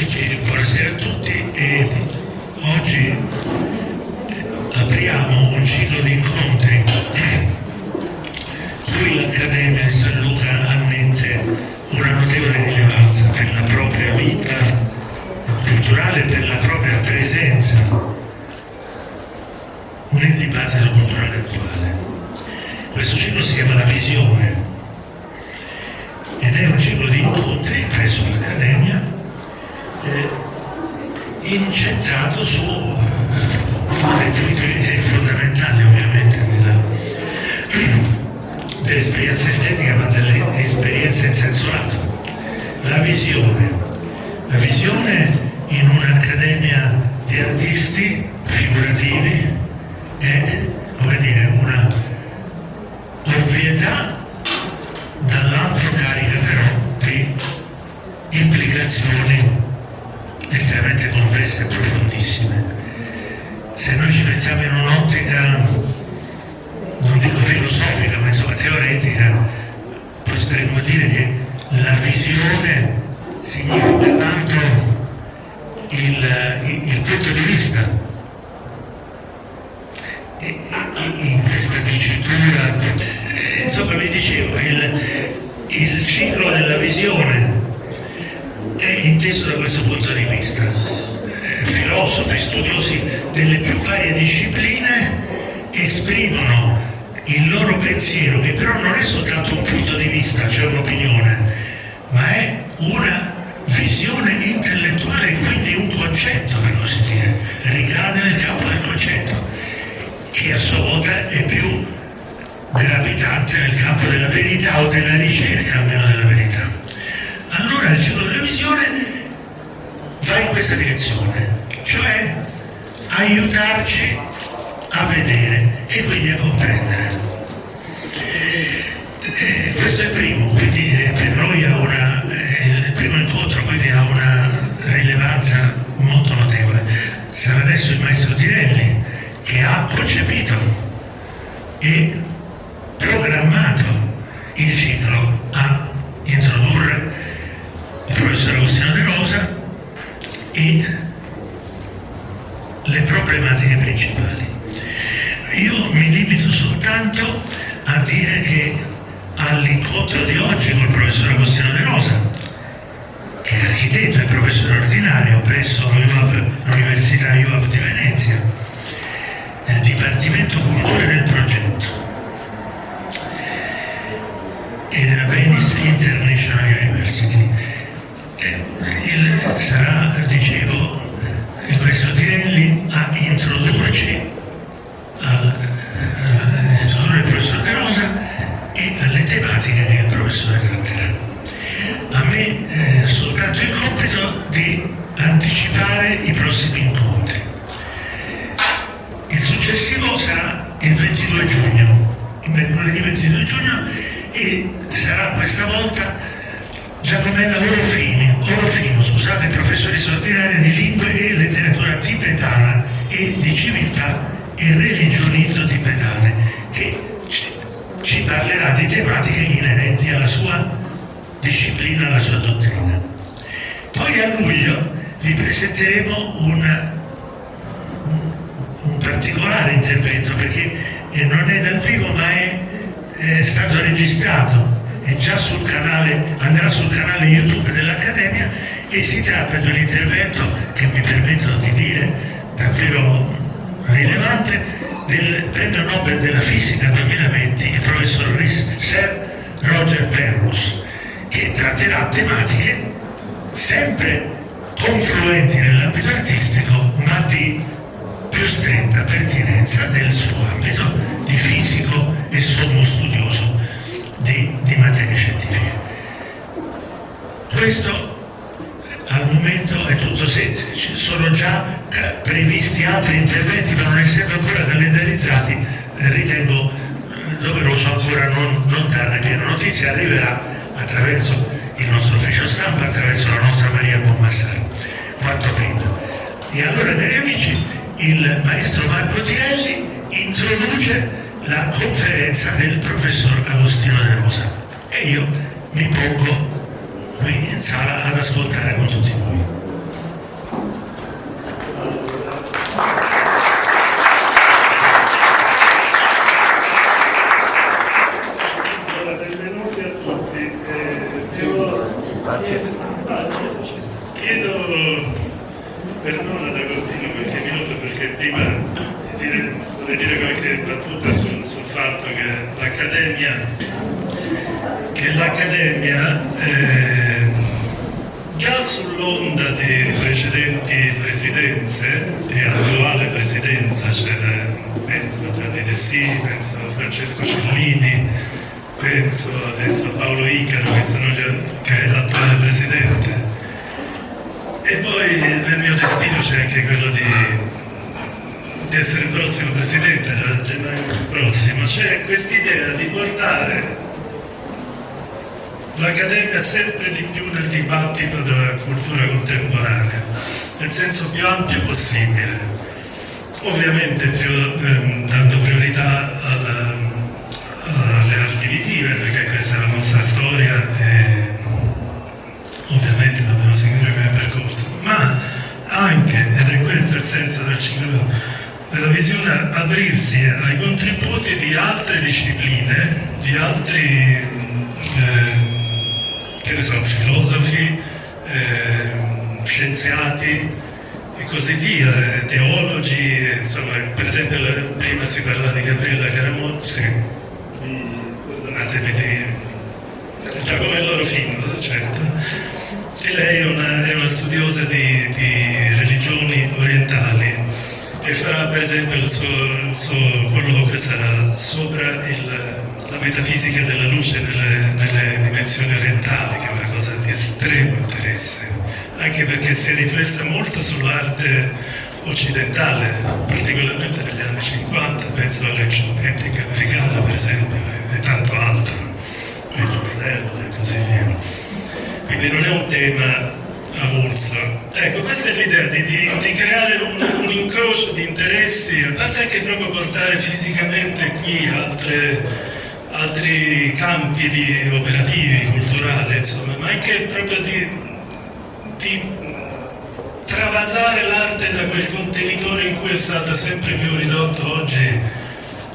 Buonasera a tutti e oggi apriamo un ciclo di incontri cui l'Accademia di San Luca ammette una notevole rilevanza per la propria vita culturale e per la propria presenza nel dibattito culturale attuale. Questo ciclo si chiama La Visione ed è un ciclo di incontri presso l'Accademia incentrato su dei punti fondamentali ovviamente dell'esperienza estetica, ma dell'esperienza in senso lato. La visione in un'accademia di artisti figurativi è, come dire, una ovvietà, dall'altro carica però di implicazioni estremamente complesse e profondissime. Se noi ci mettiamo in un'ottica, non dico filosofica, ma insomma teoretica, potremmo dire che la visione significa tanto il punto di vista. E in questa dicitura, insomma, vi dicevo, il ciclo della visione è inteso da questo punto di vista. Filosofi, studiosi delle più varie discipline esprimono il loro pensiero, che però non è soltanto un punto di vista, cioè un'opinione, ma è una visione intellettuale, quindi un concetto, per così dire, ricade nel campo del concetto, che a sua volta è più gravitante nel campo della verità o della ricerca almeno della verità. Allora il ciclo della visione va in questa direzione, cioè aiutarci a vedere e quindi a comprendere. Questo è il primo, quindi per noi il primo incontro, quindi ha una rilevanza molto notevole. Sarà adesso il maestro Tirelli che ha concepito e programmato il ciclo a introdurre il professor Agostino De Rosa e le problematiche principali. Io mi limito soltanto a dire che all'incontro di oggi col professor Agostino De Rosa, che è architetto e professore ordinario presso l'Università IUAP di Venezia, nel Dipartimento Cultura del Progetto e della Venice International University, sarà, dicevo, il professor Tirelli a introdurci introdurre il professor De Rosa e alle tematiche che il professore tratterà. A me soltanto il compito di anticipare i prossimi incontri. Il successivo sarà il 22 giugno, mercoledì 22 giugno, e sarà questa volta Giacomella Orofino, scusate, professoressa ordinaria di lingue e letteratura tibetana e di civiltà e religioni indo-tibetane, che ci parlerà di tematiche inerenti alla sua disciplina, alla sua dottrina. Poi a luglio vi presenteremo un particolare intervento, perché non è dal vivo ma è stato registrato, è già sul canale, andrà sul canale YouTube dell'Accademia, e si tratta di un intervento che mi permetto di dire davvero rilevante, del premio Nobel della Fisica 2020, il professor Sir Roger Penrose, che tratterà tematiche sempre confluenti nell'ambito artistico, ma di più stretta pertinenza del suo ambito di fisico e sommo studioso di materie scientifiche. Questo al momento è tutto. Ci sono già previsti altri interventi, ma non essendo ancora calendarizzati ritengo doveroso ancora non darne piena notizia. Arriverà attraverso il nostro ufficio stampa, attraverso la nostra Maria Bonmassari, quanto prima. E allora, cari amici, il maestro Marco Tirelli introduce la conferenza del professor Agostino De Rosa e io mi pongo qui in sala ad ascoltare con tutti voi. Chiedo perdono ad Agostino qualche minuto perché prima vorrei dire qualche battuta sul fatto che l'Accademia già sull'onda di precedenti presidenze e attuale presidenza, cioè penso a Gianni Dessì, penso a Francesco Cellini, penso adesso a Paolo Icaro che è l'attuale presidente. E poi nel mio destino c'è anche quello di essere il prossimo presidente, a gennaio prossimo. C'è quest'idea di portare l'Accademia sempre di più nel dibattito della cultura contemporanea, nel senso più ampio possibile, ovviamente dando priorità alle arti visive, perché questa è la nostra storia e ovviamente dobbiamo seguire quel percorso, ma anche, ed è questo il senso del ciclo della visione, aprirsi ai contributi di altre discipline, di altri che ne so, filosofi, scienziati e così via, teologi, insomma, per esempio prima si parlava di Gabriella Caramozzi, perdonatemi di Giacomello Rufino, certo, e lei è una studiosa di religioni orientali e farà per esempio il suo colloquio sarà sopra la metafisica della luce nelle dimensioni orientali, che è una cosa di estremo interesse, anche perché si è riflessa molto sull'arte occidentale, particolarmente negli anni 50, penso all'eccedentica americana per esempio, e tanto altro, il modello e così via. Quindi non è un tema avulso. Ecco, questa è l'idea di creare un incrocio di interessi, a parte anche proprio portare fisicamente qui altri campi operativi, culturali, insomma, ma anche proprio di travasare l'arte da quel contenitore in cui è stata sempre più ridotto oggi,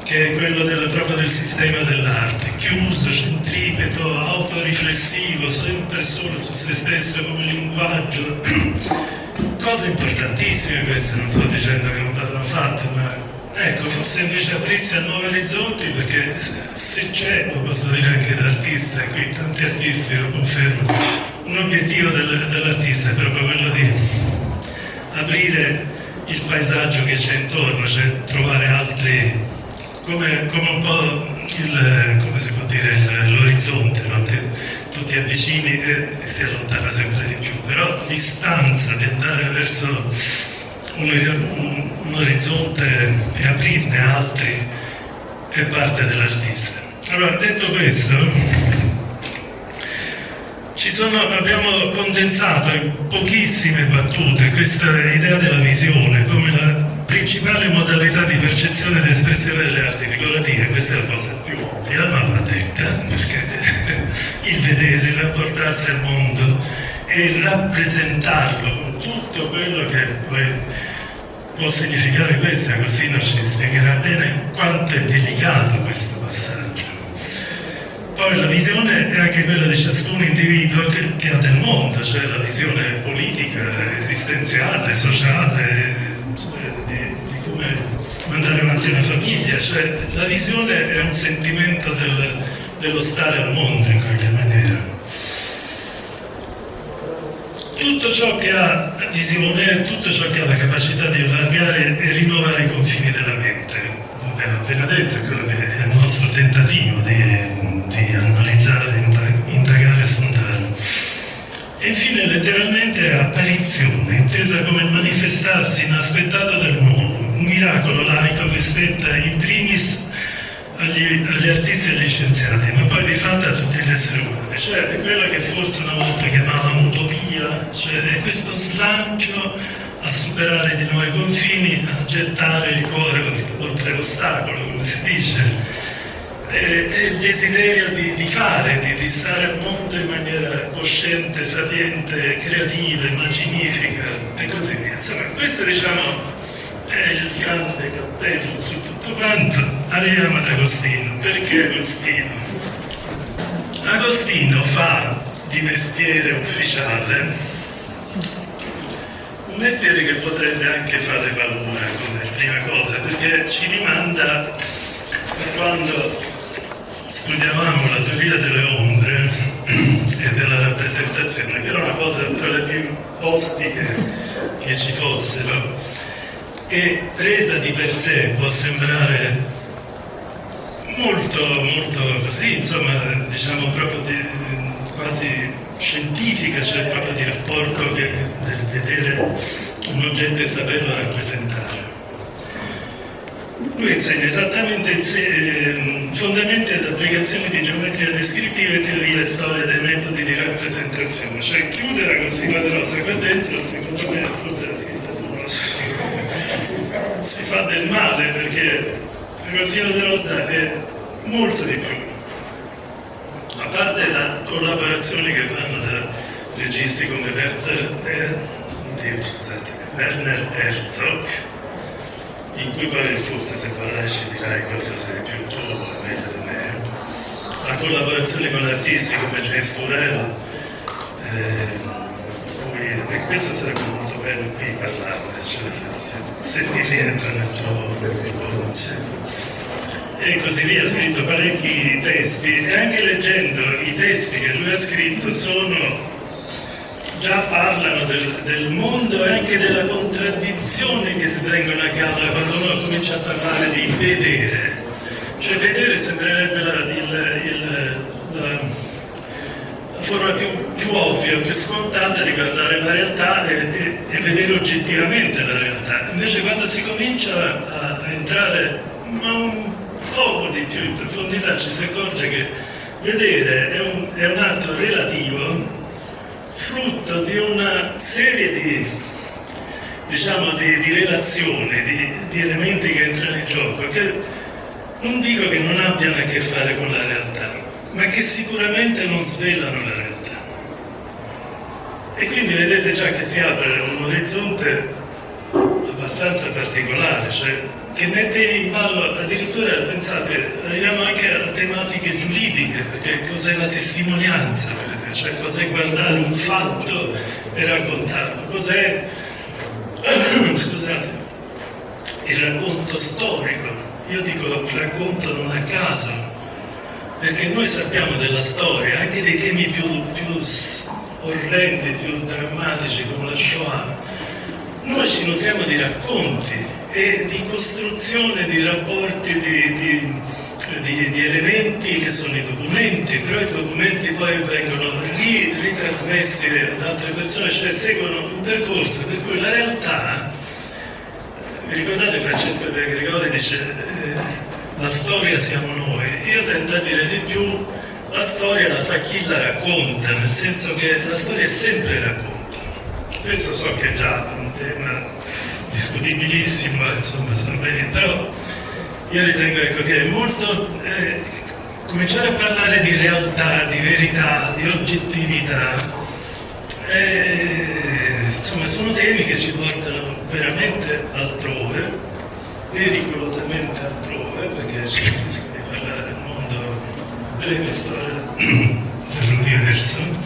che è quello proprio del sistema dell'arte, chiuso, centripeto, autoriflessivo, sempre solo su se stesso come linguaggio. Cose importantissime queste, non sto dicendo che non vadano fatte, ma ecco, forse invece aprirsi a nuovi orizzonti, perché se c'è, lo posso dire anche da artista, e qui tanti artisti lo confermano, un obiettivo dell'artista è proprio quello di aprire il paesaggio che c'è intorno, cioè trovare altri, come un po' come si può dire, l'orizzonte, no? Che tu ti avvicini e si allontana sempre di più, però l'istanza di andare verso un orizzonte e aprirne altri è parte dell'artista. Allora, detto questo, abbiamo condensato in pochissime battute questa idea della visione come la principale modalità di percezione ed espressione delle arti figurative. Questa è la cosa più ovvia, ma va detta, perché il vedere, il rapportarsi al mondo e rappresentarlo con tutto quello che poi può significare questo. Agostino ci spiegherà bene quanto è delicato questo passaggio. Poi la visione è anche quella di ciascun individuo che ha del mondo, cioè la visione politica, esistenziale, sociale, di come andare avanti una famiglia, cioè la visione è un sentimento dello stare al mondo in qualche maniera. Tutto ciò che ha visione, tutto ciò che ha la capacità di allargare e rinnovare i confini della mente. Abbiamo appena detto, è quello che è il nostro tentativo di analizzare, indagare e sondare. E infine letteralmente apparizione, intesa come il manifestarsi inaspettato del nuovo, un miracolo laico che spetta in primis agli artisti e agli scienziati, ma poi di fatto a tutti gli esseri umani. Cioè è quello che forse una volta chiamavamo utopia, cioè è questo slancio a superare di nuovo i confini, a gettare il cuore oltre l'ostacolo, come si dice. È il desiderio di fare, di stare al mondo in maniera cosciente, sapiente, creativa, immaginifica e così via. Insomma, questo diciamo è il grande cappello su tutto quanto. Arriviamo ad Agostino. Perché Agostino? Agostino fa di mestiere ufficiale, un mestiere che potrebbe anche fare paura come prima cosa, perché ci rimanda a quando studiavamo la teoria delle ombre e della rappresentazione, che era una cosa tra le più ostiche che ci fossero, e presa di per sé può sembrare molto così, insomma, diciamo proprio quasi scientifica, cioè proprio di rapporto del vedere un oggetto e saperlo rappresentare. Lui insegna esattamente fondamenti ed applicazioni di geometria descrittiva, teoria e storia dei metodi di rappresentazione, cioè chiudere la Costino de Rosa qua dentro, secondo me, forse la scrittatura si fa del male, perché la Costino de Rosa è molto di più, a parte da collaborazioni che vanno da registi come Werner Herzog, in cui poi forse se vorrai ci dirai qualcosa di più tu, meglio di me, a collaborazioni con artisti come James Turrell, e questo sarebbe molto bello qui parlarne, cioè se ti rientra nel tuo e così via. Ha scritto parecchi testi, e anche leggendo i testi che lui ha scritto già parlano del mondo e anche della contraddizione che si vengono a galla quando uno comincia a parlare di vedere. Cioè vedere sembrerebbe la forma più ovvia, più scontata di guardare la realtà e vedere oggettivamente la realtà. Invece quando si comincia a entrare un poco di più in profondità ci si accorge che vedere è un atto relativo, frutto di una serie di relazioni, di elementi che entrano in gioco, che non dico che non abbiano a che fare con la realtà, ma che sicuramente non svelano la realtà. E quindi vedete già che si apre un orizzonte abbastanza particolare, cioè che mette in ballo addirittura, pensate, arriviamo anche a tematiche giuridiche, perché cos'è la testimonianza, per esempio, cioè cos'è guardare un fatto e raccontarlo, cos'è scusate, il racconto storico. Io dico racconto non a caso, perché noi sappiamo della storia, anche dei temi più orrendi, più drammatici come la Shoah. Noi ci nutriamo di racconti e di costruzione di rapporti, di elementi che sono i documenti, però i documenti poi vengono ritrasmessi ad altre persone, cioè seguono un percorso per cui la realtà, vi ricordate Francesco De Gregori dice la storia siamo noi, io tendo a dire di più, la storia la fa chi la racconta, nel senso che la storia è sempre racconto. Questo so che è già un tema discutibilissimo, insomma, però io ritengo che è molto cominciare a parlare di realtà, di verità, di oggettività, insomma sono temi che ci portano veramente altrove, pericolosamente altrove, perché ci rischia di parlare del mondo, breve storia dell'universo.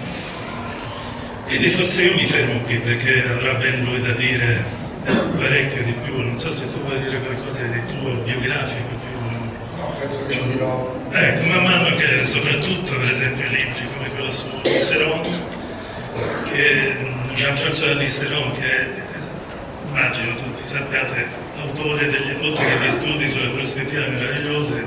Quindi forse io mi fermo qui perché avrà ben lui da dire parecchio di più, non so se tu vuoi dire qualcosa di tuo biografico più. No, penso che ci dirò. Ecco, man mano che soprattutto per esempio libri come quello su Listeron, che Jean-François Listeron, che immagino tutti sappiate, autore oltre che di studi sulle prospettive meravigliose,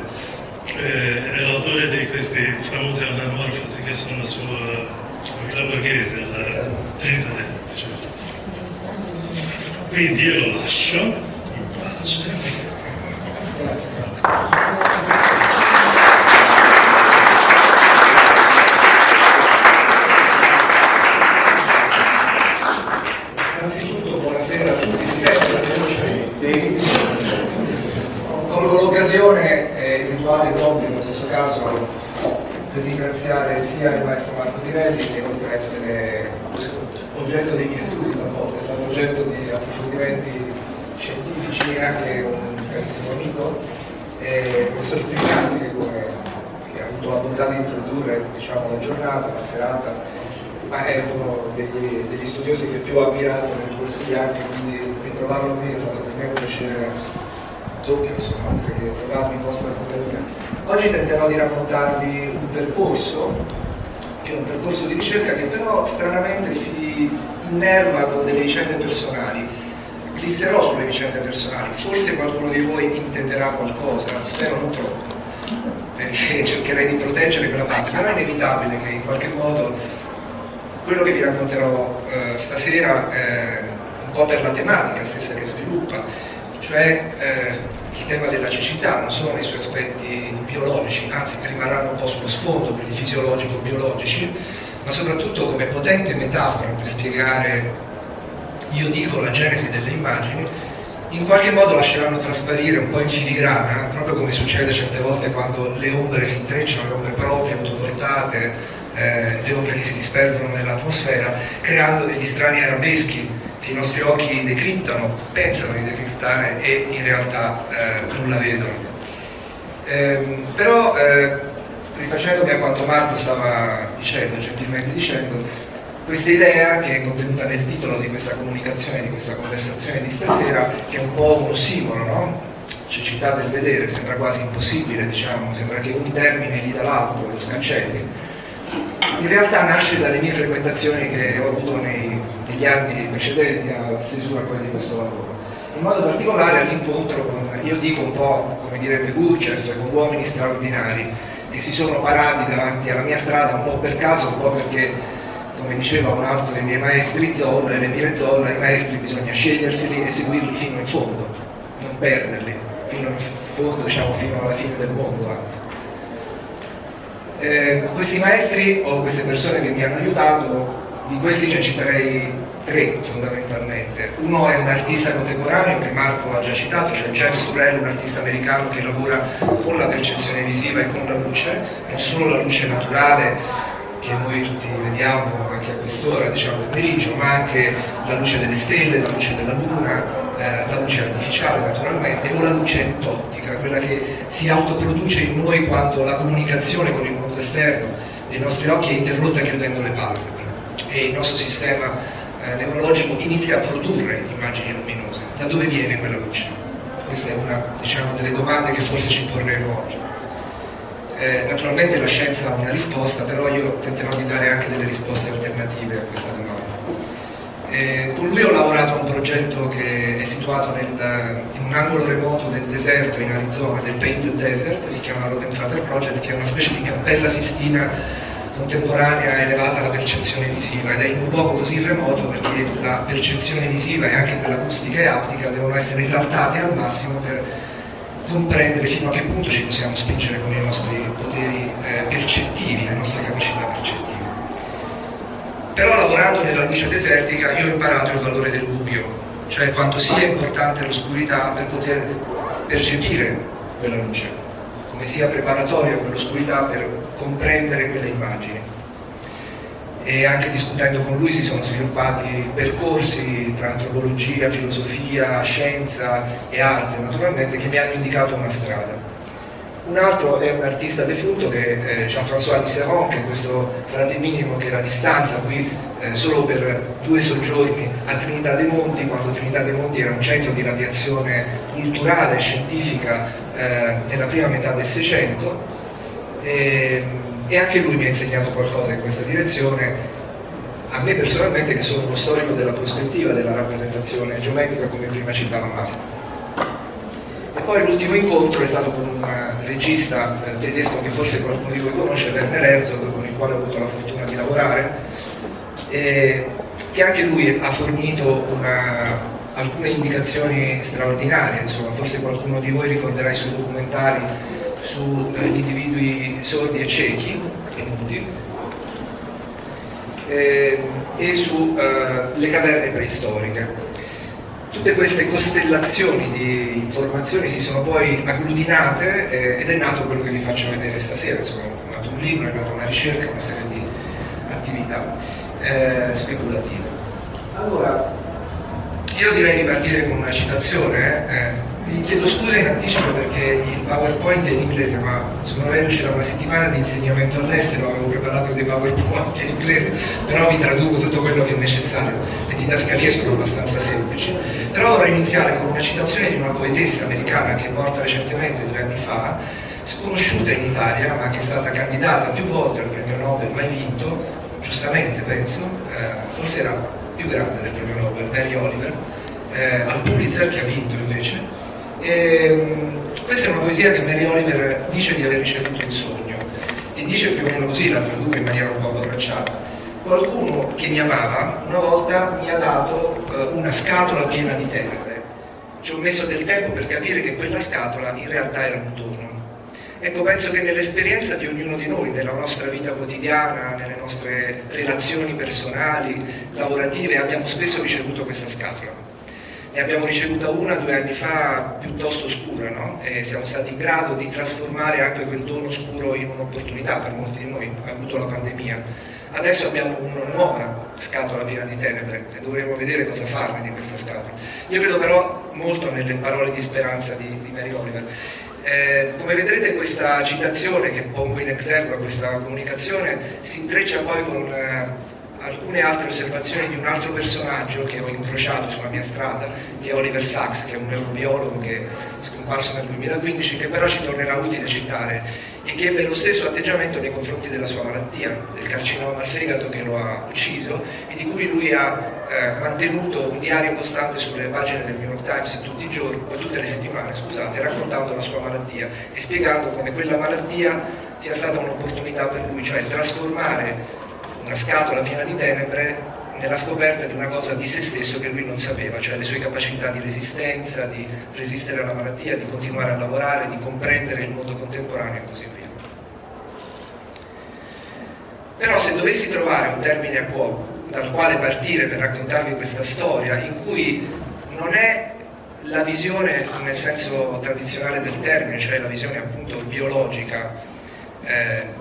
è l'autore di questi famosi anamorfosi che sono sulla Villa Borghese, la Trinità. Quindi io lo lascio in pace. Innanzitutto buonasera a tutti, si sente la voce? Sì. Colgo l'occasione e rituale d'obbligo in questo caso per ringraziare sia il maestro Marco Tirelli, che oltre ad essere oggetto degli studi talvolta, è stato oggetto di approfondimenti scientifici, anche un carissimo amico, il professor Strignani, che ha avuto la bontà di introdurre, diciamo, la giornata, la serata, ma è uno degli studiosi che più ho ammirato nel corso degli anni, quindi ritrovarlo qui è stato per me un piacere doppio, insomma, oltre che trovarmi in vostra compagnia. Oggi tenterò di raccontarvi un percorso, che è un percorso di ricerca che però stranamente si innerva con delle vicende personali. Glisserò sulle vicende personali, forse qualcuno di voi intenderà qualcosa, spero non troppo, perché cercherei di proteggere quella parte, però è inevitabile che in qualche modo quello che vi racconterò stasera, un po' per la tematica stessa che sviluppa, cioè il tema della cecità, non solo nei suoi aspetti biologici, anzi rimarranno un po' sullo sfondo, quelli fisiologico-biologici, ma soprattutto come potente metafora per spiegare, io dico, la genesi delle immagini, in qualche modo lasceranno trasparire un po' in filigrana, proprio come succede certe volte quando le ombre si intrecciano, le ombre proprie, autoportate, le ombre che si disperdono nell'atmosfera, creando degli strani arabeschi che i nostri occhi decriptano, pensano di decriptare e in realtà non la vedono. Però, rifacendomi a quanto Marco stava dicendo, gentilmente dicendo, questa idea che è contenuta nel titolo di questa comunicazione, di questa conversazione di stasera, che è un po' un ossimoro, no? Cecità del vedere, sembra quasi impossibile, diciamo, sembra che un termine lì dall'altro lo scancelli. In realtà nasce dalle mie frequentazioni che ho avuto negli anni precedenti alla stesura poi di questo lavoro. In modo particolare all'incontro con, io dico un po' come direbbe Gurdjieff, con uomini straordinari che si sono parati davanti alla mia strada un po' per caso, un po' perché, come diceva un altro dei miei maestri Zolla, Emile Zolla, i maestri bisogna sceglierseli e seguirli fino in fondo, non perderli, fino in fondo, diciamo fino alla fine del mondo, anzi. Questi maestri o queste persone che mi hanno aiutato, di questi ne citerei tre fondamentalmente. Uno è un artista contemporaneo che Marco ha già citato, cioè James Turrell, un artista americano che lavora con la percezione visiva e con la luce, non solo la luce naturale che noi tutti vediamo anche a quest'ora, diciamo, del pomeriggio, ma anche la luce delle stelle, la luce della luna, la luce artificiale naturalmente, o la luce ottica, quella che si autoproduce in noi quando la comunicazione con il mondo esterno dei nostri occhi è interrotta chiudendo le palpebre e il nostro sistema neurologico inizia a produrre immagini luminose. Da dove viene quella luce? Questa è una, diciamo, delle domande che forse ci porremo oggi. Naturalmente la scienza ha una risposta, però io tenterò di dare anche delle risposte alternative a questa domanda. Con lui ho lavorato a un progetto che è situato in un angolo remoto del deserto in Arizona, del Painted Desert, si chiama Rodentrater Project, che è una specie di cappella sistina contemporanea elevata alla percezione visiva, ed è in un luogo così remoto perché la percezione visiva e anche quella acustica e aptica devono essere esaltate al massimo per comprendere fino a che punto ci possiamo spingere con i nostri poteri percettivi, le nostre capacità percettive. Però lavorando nella luce desertica io ho imparato il valore del buio, cioè quanto sia importante l'oscurità per poter percepire quella luce, come sia preparatoria quell'oscurità per comprendere quelle immagini. E anche discutendo con lui si sono sviluppati percorsi tra antropologia, filosofia, scienza e arte, naturalmente, che mi hanno indicato una strada. Un altro è un artista defunto che è Jean-François Lisseron, che è questo frate minimo che era a distanza qui solo per 2 soggiorni a Trinità dei Monti, quando Trinità dei Monti era un centro di radiazione culturale e scientifica nella prima metà del Seicento, e anche lui mi ha insegnato qualcosa in questa direzione, a me personalmente che sono uno storico della prospettiva, della rappresentazione geometrica, come prima citava Marco. E poi l'ultimo incontro è stato con un regista tedesco che forse qualcuno di voi conosce, Werner Herzog, con il quale ho avuto la fortuna di lavorare, che anche lui ha fornito alcune indicazioni straordinarie, insomma, forse qualcuno di voi ricorderà i suoi documentari sugli individui sordi e ciechi e muti, e su le caverne preistoriche. Tutte queste costellazioni di informazioni si sono poi agglutinate ed è nato quello che vi faccio vedere stasera. Insomma, è nato un libro, è nata una ricerca, una serie di attività speculative. Allora, io direi di partire con una citazione Vi chiedo scusa in anticipo perché il PowerPoint è in inglese, ma sono reduce da una settimana di insegnamento all'estero, avevo preparato dei PowerPoint in inglese, però vi traduco tutto quello che è necessario. Le didascalie sono abbastanza semplici. Però vorrei iniziare con una citazione di una poetessa americana che è morta recentemente 2 anni fa, sconosciuta in Italia, ma che è stata candidata più volte al premio Nobel, mai vinto, giustamente penso, forse era più grande del premio Nobel, Mary Oliver, al Pulitzer che ha vinto invece. Questa è una poesia che Mary Oliver dice di aver ricevuto in sogno e dice più o meno così, la traduco in maniera un po' abborracciata: qualcuno che mi amava una volta mi ha dato una scatola piena di tenebre. Ci ho messo del tempo per capire che quella scatola in realtà era un dono. Ecco, penso che nell'esperienza di ognuno di noi, nella nostra vita quotidiana, nelle nostre relazioni personali, lavorative, abbiamo spesso ricevuto questa scatola. Ne abbiamo ricevuta una 2 anni fa piuttosto oscura, no? E siamo stati in grado di trasformare anche quel dono oscuro in un'opportunità per molti di noi, ha avuto la pandemia. Adesso abbiamo una nuova scatola piena di tenebre e dovremo vedere cosa farne di questa scatola. Io credo però molto nelle parole di speranza di Mary Oliver. Come vedrete, questa citazione che pongo in esergo a questa comunicazione si intreccia poi con alcune altre osservazioni di un altro personaggio che ho incrociato sulla mia strada, che è Oliver Sacks, che è un neurobiologo che è scomparso nel 2015, che però ci tornerà utile citare, e che ebbe lo stesso atteggiamento nei confronti della sua malattia, del carcinoma al fegato che lo ha ucciso, e di cui lui ha mantenuto un diario costante sulle pagine del New York Times tutte le settimane, raccontando la sua malattia e spiegando come quella malattia sia stata un'opportunità per lui, cioè trasformare una scatola piena di tenebre nella scoperta di una cosa di se stesso che lui non sapeva, cioè le sue capacità di resistenza, di resistere alla malattia, di continuare a lavorare, di comprendere il mondo contemporaneo e così via. Però se dovessi trovare un termine a quo dal quale partire per raccontarvi questa storia, in cui non è la visione nel senso tradizionale del termine, cioè la visione appunto biologica,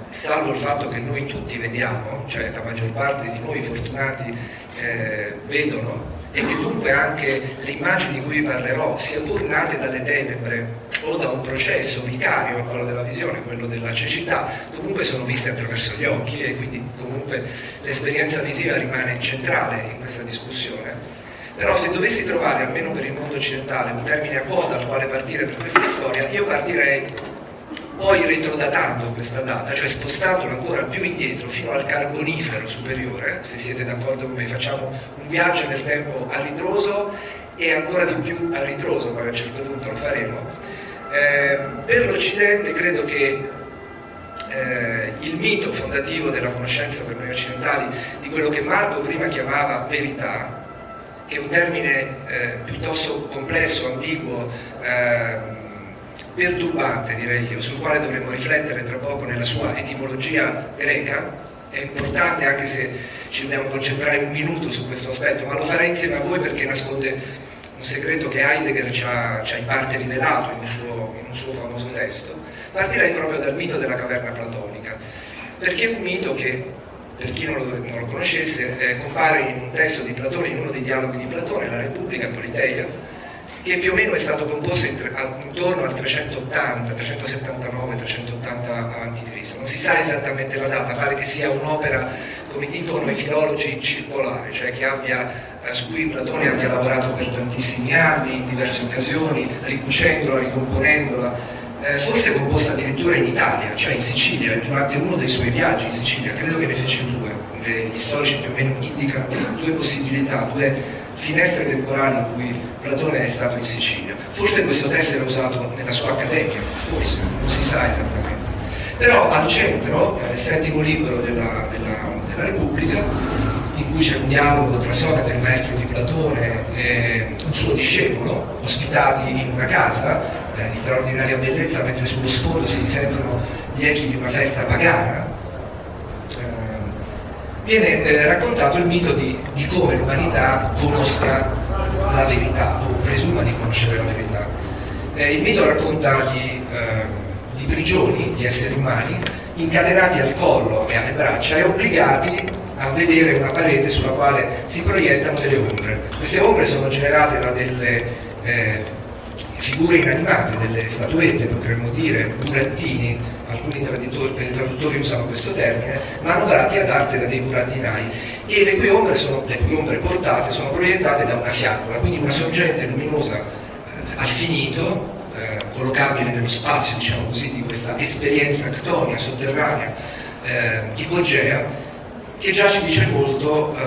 salvo il fatto che noi tutti vediamo, cioè la maggior parte di noi fortunati vedono, e che dunque anche le immagini di cui vi parlerò, sia pur nate dalle tenebre o da un processo vicario a quello della visione, quello della cecità, comunque sono viste attraverso gli occhi, e quindi comunque l'esperienza visiva rimane centrale in questa discussione. Però se dovessi trovare, almeno per il mondo occidentale, un termine a quo dal quale partire per questa storia, io partirei poi retrodatando questa data, cioè spostandola ancora più indietro fino al Carbonifero superiore, se siete d'accordo con me, facciamo un viaggio nel tempo a ritroso e ancora di più a ritroso, poi a un certo punto lo faremo. Per l'Occidente credo che il mito fondativo della conoscenza per noi occidentali, di quello che Marco prima chiamava verità, che è un termine piuttosto complesso, ambiguo, perturbante direi io, sul quale dovremo riflettere tra poco nella sua etimologia greca. È importante, anche se ci dobbiamo concentrare un minuto su questo aspetto, ma lo farei insieme a voi perché nasconde un segreto che Heidegger ci ha in parte rivelato in un suo famoso testo. Partirei proprio dal mito della caverna platonica, perché è un mito che, per chi non lo conoscesse, compare in un testo di Platone, in uno dei dialoghi di Platone, la Repubblica Politeia, che più o meno è stato composto intorno al 380, 379, 380 a.C. Non si sa esattamente la data, pare che sia un'opera, come dicono i filologi, circolare, cioè su cui Platone abbia lavorato per tantissimi anni, in diverse occasioni, ricucendola, ricomponendola, forse composta addirittura in Italia, cioè in Sicilia, durante uno dei suoi viaggi in Sicilia. Credo che ne fece 2. Gli storici più o meno indicano 2 possibilità, 2 finestre temporali in cui Platone è stato in Sicilia. Forse questo testo era usato nella sua accademia, forse, non si sa esattamente. Però al centro, nel 7° libro della Repubblica, in cui c'è un dialogo tra Socrate, il maestro di Platone, e un suo discepolo, ospitati in una casa di straordinaria bellezza, mentre sullo sfondo si sentono gli echi di una festa pagana, viene raccontato il mito di come l'umanità conosca la verità, o presuma di conoscere la verità. Il mito racconta di prigioni di esseri umani incatenati al collo e alle braccia e obbligati a vedere una parete sulla quale si proiettano delle ombre. Queste ombre sono generate da delle figure inanimate, delle statuette, potremmo dire, burattini, alcuni traduttori usano questo termine, manovrati ad arte da dei burattinai, e le cui ombre portate sono proiettate da una fiaccola, quindi una sorgente luminosa al finito, collocabile nello spazio, diciamo così, di questa esperienza ctonia sotterranea, ipogea, che già ci dice molto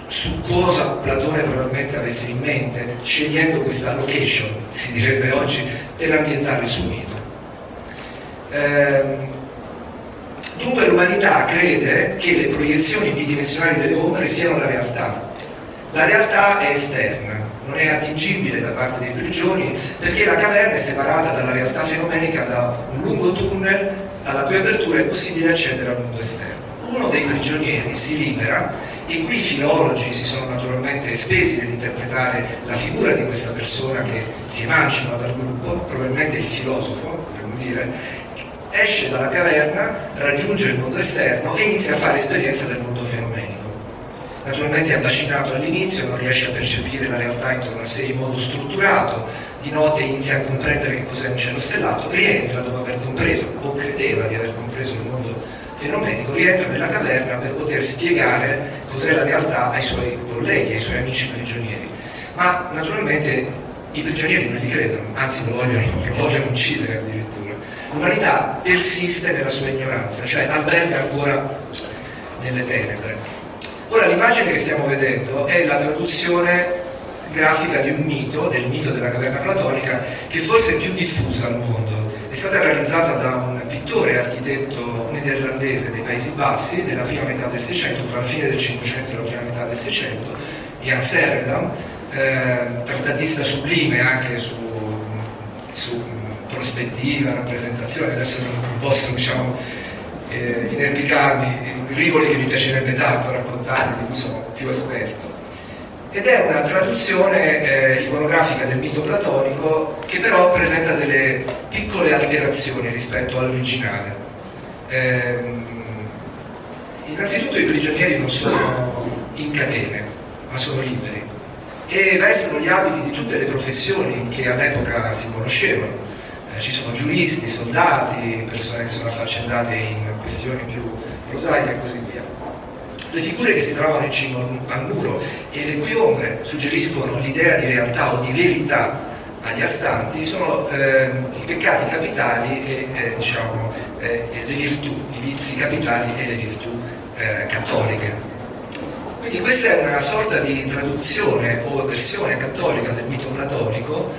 su cosa Platone probabilmente avesse in mente, scegliendo questa location, si direbbe oggi, per ambientare il suo mito. Dunque l'umanità crede che le proiezioni bidimensionali delle ombre siano la realtà. La realtà è esterna, non è attingibile da parte dei prigioni, perché la caverna è separata dalla realtà fenomenica da un lungo tunnel alla cui apertura è possibile accedere al mondo esterno. Uno dei prigionieri si libera, e qui i filologi si sono naturalmente spesi nell'interpretare la figura di questa persona che si emancipa dal gruppo, probabilmente il filosofo, potremmo dire, esce dalla caverna, raggiunge il mondo esterno e inizia a fare esperienza del mondo fenomenico. Naturalmente è abbacinato all'inizio, non riesce a percepire la realtà intorno a sé in modo strutturato, di notte inizia a comprendere che cos'è un cielo stellato, rientra dopo aver compreso, o credeva di aver compreso il mondo fenomenico, rientra nella caverna per poter spiegare cos'è la realtà ai suoi colleghi, ai suoi amici prigionieri. Ma naturalmente i prigionieri non gli credono, anzi lo vogliono uccidere addirittura. L'umanità persiste nella sua ignoranza, cioè alberga ancora nelle tenebre. Ora l'immagine che stiamo vedendo è la traduzione grafica di un mito, del mito della caverna platonica, che forse è più diffusa al mondo. È stata realizzata da un pittore e architetto nederlandese dei Paesi Bassi nella prima metà del Seicento, tra la fine del Cinquecento e la prima metà del Seicento, Jan Serredam, trattatista sublime anche su prospettiva, rappresentazione. Adesso non posso, diciamo, inerpicarmi in rivoli che mi piacerebbe tanto raccontarvi, di cui sono più esperto. Ed è una traduzione iconografica del mito platonico che però presenta delle piccole alterazioni rispetto all'originale. Innanzitutto i prigionieri non sono in catene, ma sono liberi e vestono gli abiti di tutte le professioni che all'epoca si conoscevano. Ci sono giuristi, soldati, persone che sono affaccendate in questioni più prosaiche e così via. Le figure che si trovano in cima al muro e le cui ombre suggeriscono l'idea di realtà o di verità agli astanti sono i peccati capitali e le virtù, i vizi capitali e le virtù cattoliche. Quindi questa è una sorta di traduzione o versione cattolica del mito platonico,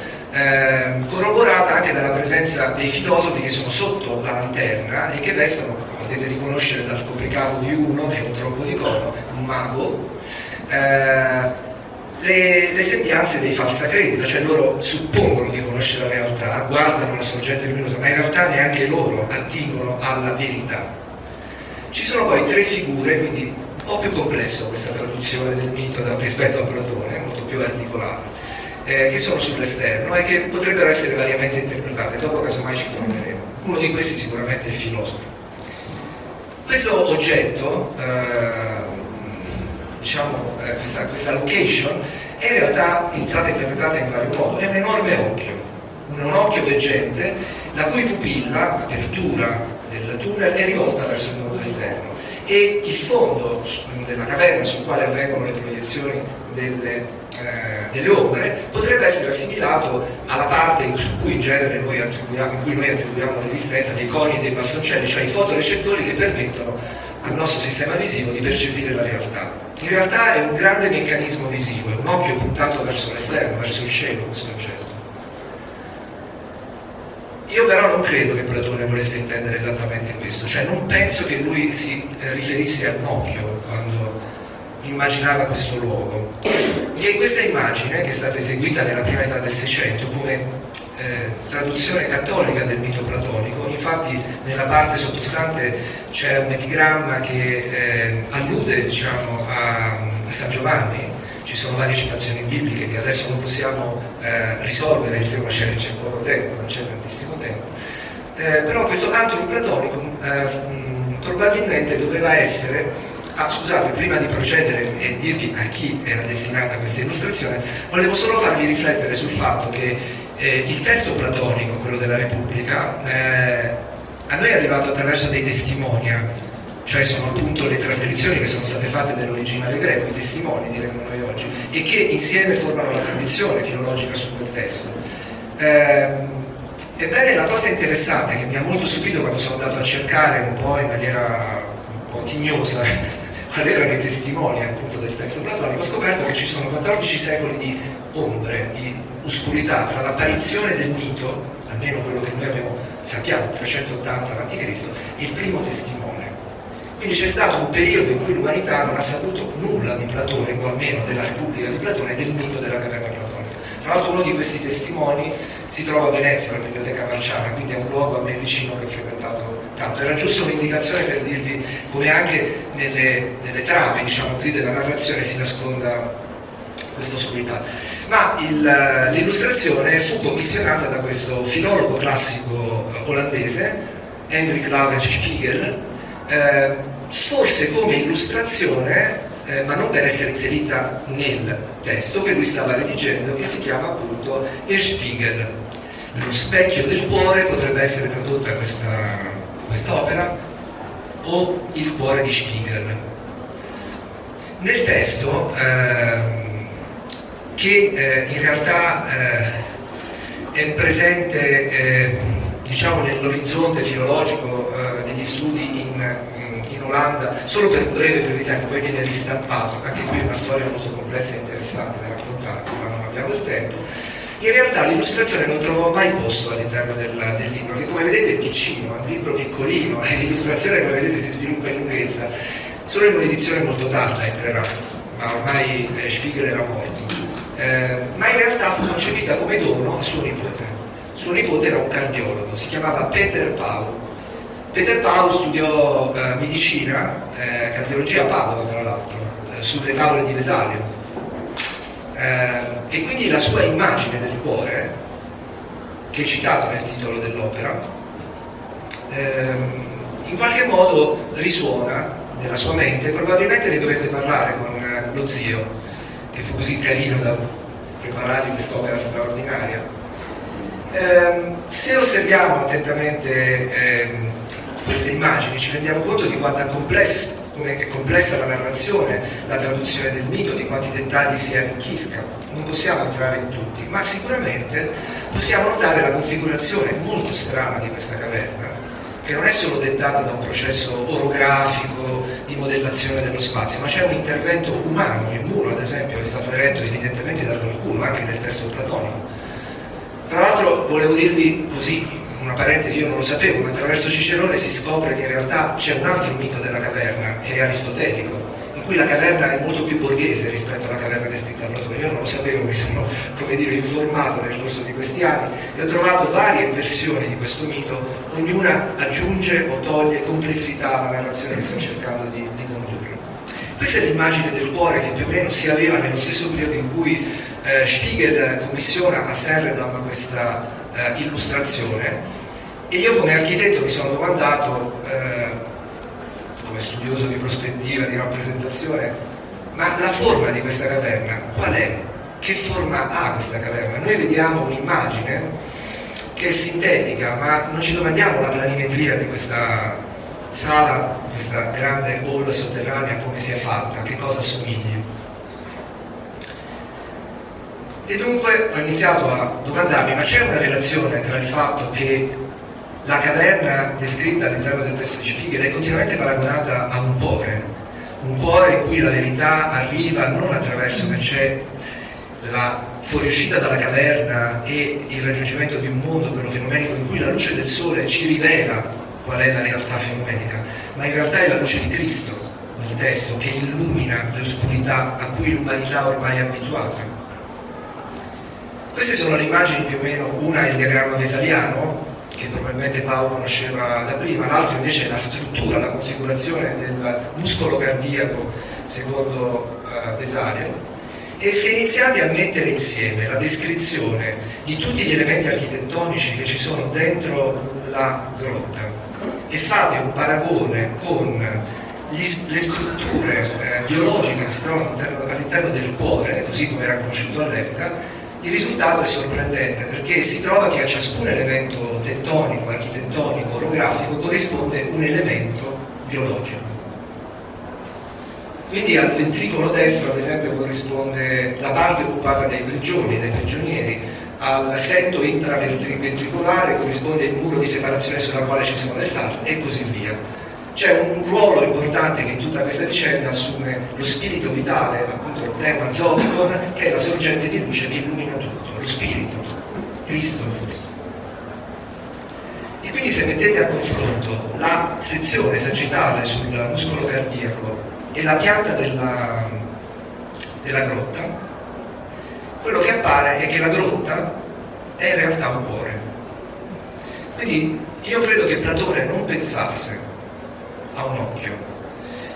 corroborata anche dalla presenza dei filosofi che sono sotto la lanterna e che vestono, potete riconoscere dal copricapo di uno che è un tronco di cono, un mago, le sembianze dei falsacredito, cioè loro suppongono di conoscere la realtà, guardano la sorgente luminosa, ma in realtà neanche loro attingono alla verità. Ci sono poi tre figure, quindi un po' più complesso questa traduzione del mito rispetto a Platone, molto più articolata, che sono sull'esterno e che potrebbero essere variamente interpretate, dopo casomai ci torneremo. Uno di questi sicuramente è il filosofo. Questo oggetto, questa location, è in realtà stata interpretata in vario modo. È un enorme occhio, un occhio veggente, la cui pupilla, l'apertura del tunnel, è rivolta verso il mondo esterno. E il fondo della caverna sul quale avvengono le proiezioni delle ombre potrebbe essere assimilato alla parte su cui in genere noi attribuiamo l'esistenza dei coni e dei bastoncelli, cioè i fotorecettori che permettono al nostro sistema visivo di percepire la realtà. In realtà è un grande meccanismo visivo, è un occhio puntato verso l'esterno, verso il cielo, questo oggetto. Io però non credo che Platone volesse intendere esattamente questo, cioè non penso che lui si riferisse a un occhio quando immaginava questo luogo. E questa immagine, che è stata eseguita nella prima età del Seicento come traduzione cattolica del mito platonico, infatti nella parte sottostante c'è un epigramma che allude, diciamo, a San Giovanni. Ci sono varie citazioni bibliche che adesso non possiamo risolvere, insomma c'è poco tempo, non c'è tantissimo tempo, però questo antro platonico probabilmente doveva essere. Scusate, prima di procedere e dirvi a chi era destinata questa illustrazione, volevo solo farvi riflettere sul fatto che Il testo platonico, quello della Repubblica, a noi è arrivato attraverso dei testimonia, cioè sono appunto le trascrizioni che sono state fatte dell'originale greco, i testimoni diremmo noi oggi, e che insieme formano la tradizione filologica su quel testo. Ebbene, la cosa interessante che mi ha molto stupito quando sono andato a cercare un po' in maniera un po' tignosa quali erano i testimoni appunto del testo platonico, ho scoperto che ci sono 14 secoli di ombre, di oscurità tra l'apparizione del mito, almeno quello che noi sappiamo, 380 a.C., e il primo testimone. Quindi c'è stato un periodo in cui l'umanità non ha saputo nulla di Platone, o almeno della Repubblica di Platone e del mito della caverna platonica. Tra l'altro uno di questi testimoni si trova a Venezia, alla Biblioteca Marciana, quindi è un luogo a me vicino che ho frequentato tanto. Era giusto un'indicazione per dirvi come anche nelle trame, diciamo così, della narrazione si nasconda questa oscurità. Ma l'illustrazione fu commissionata da questo filologo classico olandese, Hendrik Lavage Spiegel, forse come illustrazione, ma non per essere inserita nel testo che lui stava redigendo, che si chiama appunto Der Spiegel. Lo specchio del cuore potrebbe essere tradotta quest'opera, o il cuore di Spiegel. Nel testo, che in realtà è presente diciamo nell'orizzonte filologico degli studi in Olanda solo per un breve periodo di tempo, poi viene ristampato. Anche qui è una storia molto complessa e interessante da raccontare, ma non abbiamo il tempo. In realtà l'illustrazione non trovò mai posto all'interno del libro, che come vedete è piccino, è un libro piccolino e l'illustrazione come vedete si sviluppa in lunghezza. Solo in un'edizione molto tarda entrerà, ma ormai Spiegel era morto. Ma in realtà fu concepita come dono a suo nipote. Suo nipote era un cardiologo, si chiamava Peter Pau. Peter Pau studiò medicina, cardiologia a Padova tra l'altro, sulle tavole di Vesalio. E quindi la sua immagine del cuore, che è citata nel titolo dell'opera, in qualche modo risuona nella sua mente. Probabilmente ne dovete parlare con lo zio, che fu così carino da preparargli quest'opera straordinaria. Se osserviamo attentamente queste immagini ci rendiamo conto di quanto è complessa la narrazione, la traduzione del mito, di quanti dettagli si arricchisca. Non possiamo entrare in tutti, ma sicuramente possiamo notare la configurazione molto strana di questa caverna, che non è solo dettata da un processo orografico di modellazione dello spazio, ma c'è un intervento umano. Il muro, ad esempio, è stato eretto evidentemente da qualcuno, anche nel testo platonico. Tra l'altro volevo dirvi così, una parentesi, io non lo sapevo, ma attraverso Cicerone si scopre che in realtà c'è un altro mito della caverna, che è aristotelico, in cui la caverna è molto più borghese rispetto alla caverna descritta da Platone. Io non lo sapevo, mi sono, come dire, informato nel corso di questi anni e ho trovato varie versioni di questo mito, ognuna aggiunge o toglie complessità alla narrazione che sto cercando di condurre. Questa è l'immagine del cuore che più o meno si aveva nello stesso periodo in cui Spiegel commissiona a Serredam questa illustrazione, e io come architetto mi sono domandato, come studioso di prospettiva, di rappresentazione, ma la forma di questa caverna qual è? Che forma ha questa caverna? Noi vediamo un'immagine che è sintetica, ma non ci domandiamo la planimetria di questa sala, questa grande hall sotterranea, come sia fatta, a che cosa assomigli. E dunque ho iniziato a domandarmi, ma c'è una relazione tra il fatto che la caverna descritta all'interno del testo di Spiegel è continuamente paragonata a un cuore in cui la verità arriva non attraverso che c'è la fuoriuscita dalla caverna e il raggiungimento di un mondo, quello fenomenico, in cui la luce del sole ci rivela qual è la realtà fenomenica, ma in realtà è la luce di Cristo, nel testo, che illumina le oscurità a cui l'umanità ormai è abituata. Queste sono le immagini più o meno, una è il diagramma vesaliano, che probabilmente Paolo conosceva da prima, l'altro invece è la struttura, la configurazione del muscolo cardiaco secondo Vesalio, e si è iniziati a mettere insieme la descrizione di tutti gli elementi architettonici che ci sono dentro la grotta e fate un paragone con le strutture biologiche che si trovano all'interno del cuore, così come era conosciuto all'epoca, Il risultato è sorprendente perché si trova che a ciascun elemento tettonico, architettonico, orografico corrisponde un elemento biologico. Quindi al ventricolo destro, ad esempio, corrisponde la parte occupata dai prigioni, dai prigionieri, al setto intraventricolare corrisponde il muro di separazione sulla quale ci sono le statue e così via. C'è un ruolo importante che in tutta questa vicenda assume lo spirito vitale, appunto lo pneuma zoticon, che è la sorgente di luce che illumina tutto, lo spirito, Cristo forse. E quindi se mettete a confronto la sezione sagittale sul muscolo cardiaco e la pianta della grotta, quello che appare è che la grotta è in realtà un cuore. Quindi io credo che Platone non pensasse a un occhio,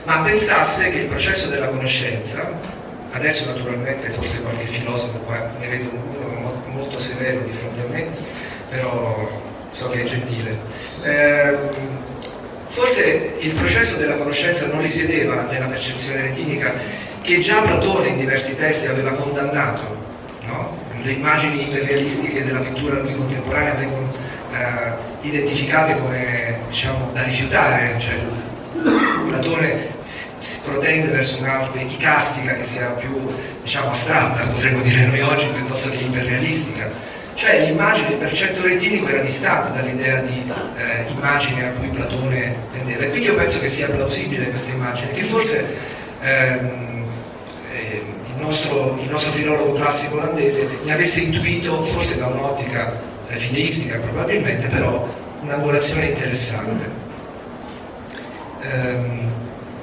ma pensasse che il processo della conoscenza, adesso naturalmente forse qualche filosofo qua, ne vedo uno molto severo di fronte a me, però so che è gentile, forse il processo della conoscenza non risiedeva nella percezione retinica che già Platone in diversi testi aveva condannato, no? Le immagini iperrealistiche della pittura a lui contemporanea vengono identificate come, diciamo, da rifiutare, cioè Platone si protende verso un'arte icastica che sia più, diciamo, astratta, potremmo dire noi oggi, piuttosto che iperrealistica. Cioè l'immagine, il percetto retinico era distante dall'idea di immagine a cui Platone tendeva. E quindi io penso che sia plausibile questa immagine, che forse il nostro filologo classico olandese ne avesse intuito, forse da un'ottica fideistica probabilmente, però una angolazione interessante.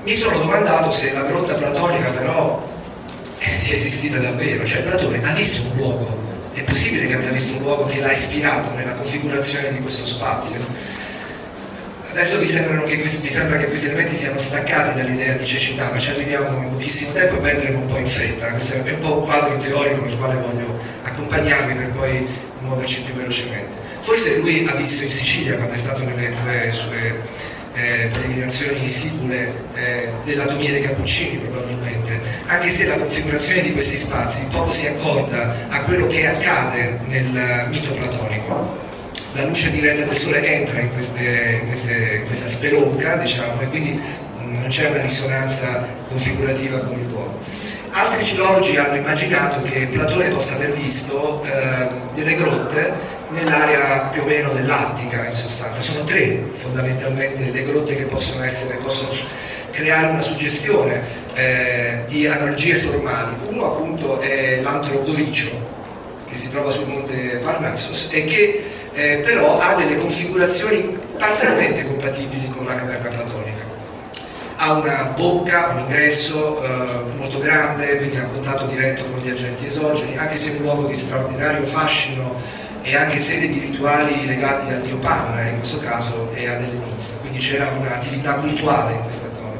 Mi sono domandato se la grotta platonica però sia esistita davvero, cioè Platone ha visto un luogo, è possibile che abbia visto un luogo che l'ha ispirato nella configurazione di questo spazio? Adesso mi sembra che questi elementi siano staccati dall'idea di cecità, ma ci arriviamo in pochissimo tempo e vedremo un po' in fretta. Questo è un po' un quadro teorico nel quale voglio accompagnarvi per poi muoverci più velocemente. Forse lui ha visto in Sicilia, quando è stato nelle due sue peregrinazioni sicule, dell'Atomia dei Cappuccini probabilmente, anche se la configurazione di questi spazi poco si accorda a quello che accade nel mito platonico. La luce diretta del sole entra in questa spelonca, diciamo, e quindi non c'è una risonanza configurativa con il luogo. Altri filologi hanno immaginato che Platone possa aver visto delle grotte nell'area più o meno dell'Attica, in sostanza. Sono tre fondamentalmente le grotte che possono creare una suggestione di analogie formali. Uno appunto è l'antro Goricio, che si trova sul monte Parnassus e che però ha delle configurazioni parzialmente compatibili con la caverna platonica. Ha una bocca, un ingresso molto grande, quindi a contatto diretto con gli agenti esogeni, anche se è un luogo di straordinario fascino e anche sede di rituali legati al dio Pan, in questo caso, e a delle ninfe, quindi c'era un'attività cultuale in questa zona.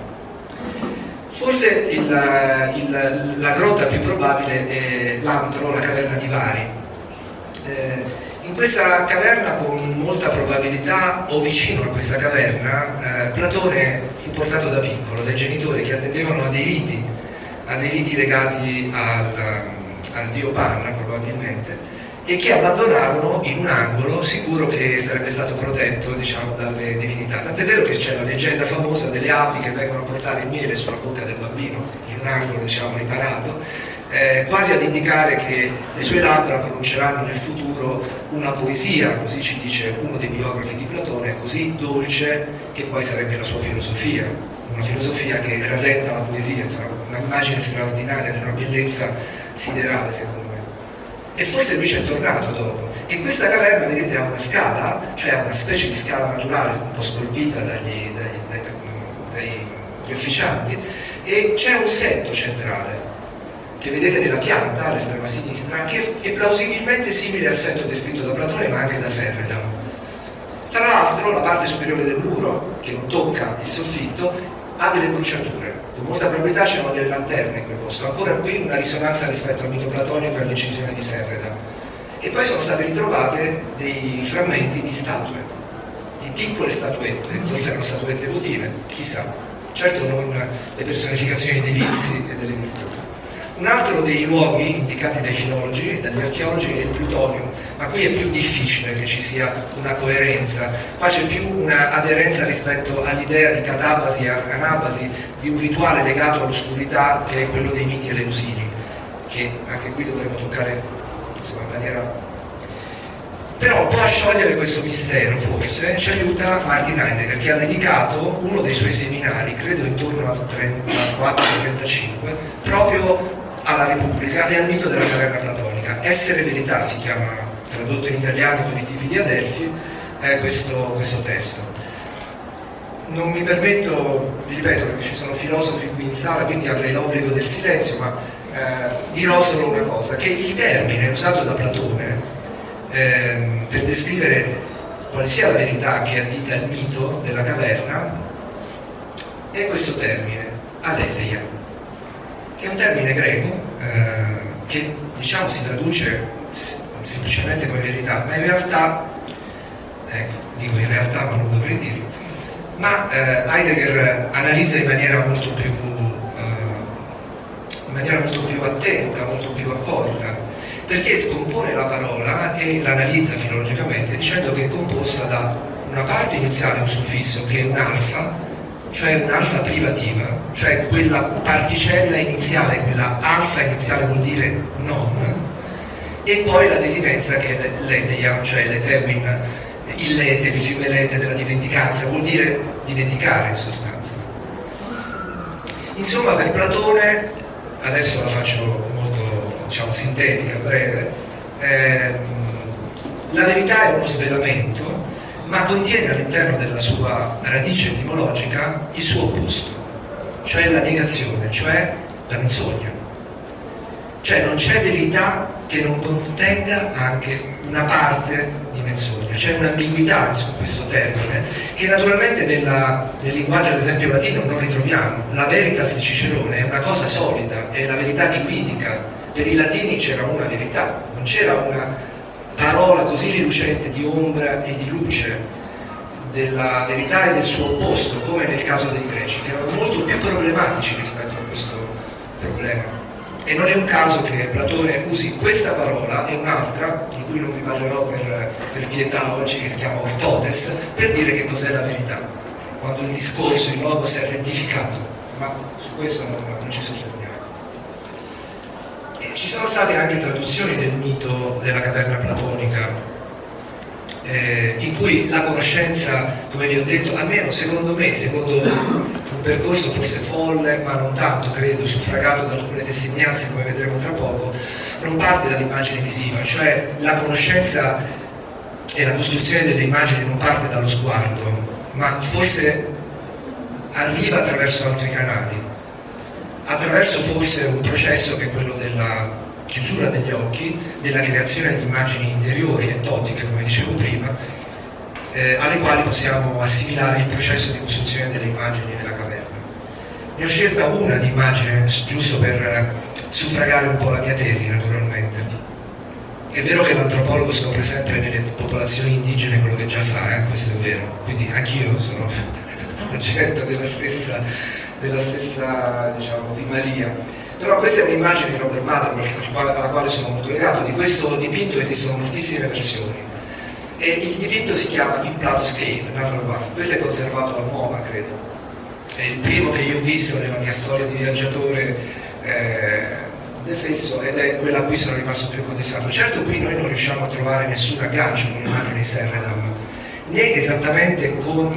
Forse la grotta più probabile è l'antro, la caverna di Vari. In questa caverna, con molta probabilità, o vicino a questa caverna, Platone fu portato da piccolo dai genitori che attendevano a dei riti legati al dio Pan, probabilmente, e che abbandonarono in un angolo, sicuro che sarebbe stato protetto, diciamo, dalle divinità. Tant'è vero che c'è la leggenda famosa delle api che vengono a portare il miele sulla bocca del bambino, in un angolo, diciamo, riparato, quasi ad indicare che le sue labbra pronunceranno nel futuro una poesia, così ci dice uno dei biografi di Platone, così dolce che poi sarebbe la sua filosofia, una filosofia che rasenta la poesia, insomma, un'immagine straordinaria, di una bellezza siderale secondo me. E forse lui ci è tornato dopo. E questa caverna, vedete, ha una scala, cioè ha una specie di scala naturale, un po' scolpita dagli officianti, e c'è un setto centrale che vedete nella pianta all'estrema sinistra, che è plausibilmente simile al setto descritto da Platone ma anche da Serredam. Tra l'altro la parte superiore del muro, che non tocca il soffitto, ha delle bruciature, con molta probabilità c'erano delle lanterne in quel posto, ancora qui una risonanza rispetto al mito platonico e all'incisione di Serredam. E poi sono state ritrovate dei frammenti di statue, di piccole statuette, forse erano statuette votive, chissà, certo non le personificazioni dei vizi e delle virtù. Un altro dei luoghi indicati dai filologi e dagli archeologi è il Plutonium, ma qui è più difficile che ci sia una coerenza, qua c'è più una aderenza rispetto all'idea di Catabasi e Anabasi, di un rituale legato all'oscurità che è quello dei miti eleusini, che anche qui dovremo toccare insomma, in maniera... Però può sciogliere questo mistero, forse, ci aiuta Martin Heidegger, che ha dedicato uno dei suoi seminari, credo intorno al 34-35, proprio alla Repubblica e al mito della caverna platonica. Essere verità si chiama, tradotto in italiano per i tipi di Adelphi, questo testo. Non mi permetto, vi ripeto, perché ci sono filosofi qui in sala, quindi avrei l'obbligo del silenzio, ma dirò solo una cosa, che il termine usato da Platone per descrivere quale sia la verità che addita il mito della caverna è questo termine, aletheia, che è un termine greco che diciamo si traduce semplicemente come verità, ma in realtà, ecco, dico in realtà ma non dovrei dirlo, ma Heidegger analizza in maniera molto più attenta, molto più accorta, perché scompone la parola e l'analizza filologicamente dicendo che è composta da una parte iniziale, un suffisso, che è un alfa, cioè un'alfa privativa, cioè quella particella iniziale, quella alfa iniziale vuol dire non, e poi la desinenza che è l'eteia, cioè l'etewin, il lete, il fiume lete della dimenticanza, vuol dire dimenticare in sostanza. Insomma, per Platone, adesso la faccio molto, diciamo, sintetica, breve, la verità è uno svelamento, ma contiene all'interno della sua radice etimologica il suo opposto, cioè la negazione, cioè la menzogna. Cioè non c'è verità che non contenga anche una parte di menzogna, c'è un'ambiguità su questo termine che naturalmente nel linguaggio ad esempio latino non ritroviamo. La veritas di Cicerone è una cosa solida, è la verità giuridica. Per i latini c'era una verità, non c'era una parola così rilucente di ombra e di luce della verità e del suo opposto, come nel caso dei greci, che erano molto più problematici rispetto a questo problema. E non è un caso che Platone usi questa parola e un'altra, di cui non vi parlerò per pietà oggi, che si chiama ortotes, per dire che cos'è la verità, quando il discorso, il logos è rettificato, ma su questo non ci soffermiamo. E ci sono state anche traduzioni del mito della caverna platonica, in cui la conoscenza, come vi ho detto, almeno secondo me, secondo un percorso forse folle, ma non tanto, credo, suffragato da alcune testimonianze, come vedremo tra poco, non parte dall'immagine visiva, cioè la conoscenza e la costruzione delle immagini non parte dallo sguardo, ma forse arriva attraverso altri canali, attraverso forse un processo che è quello della chiusura degli occhi, della creazione di immagini interiori e totiche, come dicevo prima, alle quali possiamo assimilare il processo di costruzione delle immagini nella caverna. Ne ho scelta una di immagine, giusto per suffragare un po' la mia tesi, naturalmente. È vero che l'antropologo scopre sempre nelle popolazioni indigene quello che già sa, questo è vero, quindi anch'io sono oggetto della stessa diciamo, timalia. Però questa è un'immagine di Robert Motherwell alla quale sono molto legato. Di questo dipinto esistono moltissime versioni e il dipinto si chiama In Plato Scale, questo è conservato al MoMA, credo. È il primo che io ho visto nella mia storia di viaggiatore defesso ed è quella a cui sono rimasto più codestato. Certo, qui noi non riusciamo a trovare nessun aggancio con l'immagine di Serredam, né esattamente con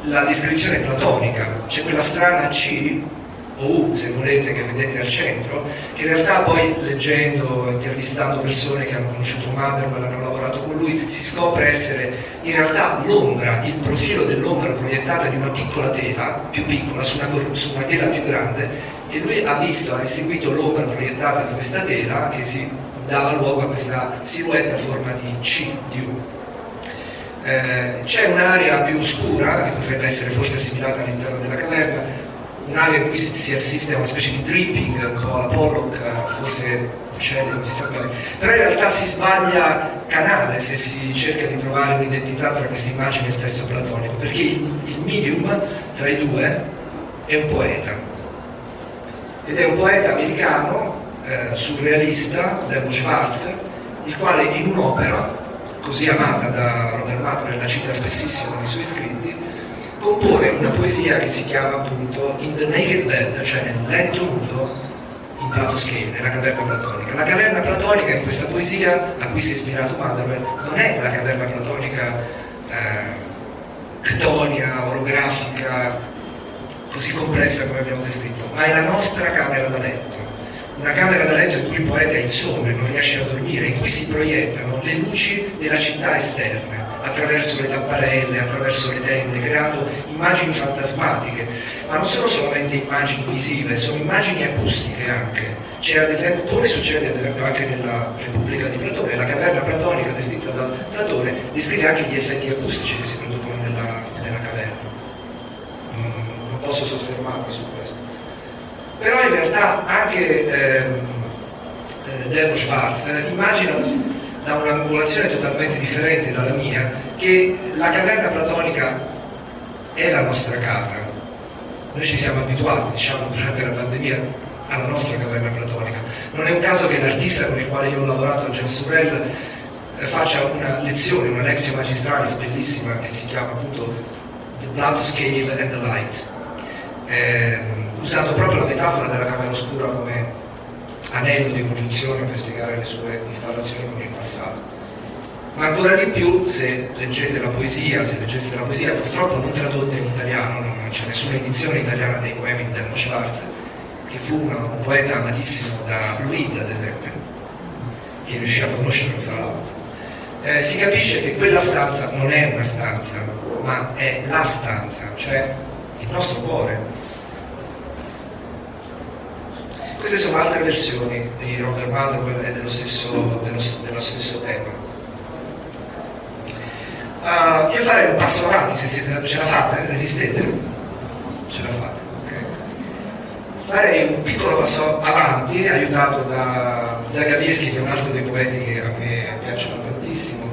la descrizione platonica. C'è quella strana C o U, se volete, che vedete al centro, che in realtà poi leggendo, intervistando persone che hanno conosciuto Motherwell, hanno lavorato con lui, si scopre essere in realtà l'ombra, il profilo dell'ombra proiettata di una piccola tela, più piccola, su una tela più grande, e lui ha restituito l'ombra proiettata di questa tela che si dava luogo a questa silhouette a forma di C, di U. C'è un'area più scura, che potrebbe essere forse assimilata all'interno della caverna, un'area in cui si assiste a una specie di dripping, un po' alla Pollock, forse uccelli, non si sa bene, però in realtà si sbaglia canale se si cerca di trovare un'identità tra queste immagini e il testo platonico, perché il medium tra i due è un poeta, ed è un poeta americano surrealista, Delmo Schwartz, il quale in un'opera così amata da Robert Maturin, la cita spessissimo nei suoi scritti, compone una poesia che si chiama appunto In the Naked Bed, cioè nel letto nudo in Plato's Cave, nella caverna platonica. La caverna platonica in questa poesia a cui si è ispirato Maturin non è la caverna platonica ctonia, orografica, così complessa come abbiamo descritto, ma è la nostra camera da letto. Una camera da letto in cui il poeta è insonne, non riesce a dormire, in cui si proiettano le luci della città esterne, attraverso le tapparelle, attraverso le tende, creando immagini fantasmatiche, ma non sono solamente immagini visive, sono immagini acustiche anche. C'è ad esempio, come succede ad esempio anche nella Repubblica di Platone, la caverna platonica descritta da Platone descrive anche gli effetti acustici che si producono nella caverna. Non posso soffermarmi su questo. Però in realtà anche Delmo Schwartz immagina da un'angolazione totalmente differente dalla mia che la caverna platonica è la nostra casa. Noi ci siamo abituati, diciamo, durante la pandemia alla nostra caverna platonica. Non è un caso che l'artista con il quale io ho lavorato, Jean Sorel, faccia una lezione, una lezione magistralis bellissima che si chiama appunto The Plato's Cave and the Light, usando proprio la metafora della camera oscura come anello di congiunzione per spiegare le sue installazioni con il passato. Ma ancora di più, se leggeste la poesia, purtroppo non tradotta in italiano, non c'è nessuna edizione italiana dei poemi di Delmo Schwartz, che fu un poeta amatissimo da Lurid, ad esempio, che riuscì a conoscerlo fra l'altro. Si capisce che quella stanza non è una stanza, ma è la stanza, cioè il nostro cuore. Queste sono altre versioni di Robert Maturin e dello stesso tema. Io farei un passo avanti, se ce la fate, resistete? Ce la fate, ok. Farei un piccolo passo avanti, aiutato da Zagabieski, che è un altro dei poeti che a me piacciono tantissimo,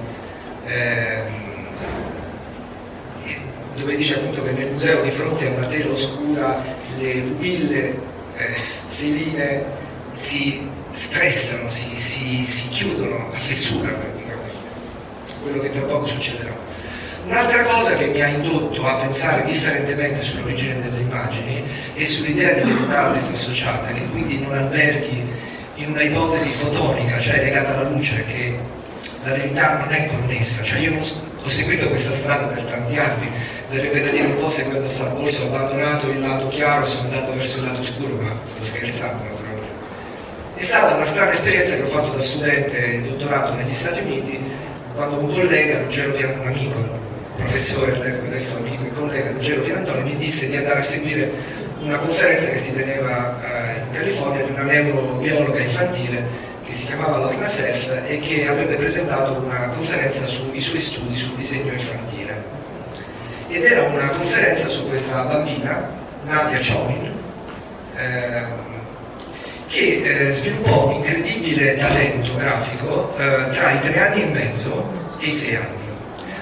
dove dice appunto che nel museo di fronte a una tela oscura le pupille feline si stressano, si chiudono a fessura praticamente, quello che tra poco succederà. Un'altra cosa che mi ha indotto a pensare differentemente sull'origine delle immagini e sull'idea di verità ad essa associata, che quindi non alberghi in una ipotesi fotonica, cioè legata alla luce, che la verità non è connessa. Cioè io ho seguito questa strada per tanti anni, verrebbe da dire un po' seguendo Star Wars, ho abbandonato il lato chiaro, sono andato verso il lato scuro, ma sto scherzando naturalmente. È stata una strana esperienza che ho fatto da studente di dottorato negli Stati Uniti, quando un collega, un amico, professore, adesso amico e collega, Ruggero Pierantoni, mi disse di andare a seguire una conferenza che si teneva in California di una neurobiologa infantile che si chiamava Lorna Seff e che avrebbe presentato una conferenza sui suoi studi sul disegno infantile. Ed era una conferenza su questa bambina, Nadia Chauvin, che sviluppò un incredibile talento grafico tra i 3 anni e mezzo e i 6 anni.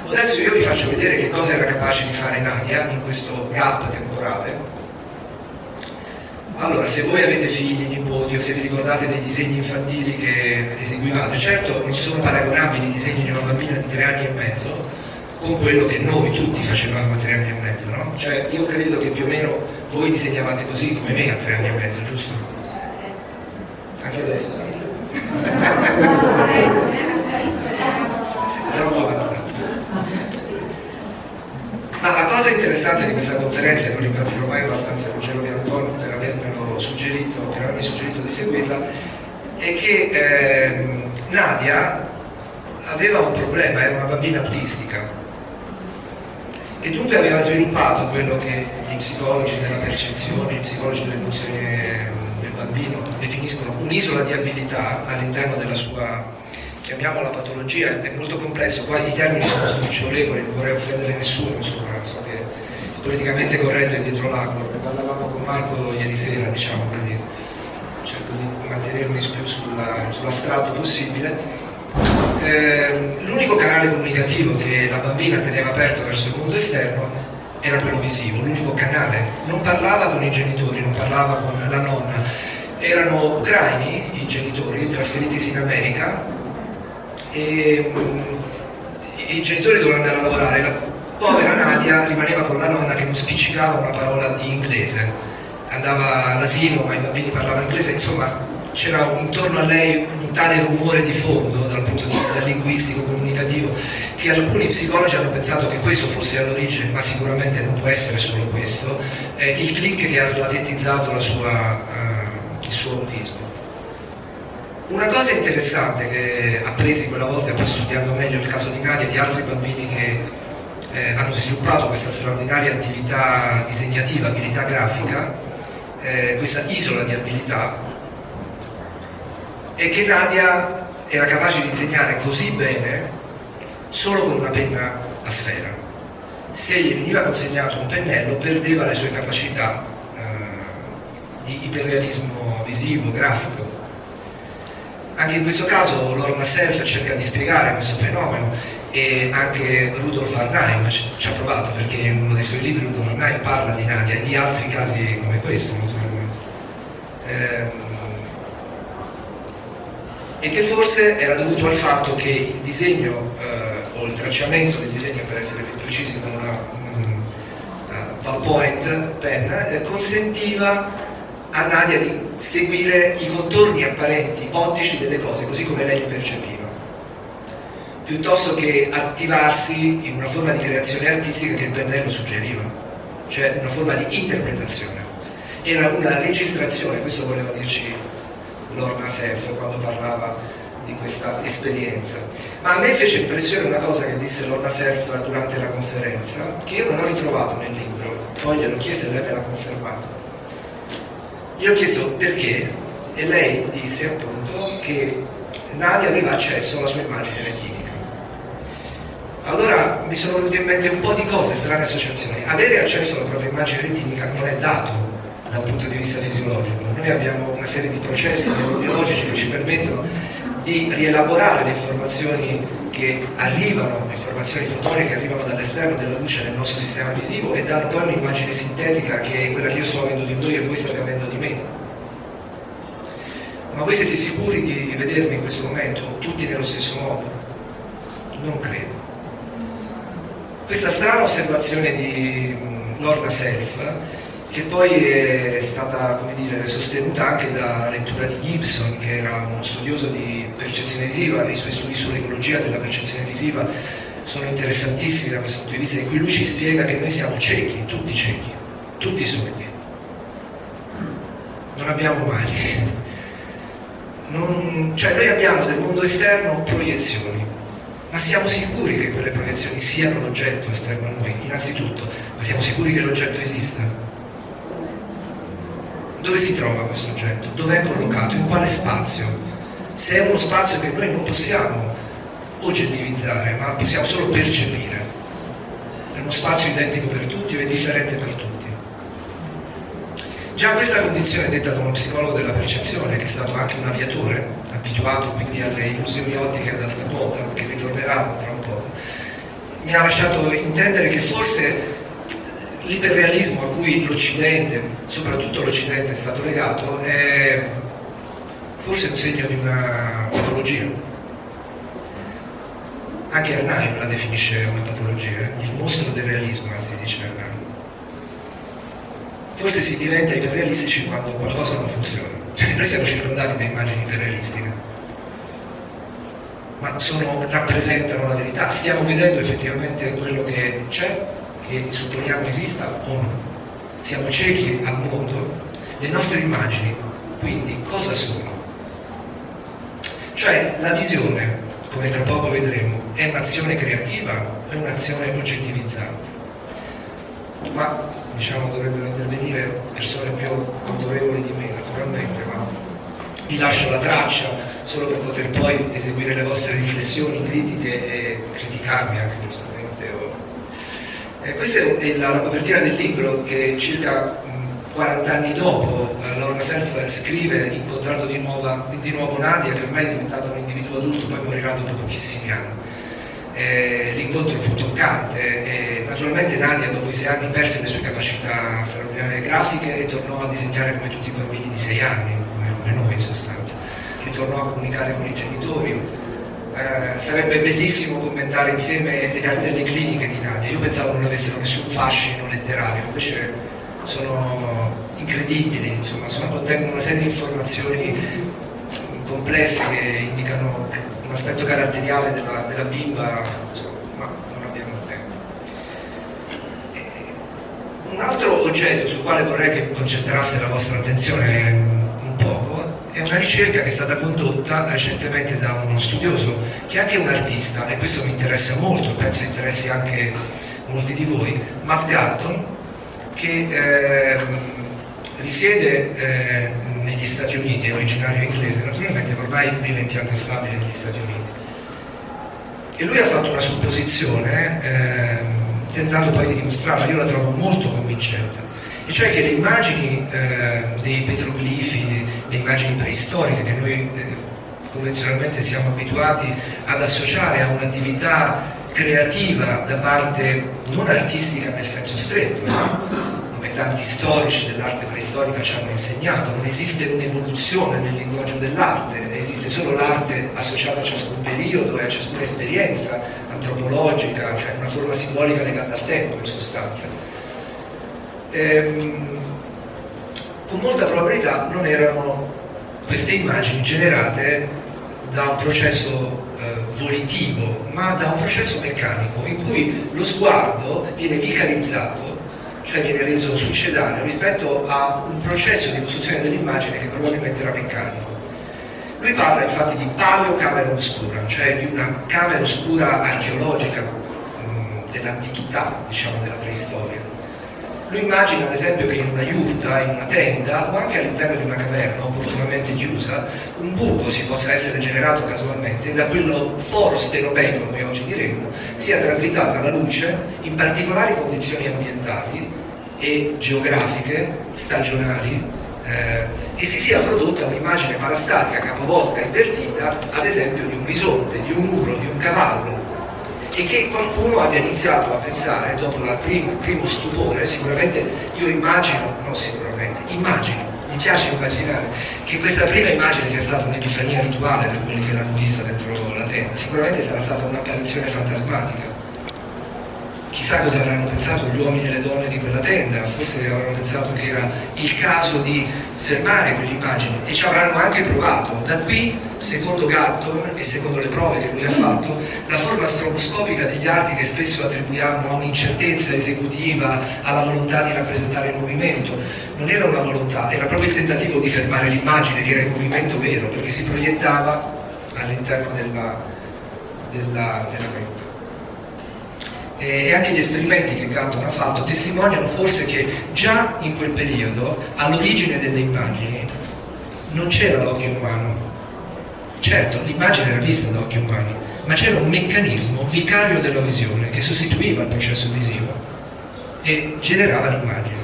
Adesso io vi faccio vedere che cosa era capace di fare Nadia in questo gap temporale. Allora, se voi avete figli, nipoti o se vi ricordate dei disegni infantili che eseguivate, certo non sono paragonabili i disegni di una bambina di 3 anni e mezzo con quello che noi tutti facevamo a 3 anni e mezzo, no? Cioè io credo che più o meno voi disegnavate così come me a 3 anni e mezzo, giusto? Anche adesso? Troppo avanzato. Ma la cosa interessante di questa conferenza, e non ringrazierò mai abbastanza Ruggero Pierantoni per avermi suggerito di seguirla, è che Nadia aveva un problema, era una bambina autistica e dunque aveva sviluppato quello che gli psicologi della percezione, gli psicologi delle emozioni del bambino definiscono un'isola di abilità all'interno della sua, chiamiamola patologia, è molto complesso, qua i termini sono sdrucciolevoli, non vorrei offendere nessuno, insomma, so che il politicamente corretto è dietro l'angolo, ne parlavamo con Marco ieri sera, diciamo, quindi cerco di mantenermi più sull'astratto possibile. L'unico canale comunicativo che la bambina teneva aperto verso il mondo esterno era quello visivo, l'unico canale, non parlava con i genitori, non parlava con la nonna, Erano ucraini i genitori, trasferitisi in America, e i genitori dovevano andare a lavorare. La povera Nadia rimaneva con la nonna che non spiccicava una parola di inglese, andava all'asilo ma i bambini parlavano inglese, insomma c'era intorno a lei un tale rumore di fondo dal punto di vista linguistico, comunicativo, che alcuni psicologi hanno pensato che questo fosse all'origine, ma sicuramente non può essere solo questo, il click che ha slatettizzato il suo autismo. Una cosa interessante che appresi quella volta, e poi studiando meglio il caso di Nadia e di altri bambini che hanno sviluppato questa straordinaria attività disegnativa, abilità grafica, questa isola di abilità, è che Nadia era capace di disegnare così bene solo con una penna a sfera. Se gli veniva consegnato un pennello perdeva le sue capacità di iperrealismo visivo, grafico. Anche in questo caso Lorna Self cerca di spiegare questo fenomeno, e anche Rudolf Arnheim ci ha provato, perché in uno dei suoi libri Rudolf Arnheim parla di Nadia e di altri casi come questo, naturalmente. E che forse era dovuto al fatto che il disegno o il tracciamento del disegno, per essere più precisi, con una ballpoint pen, consentiva a Nadia di seguire i contorni apparenti ottici delle cose così come lei li percepiva, piuttosto che attivarsi in una forma di creazione artistica che il pennello suggeriva, cioè una forma di interpretazione. Era una registrazione, questo voleva dirci Lorna Self quando parlava di questa esperienza. Ma a me fece impressione una cosa che disse Lorna Self durante la conferenza, che io non ho ritrovato nel libro, poi glielo chiese e lei me l'ha confermato. Io ho chiesto perché e lei disse appunto che Nadia aveva accesso alla sua immagine retinica. Allora mi sono venute in mente un po' di cose, strane associazioni. Avere accesso alla propria immagine retinica non è dato da un punto di vista fisiologico. Noi abbiamo una serie di processi neurobiologici che ci permettono di rielaborare le informazioni che arrivano, le informazioni fotoniche che arrivano dall'esterno della luce nel nostro sistema visivo, e danno poi un'immagine sintetica che è quella che io sto avendo di voi e voi state avendo di me. Ma voi siete sicuri di vedermi in questo momento tutti nello stesso modo? Non credo. Questa strana osservazione di Lorna Self, che poi è stata, come dire, sostenuta anche dalla lettura di Gibson, che era uno studioso di percezione visiva, e i suoi studi sull'ecologia della percezione visiva sono interessantissimi da questo punto di vista, in cui lui ci spiega che noi siamo ciechi, tutti sordi, non abbiamo mani, cioè noi abbiamo del mondo esterno proiezioni, ma siamo sicuri che quelle proiezioni siano l'oggetto esterno a noi, innanzitutto, ma siamo sicuri che l'oggetto esista? Dove si trova questo oggetto? Dove è collocato? In quale spazio? Se è uno spazio che noi non possiamo oggettivizzare, ma possiamo solo percepire, è uno spazio identico per tutti o è differente per tutti? Già questa condizione, detta da uno psicologo della percezione, che è stato anche un aviatore, abituato quindi alle illusioni ottiche ad alta quota, che ritorneranno tra un po', mi ha lasciato intendere che forse l'iperrealismo a cui l'Occidente, soprattutto l'Occidente, è stato legato è forse un segno di una patologia. Anche Arnheim la definisce una patologia, il mostro del realismo, anzi dice Arnheim. Forse si diventa iperrealistici quando qualcosa non funziona. Noi siamo circondati da immagini iperrealistiche, ma rappresentano la verità. Stiamo vedendo effettivamente quello che c'è, che supponiamo esista o no. Siamo ciechi al mondo, le nostre immagini, quindi cosa sono? Cioè la visione, come tra poco vedremo, è un'azione creativa o è un'azione oggettivizzante? Qua diciamo dovrebbero intervenire persone più autorevoli di me naturalmente, ma vi lascio la traccia solo per poter poi eseguire le vostre riflessioni critiche e criticarmi anche giustamente. Questa è la copertina del libro che circa 40 anni dopo Lorna Self scrive, incontrando di nuovo Nadia, che ormai è diventata un individuo adulto, poi morirà dopo pochissimi anni. L'incontro fu toccante e naturalmente Nadia dopo i 6 anni perse le sue capacità straordinarie grafiche e tornò a disegnare come tutti i bambini di 6 anni, come come noi in sostanza, ritornò a comunicare con i genitori. Sarebbe bellissimo commentare insieme le cartelle cliniche di Nadia. Io pensavo non avessero nessun fascino letterario, invece sono incredibili, insomma, contengono una serie di informazioni complesse che indicano un aspetto caratteriale della bimba, insomma, ma non abbiamo tempo. Un altro oggetto sul quale vorrei che concentraste la vostra attenzione un poco è una ricerca che è stata condotta recentemente da uno studioso che è anche un artista, e questo mi interessa molto, penso interessi anche molti di voi, Matt Gatton, che risiede negli Stati Uniti, è originario inglese, naturalmente ormai vive in pianta stabile negli Stati Uniti. E lui ha fatto una supposizione, tentando poi di dimostrarla, io la trovo molto convincente, e cioè che le immagini dei petroglifi, le immagini preistoriche che noi convenzionalmente siamo abituati ad associare a un'attività creativa da parte non artistica nel senso stretto, come tanti storici dell'arte preistorica ci hanno insegnato, non esiste un'evoluzione nel linguaggio dell'arte, esiste solo l'arte associata a ciascun periodo e a ciascuna esperienza antropologica, cioè una forma simbolica legata al tempo in sostanza. Con molta probabilità non erano queste immagini generate da un processo volitivo, ma da un processo meccanico in cui lo sguardo viene vicarizzato, cioè viene reso succedaneo rispetto a un processo di costruzione dell'immagine che probabilmente era meccanico. Lui parla infatti di paleocamera oscura, cioè di una camera oscura archeologica dell'antichità, diciamo della preistoria. Lui immagina ad esempio che in una iurta, in una tenda o anche all'interno di una caverna opportunamente chiusa, un buco si possa essere generato casualmente e da quello foro stenopeico, noi oggi diremmo, sia transitata la luce in particolari condizioni ambientali e geografiche, stagionali, e si sia prodotta un'immagine parastatica capovolta, invertita, ad esempio di un bisonte, di un muro, di un cavallo, e che qualcuno abbia iniziato a pensare, dopo il primo stupore, sicuramente io immagino, non sicuramente, immagino, mi piace immaginare che questa prima immagine sia stata un'epifania rituale per quelli che l'hanno vista dentro la tenda, sicuramente sarà stata un'apparizione fantasmatica. Chissà cosa avranno pensato gli uomini e le donne di quella tenda, forse avranno pensato che era il caso di fermare quell'immagine e ci avranno anche provato. Da qui, secondo Gatton e secondo le prove che lui ha fatto, la forma stroboscopica degli arti che spesso attribuiamo a un'incertezza esecutiva, alla volontà di rappresentare il movimento, non era una volontà, era proprio il tentativo di fermare l'immagine, che era il movimento vero, perché si proiettava all'interno della grotta. E anche gli esperimenti che Gatton ha fatto testimoniano forse che già in quel periodo, all'origine delle immagini, non c'era l'occhio umano. Certo, l'immagine era vista da occhi umani, ma c'era un meccanismo vicario della visione che sostituiva il processo visivo e generava l'immagine.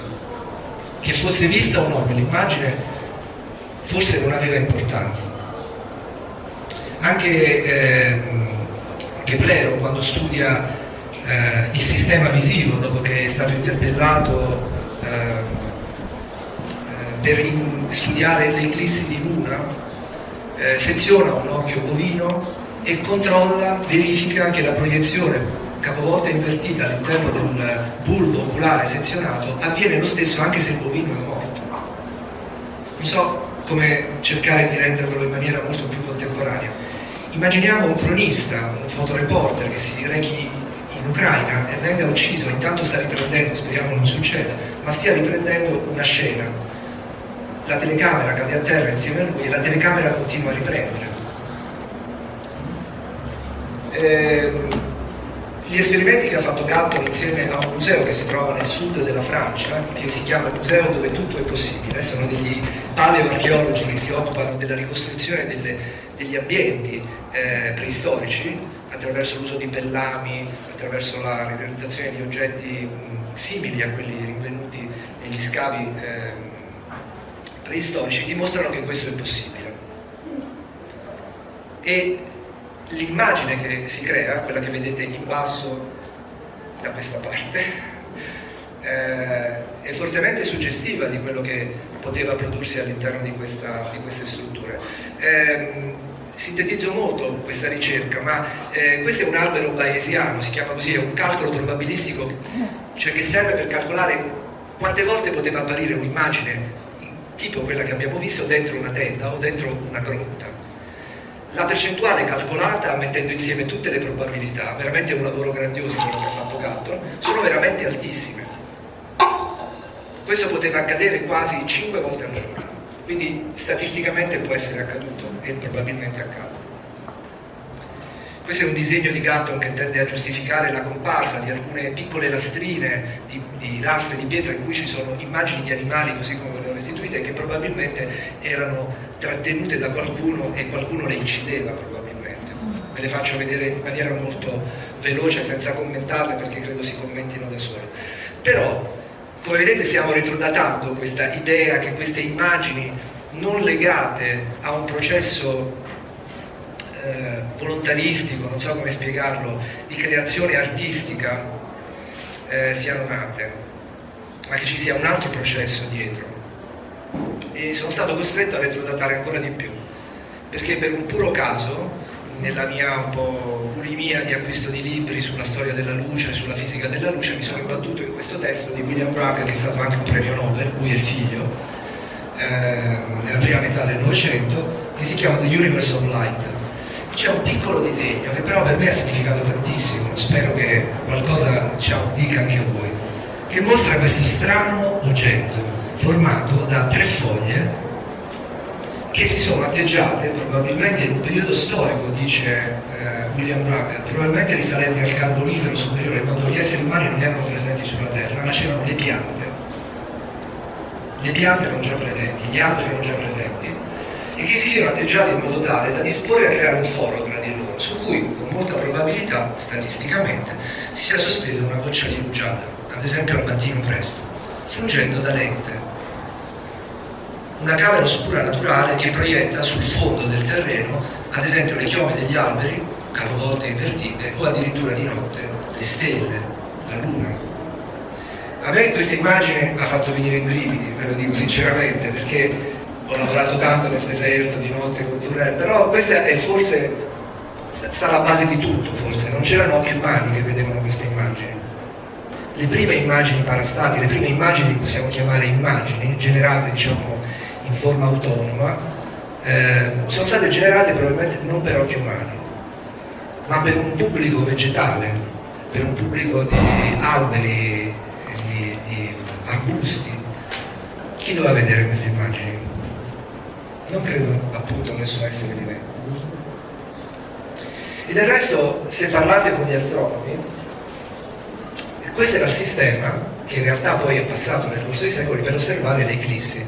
Che fosse vista o no quell'immagine forse non aveva importanza. Anche Keplero, quando studia il sistema visivo, dopo che è stato interpellato per studiare le eclissi di luna, seziona un occhio bovino e controlla, verifica che la proiezione capovolta invertita all'interno del bulbo oculare sezionato avviene lo stesso anche se il bovino è morto. Non so come cercare di renderlo in maniera molto più contemporanea. Immaginiamo un cronista, un fotoreporter che si rechi in Ucraina e venga ucciso, intanto sta riprendendo, speriamo non succeda, ma stia riprendendo una scena. La telecamera cade a terra insieme a lui e la telecamera continua a riprendere. Gli esperimenti che ha fatto Gatton insieme a un museo che si trova nel sud della Francia, che si chiama il Museo dove tutto è possibile, sono degli paleoarcheologi che si occupano della ricostruzione degli ambienti preistorici attraverso l'uso di bellami, attraverso la realizzazione di oggetti simili a quelli rinvenuti negli scavi preistorici, dimostrano che questo è possibile. E l'immagine che si crea, quella che vedete in basso da questa parte, è fortemente suggestiva di quello che poteva prodursi all'interno di queste strutture. Sintetizzo molto questa ricerca, ma questo è un albero bayesiano, si chiama così, è un calcolo probabilistico, cioè che serve per calcolare quante volte poteva apparire un'immagine tipo quella che abbiamo visto dentro una tenda o dentro una grotta. La percentuale calcolata mettendo insieme tutte le probabilità, veramente un lavoro grandioso quello che ha fatto Galton, sono veramente altissime. Questo poteva accadere quasi 5 volte al giorno, quindi statisticamente può essere accaduto e probabilmente accade. Questo è un disegno di Galton che tende a giustificare la comparsa di alcune piccole lastrine di lastre di pietra in cui ci sono immagini di animali così come le ho restituite, che probabilmente erano trattenute da qualcuno e qualcuno le incideva probabilmente. Ve le faccio vedere in maniera molto veloce senza commentarle perché credo si commentino da sole. Però, come vedete, stiamo retrodatando questa idea che queste immagini non legate a un processo volontaristico, non so come spiegarlo, di creazione artistica siano nate, ma che ci sia un altro processo dietro. E sono stato costretto a retrodatare ancora di più, perché per un puro caso, nella mia un po' bulimia di acquisto di libri sulla storia della luce, sulla fisica della luce, mi sono imbattuto in questo testo di William Bragg, che è stato anche un premio Nobel, lui è il figlio, nella prima metà del Novecento, che si chiama The Universe of Light. C'è un piccolo disegno che però per me ha significato tantissimo, spero che qualcosa dica anche a voi, che mostra questo strano oggetto formato da 3 foglie che si sono atteggiate probabilmente in un periodo storico, dice William Bragg, probabilmente risalente al Carbonifero superiore, quando gli esseri umani non erano presenti sulla Terra, ma c'erano le piante. Le piante erano già presenti, gli alberi erano già presenti, e che si siano atteggiati in modo tale da disporre a creare un foro tra di loro, su cui con molta probabilità, statisticamente, si sia sospesa una goccia di rugiada, ad esempio al mattino presto, fungendo da lente. Una camera oscura naturale che proietta sul fondo del terreno, ad esempio le chiome degli alberi, capovolte invertite, o addirittura di notte le stelle, la luna. A me questa immagine ha fatto venire i brividi, ve lo dico sinceramente, perché ho lavorato tanto nel deserto di notte con Turrell, però questa è forse, sta alla base di tutto, forse, non c'erano occhi umani che vedevano queste immagini. Le prime immagini parastatiche, le prime immagini che possiamo chiamare immagini, generate diciamo in forma autonoma, sono state generate probabilmente non per occhi umani, ma per un pubblico vegetale, per un pubblico di alberi, di arbusti. Chi doveva vedere queste immagini? Non credo appunto nessun essere vivente. E del resto, se parlate con gli astronomi, questo era il sistema che in realtà poi è passato nel corso dei secoli per osservare le eclissi.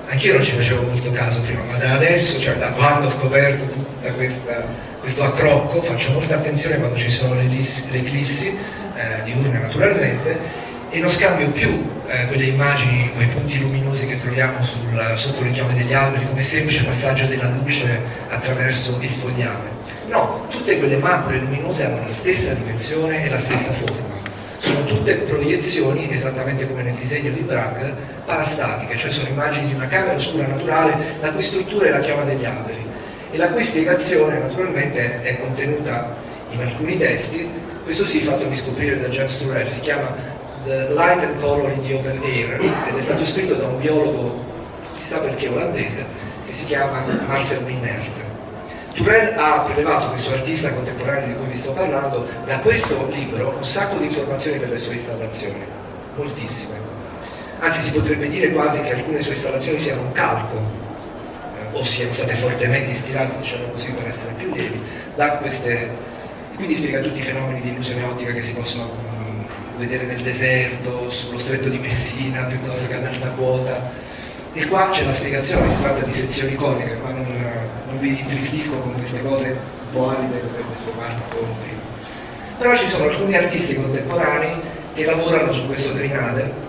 Anch'io non ci facevo molto caso prima, ma da adesso, cioè da quando ho scoperto tutta questo accrocco, faccio molta attenzione quando ci sono le eclissi, diurne naturalmente, e non scambio più quelle immagini, quei punti luminosi che troviamo sotto le chiome degli alberi come semplice passaggio della luce attraverso il fogliame. No, tutte quelle maccole luminose hanno la stessa dimensione e la stessa forma. Sono tutte proiezioni, esattamente come nel disegno di Bragg, parastatiche, cioè sono immagini di una camera oscura naturale la cui struttura è la chioma degli alberi e la cui spiegazione naturalmente è contenuta in alcuni testi. Questo sì, fatemi scoprire da James Turrell, si chiama The Light and Color in the Open Air ed è stato scritto da un biologo, chissà perché olandese, che si chiama Marcel Minert. Turrell ha prelevato, questo artista contemporaneo di cui vi sto parlando, da questo libro un sacco di informazioni per le sue installazioni, moltissime. Anzi, si potrebbe dire quasi che alcune sue installazioni siano un calco, o siano state fortemente ispirate, diciamo così, per essere più lievi, da queste. Quindi spiega tutti i fenomeni di illusione ottica che si possono vedere nel deserto, sullo stretto di Messina, piuttosto che ad alta quota. E qua c'è la spiegazione, si tratta di sezioni coniche, ma non vi intristisco con queste cose un po' aride che questo Marco prima. Però ci sono alcuni artisti contemporanei che lavorano su questo trinale,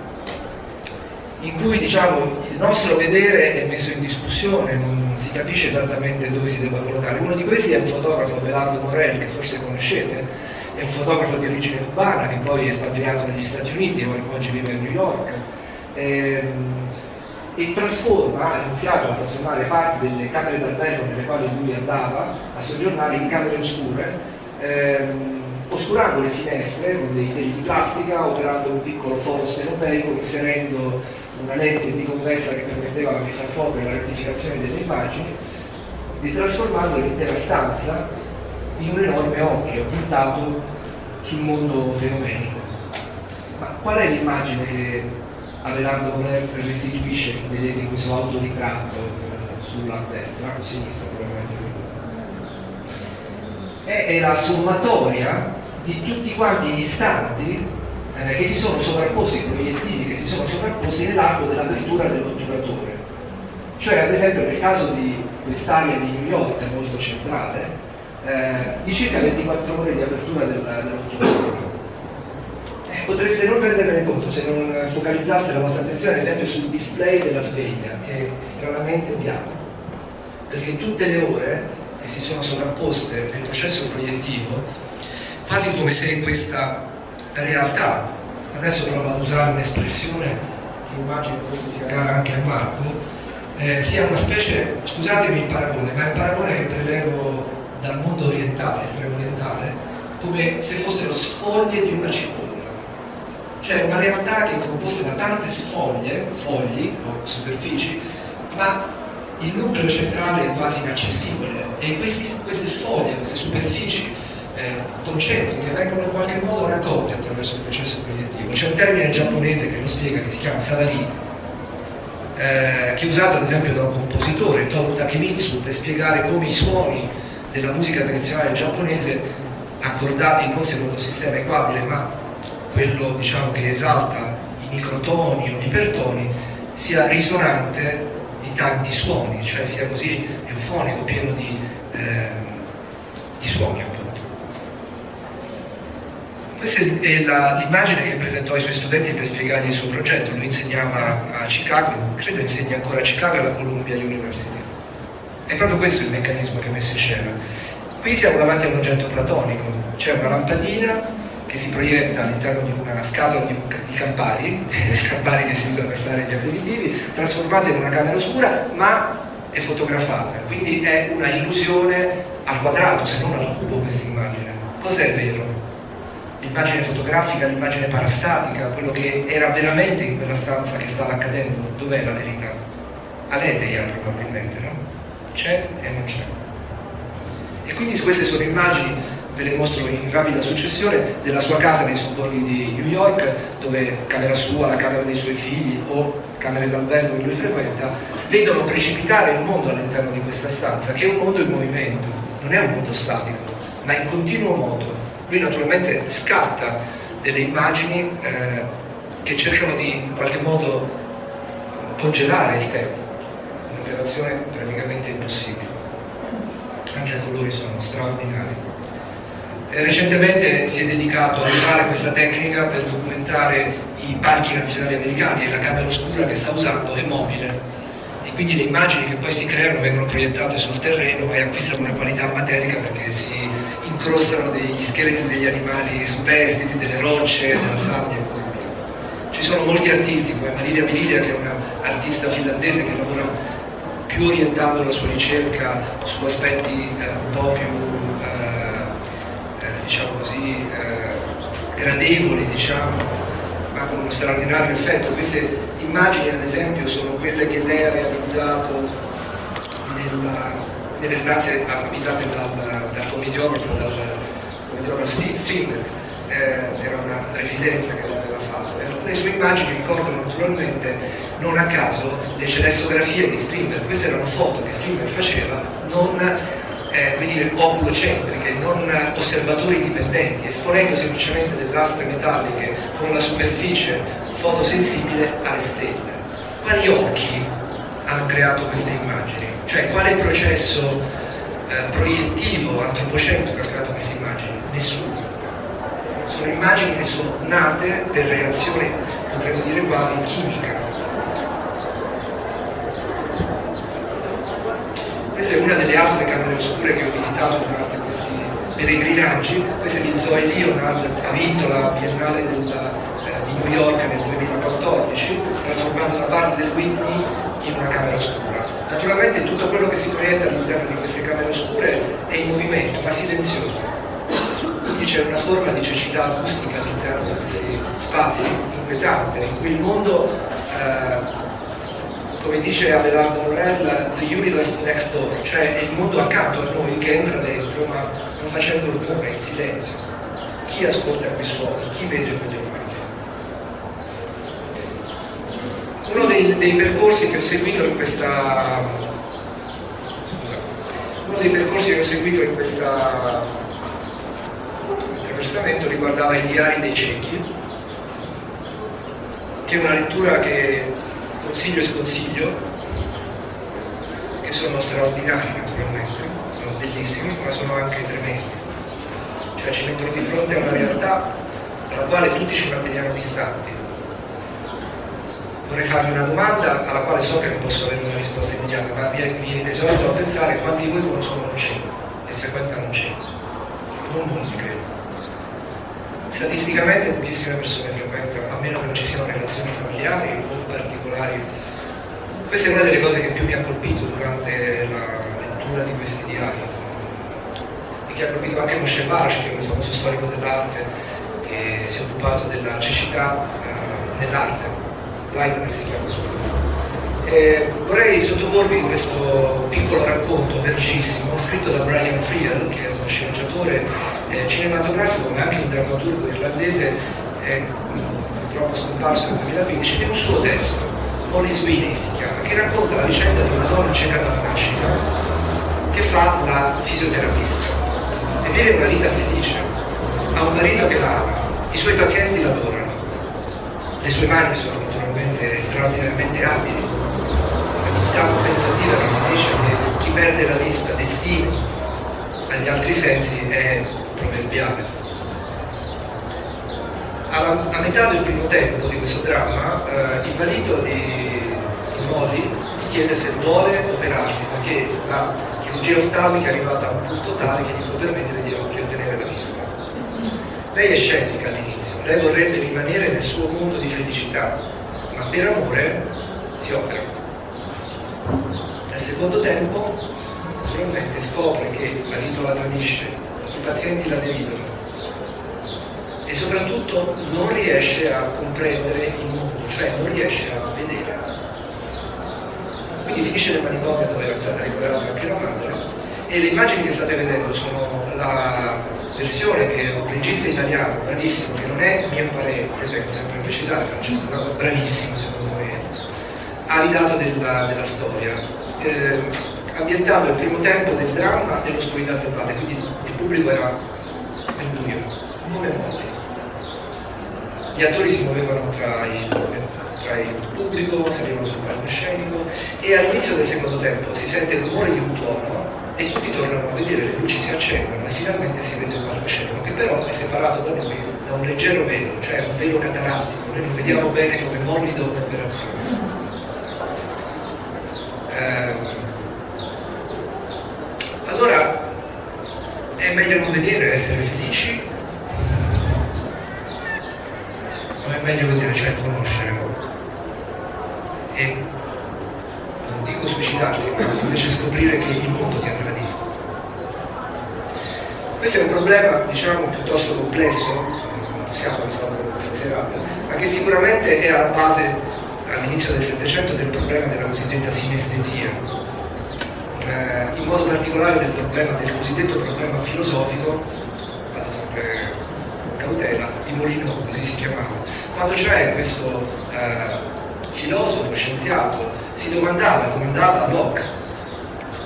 in cui diciamo il nostro vedere è messo in discussione, non si capisce esattamente dove si debba collocare. Uno di questi è un fotografo, Belardo Morel, che forse conoscete, è un fotografo di origine cubana che poi è espatriato negli Stati Uniti, oggi vive a New York. e ha iniziato a trasformare parte delle camere d'albergo nelle quali lui andava a soggiornare in camere oscure, oscurando le finestre con dei teli di plastica, operando un piccolo foro stereopeco, inserendo una lente biconvessa che permetteva la messa a fuoco e la rettificazione delle immagini, di trasformando l'intera stanza in un enorme occhio puntato sul mondo fenomenico. Ma qual è l'immagine che Abelardo Moner restituisce, vedete in questo autoritratto sulla destra o sinistra probabilmente? È la sommatoria di tutti quanti gli istanti che si sono sovrapposti, proiettivi che si sono sovrapposti nell'arco dell'apertura dell'otturatore. Cioè, ad esempio, nel caso di quest'area di New York, molto centrale, di circa 24 ore di apertura dell'otturatore. Potreste non prenderne conto se non focalizzaste la vostra attenzione, ad esempio, sul display della sveglia, che è estremamente bianco, perché tutte le ore che si sono sovrapposte nel processo proiettivo, quasi come se questa realtà, adesso provo ad usare un'espressione che immagino forse sia cara anche a Marco, sia una specie, scusatemi il paragone, ma è un paragone che prelevo dal mondo orientale, estremo orientale, come se fossero sfoglie di una cipolla. Cioè una realtà che è composta da tante fogli o superfici, ma il nucleo centrale è quasi inaccessibile e queste sfoglie, queste superfici concentriche vengono in qualche modo raccolte attraverso il processo proiettivo. C'è un termine giapponese che lo spiega, che si chiama savari, che è usato ad esempio da un compositore, Toru Takemitsu, per spiegare come i suoni della musica tradizionale giapponese, accordati non secondo un sistema equabile, ma quello diciamo che esalta i microtoni o gli ipertoni, sia risonante di tanti suoni, cioè sia così eufonico, pieno di suoni appunto. Questa è l'immagine che presentò ai suoi studenti per spiegargli il suo progetto. Lui insegnava a Chicago, credo insegni ancora a Chicago e alla Columbia University. È proprio questo il meccanismo che ha messo in scena. Qui siamo davanti a un oggetto platonico, c'è una lampadina che si proietta all'interno di una scatola di Campari, le Campari che si usa per fare gli aperitivi, trasformata in una camera oscura, ma è fotografata, quindi è una illusione al quadrato, se non al cubo questa immagine. Cos'è vero? L'immagine fotografica, l'immagine parastatica, quello che era veramente in quella stanza che stava accadendo, dov'è la verità? All'Eteia probabilmente, no? C'è e non c'è. E quindi queste sono immagini, ve le mostro in rapida successione, della sua casa nei sobborghi di New York, dove camera sua, la camera dei suoi figli o camere d'albergo che lui frequenta, vedono precipitare il mondo all'interno di questa stanza, che è un mondo in movimento, non è un mondo statico, ma in continuo moto. Lui naturalmente scatta delle immagini che cercano di in qualche modo congelare il tempo, un'operazione praticamente impossibile. Anche a colori sono straordinari. Recentemente si è dedicato a usare questa tecnica per documentare i parchi nazionali americani e la camera oscura che sta usando è mobile. E quindi le immagini che poi si creano vengono proiettate sul terreno e acquistano una qualità materica perché si incrostano degli scheletri degli animali superstiti, delle rocce, della sabbia e così via. Ci sono molti artisti come Marilia Mililia, che è un'artista finlandese che lavora più orientando la sua ricerca su aspetti un po' più diciamo così gradevoli, diciamo, ma con uno straordinario effetto. Queste immagini ad esempio sono quelle che lei ha realizzato nelle stanze abitate dal comediografo, Strindberg, era una residenza che aveva fatto. Le sue immagini ricordano naturalmente, non a caso, le celestografie di Strindberg. Queste erano foto che Strindberg faceva non oculocentriche, non osservatori dipendenti, esponendo semplicemente delle lastre metalliche con la superficie fotosensibile alle stelle. Quali occhi hanno creato queste immagini? Cioè, quale processo proiettivo, antropocentrico ha creato queste immagini? Nessuno. Sono immagini che sono nate per reazione, potremmo dire quasi chimica. Questa è una delle altre camere oscure che ho visitato durante questi peregrinaggi. Questa è di Zoe Leonard, ha vinto la Biennale di New York nel 2014, trasformando una parte del Whitney in una camera oscura. Naturalmente tutto quello che si proietta all'interno di queste camere oscure è in movimento, ma silenzioso. Quindi c'è una forma di cecità acustica all'interno di questi spazi inquietante, in cui il mondo, come dice Abelardo Morel, the universe next door, cioè è il mondo accanto a noi che entra dentro, ma non facendo rumore, in silenzio. Chi ascolta quei suoni, chi vede quegli rumori. Uno dei percorsi che ho seguito in questa attraversamento riguardava i diari dei ciechi, che è una lettura che consiglio e sconsiglio, che sono straordinari naturalmente, sono bellissimi, ma sono anche tremendi. Cioè ci mettono di fronte a una realtà dalla quale tutti ci manteniamo distanti. Vorrei farvi una domanda alla quale so che non posso avere una risposta immediata, ma vi esorto a pensare quanti di voi conoscono un cieco e frequentano un cieco. Non molti, credo. Statisticamente pochissime persone frequentano, a meno che non ci siano relazioni familiari o particolari. Questa è una delle cose che più mi ha colpito durante la lettura di questi diari, e che ha colpito anche Moshe Baruch, che è un famoso storico dell'arte che si è occupato della cecità nell'arte. Blindness si chiama su questo. Vorrei sottoporvi questo piccolo racconto velocissimo scritto da Brian Friel, che è uno sceneggiatore cinematografico ma anche un drammaturgo irlandese, purtroppo scomparso nel 2015, ed è un suo testo, Molly Sweeney si chiama, che racconta la vicenda di una donna cieca dalla nascita che fa la fisioterapista e vive una vita felice, ha un marito che la ama, i suoi pazienti l'adorano, le sue mani sono naturalmente straordinariamente abili, tanto pensativa che si dice che chi perde la vista destino agli altri sensi è proverbiale. A metà del primo tempo di questo dramma il marito di Molly gli chiede se vuole operarsi, perché la chirurgia oftalmica è arrivata a un punto tale che gli può permettere di ottenere la vista. Lei è scettica all'inizio, lei vorrebbe rimanere nel suo mondo di felicità, ma per amore si opera. Nel secondo tempo, naturalmente, scopre che il marito la tradisce, i pazienti la deridono e soprattutto non riesce a comprendere il mondo, cioè non riesce a vedere. Quindi finisce nel manicomio dove era stata ricoverata anche la madre, e le immagini che state vedendo sono la versione che un regista italiano bravissimo, che non è mio parere, devo sempre precisare, Francesco Naso, bravissimo secondo me, ha ridato della storia, ambientando il primo tempo del dramma nell'oscurità totale, quindi il pubblico era nel buio, come Molly. Gli attori si muovevano tra il pubblico, salivano sul palcoscenico, e all'inizio del secondo tempo si sente il rumore di un tuono e tutti tornano a vedere, le luci si accendono e finalmente si vede il palcoscenico, che però è separato da noi da un leggero velo, cioè un velo catarattico, noi non vediamo bene come Molly dopo l'operazione. Allora è meglio non vedere, essere felici, o è meglio vedere, cioè conoscere, e non dico suicidarsi, ma invece scoprire che il mondo ti ha tradito. Questo è un problema, diciamo, piuttosto complesso, non possiamo risolvere questa serata, ma che sicuramente è alla base, all'inizio del Settecento, del problema della cosiddetta sinestesia, in modo particolare del cosiddetto problema filosofico, vado sempre con cautela, di Molyneux, così si chiamava, quando cioè questo filosofo, scienziato, si domandava, domandava a Locke: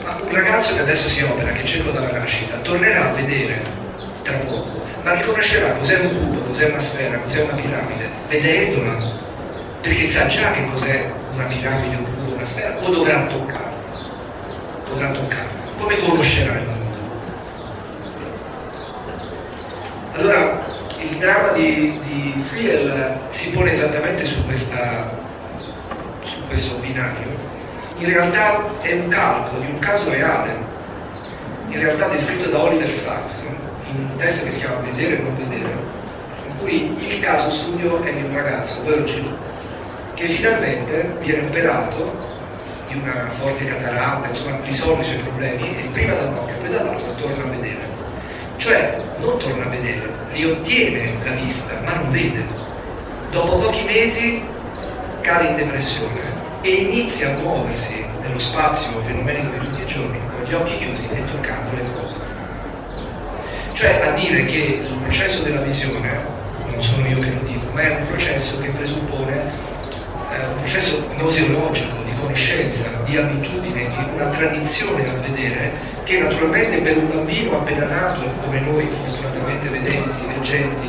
ma un ragazzo che adesso si opera, che è cieco dalla nascita, tornerà a vedere tra poco, ma riconoscerà cos'è un cubo, cos'è una sfera, cos'è una piramide, vedendola, perché sa già che cos'è una piramide, un cubo, una sfera, o dovrà toccarla? Dovrà toccarla. Come conoscerà il mondo? Allora, il dramma di Friel si pone esattamente su questo binario. In realtà è un calco di un caso reale, in realtà descritto da Oliver Sacks, in un testo che si chiama Vedere e non vedere, in cui il caso studio è di un ragazzo, Virgil, che finalmente viene operato di una forte cataratta, insomma risolve i suoi problemi, e prima da un occhio e poi dall'altro torna a vedere. Cioè non torna a vedere, riottiene la vista, ma non vede. Dopo pochi mesi cade in depressione e inizia a muoversi nello spazio fenomenico di tutti i giorni con gli occhi chiusi e toccando le cose. Cioè a dire che il processo della visione, non sono io che lo dico, ma è un processo che presuppone un processo nosologico, di conoscenza, di abitudine, di una tradizione a vedere, che naturalmente per un bambino appena nato, come noi fortunatamente vedenti, leggenti,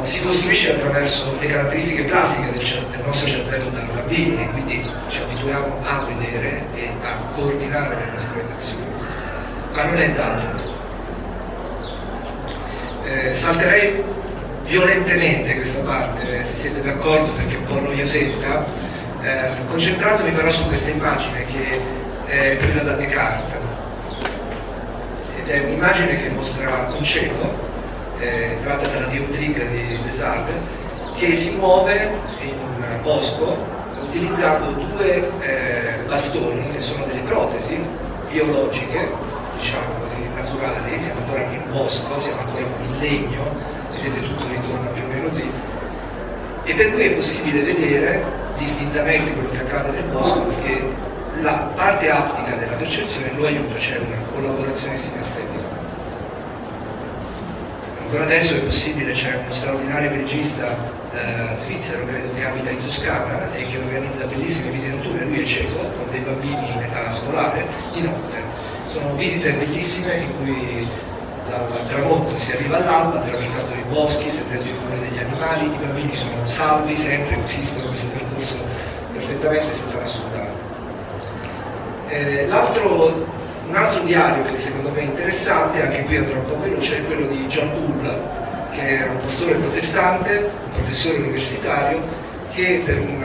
si costruisce attraverso le caratteristiche plastiche del nostro cervello da bambini, e quindi ci abituiamo a vedere e a coordinare le nostre azioni. Ma non è dato. Salterei violentemente questa parte, se siete d'accordo, perché è un po' noiosetta, concentrandomi però su questa immagine che è presa da Descartes, ed è un'immagine che mostra un cieco, tratta dalla dioptrica di Descartes, che si muove in un bosco utilizzando due bastoni che sono delle protesi biologiche, diciamo così, naturali. Siamo ancora in bosco, siamo ancora in legno, vedete tutto ritorna più o meno lì, e per cui è possibile vedere distintamente quello che accade nel bosco, perché la parte aptica della percezione lo aiuta, c'è una collaborazione sinestetica. Ancora adesso è possibile, c'è uno straordinario regista svizzero, credo, che abita in Toscana e che organizza bellissime visite notturne, lui è cieco, con dei bambini in età scolare, di notte. Sono visite bellissime in cui dal tramonto si arriva all'alba, attraversando i boschi, sentendo i rumori degli animali, i bambini sono salvi sempre, finiscono questo percorso perfettamente senza nessun danno. Un altro diario che secondo me è interessante, anche qui andrò un po' veloce, è quello di John Bull, che era un pastore protestante, un professore universitario, che per un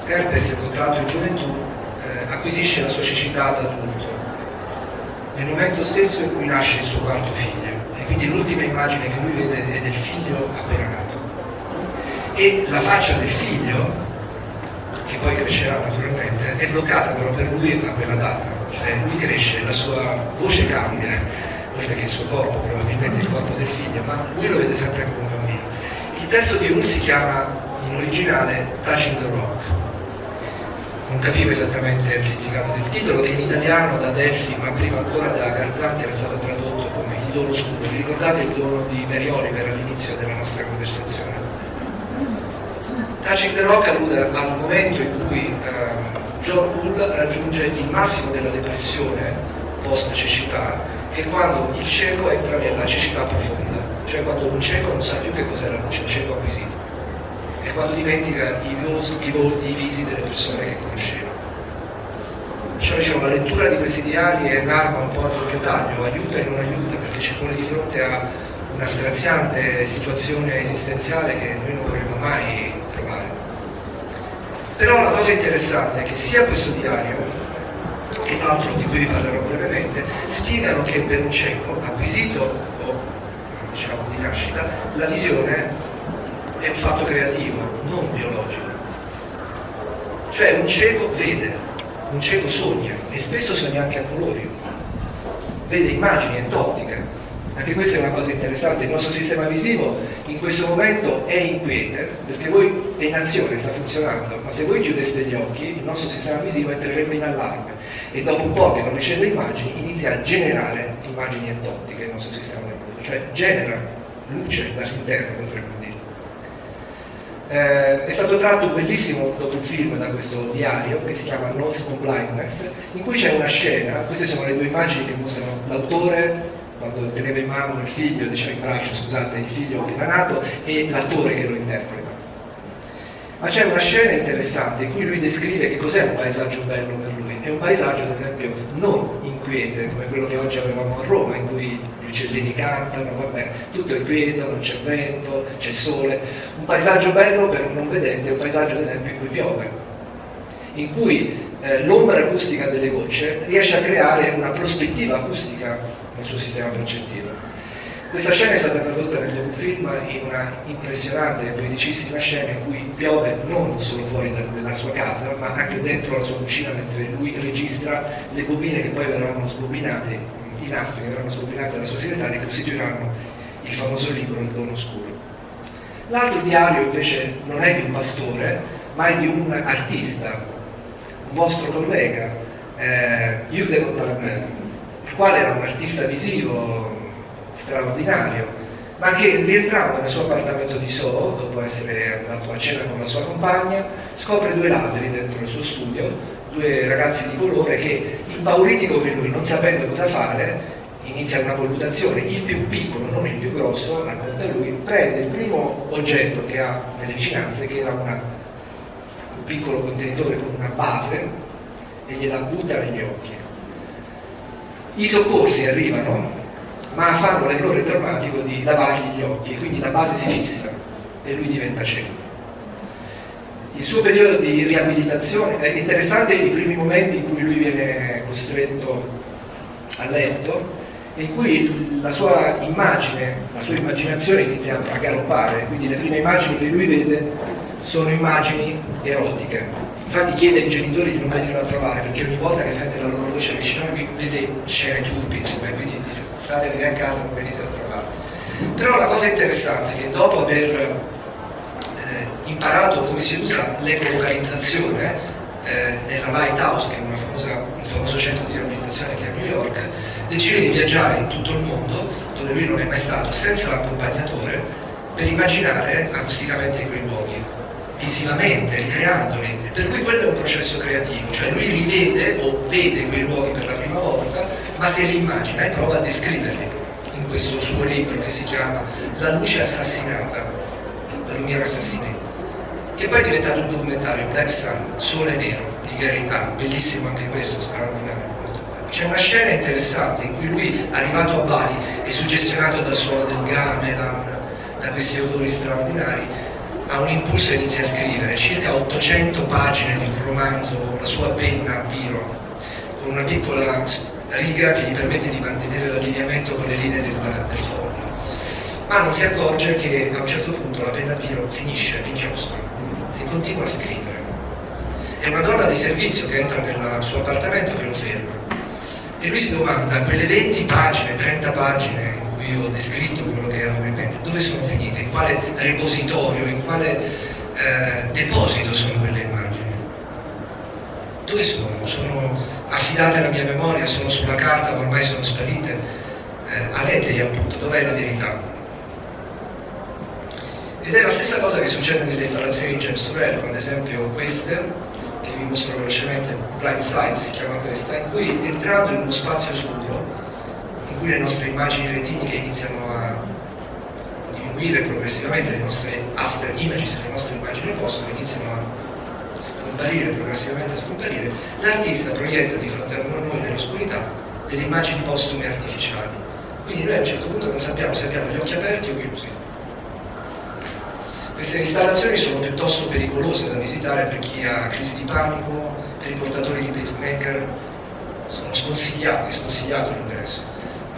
herpes contratto in gioventù acquisisce la sua cecità da adulto, nel momento stesso in cui nasce il suo quarto figlio, e quindi l'ultima immagine che lui vede è del figlio appena nato. E la faccia del figlio, che poi crescerà naturalmente, è bloccata però per lui a quella data, cioè lui cresce, la sua voce cambia, oltre che il suo corpo, probabilmente il corpo del figlio, ma lui lo vede sempre come un bambino. Il testo di Hull si chiama in originale Touching the Rock. Non capivo esattamente il significato del titolo, che in italiano da Delphi, ma prima ancora da Garzanti, era stato tradotto come Il dono scuro. Vi ricordate il dono di Mary Oliver all'inizio della nostra conversazione? Touching the Rock allude al momento in cui John Bull raggiunge il massimo della depressione post-cecità, che è quando il cieco entra nella cecità profonda, cioè quando un cieco non sa più che cos'è la luce, un cieco acquisito. E quando dimentica i volti, i visi delle persone che conosceva. Cioè, diciamo, la lettura di questi diari è un'arma un po' a doppio taglio, aiuta e non aiuta, perché ci pone di fronte a una straziante situazione esistenziale che noi non vorremmo mai trovare. Però la cosa interessante è che sia questo diario che l'altro di cui vi parlerò brevemente spiegano che per un cieco acquisito o diciamo di nascita la visione è un fatto creativo, non biologico. Cioè un cieco vede, un cieco sogna, e spesso sogna anche a colori, vede immagini endottiche. Anche questa è una cosa interessante, il nostro sistema visivo in questo momento è inquiete, perché voi è in azione, sta funzionando, ma se voi chiudeste gli occhi, il nostro sistema visivo entrerebbe in allarme, e dopo un po' che non riceve immagini, inizia a generare immagini endottiche il nostro sistema nervoso, cioè genera luce dall'interno, potremmo dire. È stato tratto un bellissimo docufilm da questo diario che si chiama Notes on Blindness, in cui c'è una scena, queste sono le due immagini che mostrano l'autore quando teneva in mano il figlio, diciamo in braccio, scusate, il figlio appena nato, e l'attore che lo interpreta. Ma c'è una scena interessante in cui lui descrive che cos'è un paesaggio bello per lui. È un paesaggio, ad esempio, non inquiete come quello che oggi avevamo a Roma, in cui gli uccellini cantano, vabbè, tutto è quieto, non c'è vento, c'è sole. Un paesaggio bello per un non vedente è un paesaggio, ad esempio, in cui piove, in cui l'ombra acustica delle gocce riesce a creare una prospettiva acustica nel suo sistema percettivo. Questa scena è stata tradotta nel docufilm in una impressionante e poeticissima scena in cui piove non solo fuori dalla sua casa, ma anche dentro la sua cucina mentre lui registra le bobine che poi verranno sbobinate, i nastri che verranno sbobinati dalla sua segretaria, che costituiranno il famoso libro Il Dono Oscuro. L'altro diario invece non è di un pastore, ma è di un artista, un vostro collega, Hugh de Montalembert, il quale era un artista visivo straordinario, ma che rientrando nel suo appartamento di Soho, dopo essere andato a cena con la sua compagna, scopre due ladri dentro il suo studio, due ragazzi di colore che, impauriti come lui, non sapendo cosa fare, inizia una colluttazione. Il più piccolo, non il più grosso, racconta lui, prende il primo oggetto che ha nelle vicinanze, che era un piccolo contenitore con una base, e gliela butta negli occhi. I soccorsi arrivano, ma fanno l'errore drammatico di lavargli gli occhi, e quindi la base si fissa e lui diventa cieco. Il suo periodo di riabilitazione è interessante, i primi momenti in cui lui viene costretto a letto, in cui la sua immaginazione inizia a galoppare, quindi le prime immagini che lui vede sono immagini erotiche. Infatti chiede ai genitori di non venire a trovare, perché ogni volta che sente la loro voce vicino a lui vede scene turpi, insomma, quindi statevene a casa, non venite a trovare. Però la cosa interessante è che dopo aver imparato come si usa l'ecolocalizzazione nella Lighthouse, che è un famoso centro di riabilitazione che è a New York, decide di viaggiare in tutto il mondo, dove lui non è mai stato, senza l'accompagnatore, per immaginare acusticamente quei luoghi, visivamente, ricreandoli. Per cui quello è un processo creativo, cioè lui rivede o vede quei luoghi per la prima volta, ma se li immagina e prova a descriverli in questo suo libro che si chiama La luce assassinata, La lumiera assassina, che poi è diventato un documentario, Black Sun, Sole Nero, di Gary Tan, bellissimo anche questo, straordinario. C'è una scena interessante in cui lui, arrivato a Bali e suggestionato dal suono del gamelan, da questi odori straordinari, ha un impulso e inizia a scrivere circa 800 pagine di un romanzo con la sua penna a biro, con una piccola riga che gli permette di mantenere l'allineamento con le linee del foglio. Ma non si accorge che a un certo punto la penna a biro finisce l'inchiostro e continua a scrivere. È una donna di servizio che entra nel suo appartamento che lo ferma. E lui si domanda, quelle 20 pagine, 30 pagine in cui ho descritto quello che avevo in mente, dove sono finite? In quale repositorio, in quale deposito sono quelle immagini? Dove sono? Sono affidate alla mia memoria, sono sulla carta ma ormai sono sparite? A lei appunto, dov'è la verità? Ed è la stessa cosa che succede nelle installazioni di James Turrell, come ad esempio queste, che vi mostro velocemente, Blind Side si chiama questa, in cui entrando in uno spazio oscuro, in cui le nostre immagini retiniche iniziano a diminuire progressivamente, le nostre after images, le nostre immagini postume iniziano a scomparire, progressivamente a scomparire, l'artista proietta di fronte a noi nell'oscurità delle immagini postume artificiali. Quindi noi a un certo punto non sappiamo se abbiamo gli occhi aperti o chiusi. Queste installazioni sono piuttosto pericolose da visitare per chi ha crisi di panico, per i portatori di pacemaker, sono sconsigliato l'ingresso.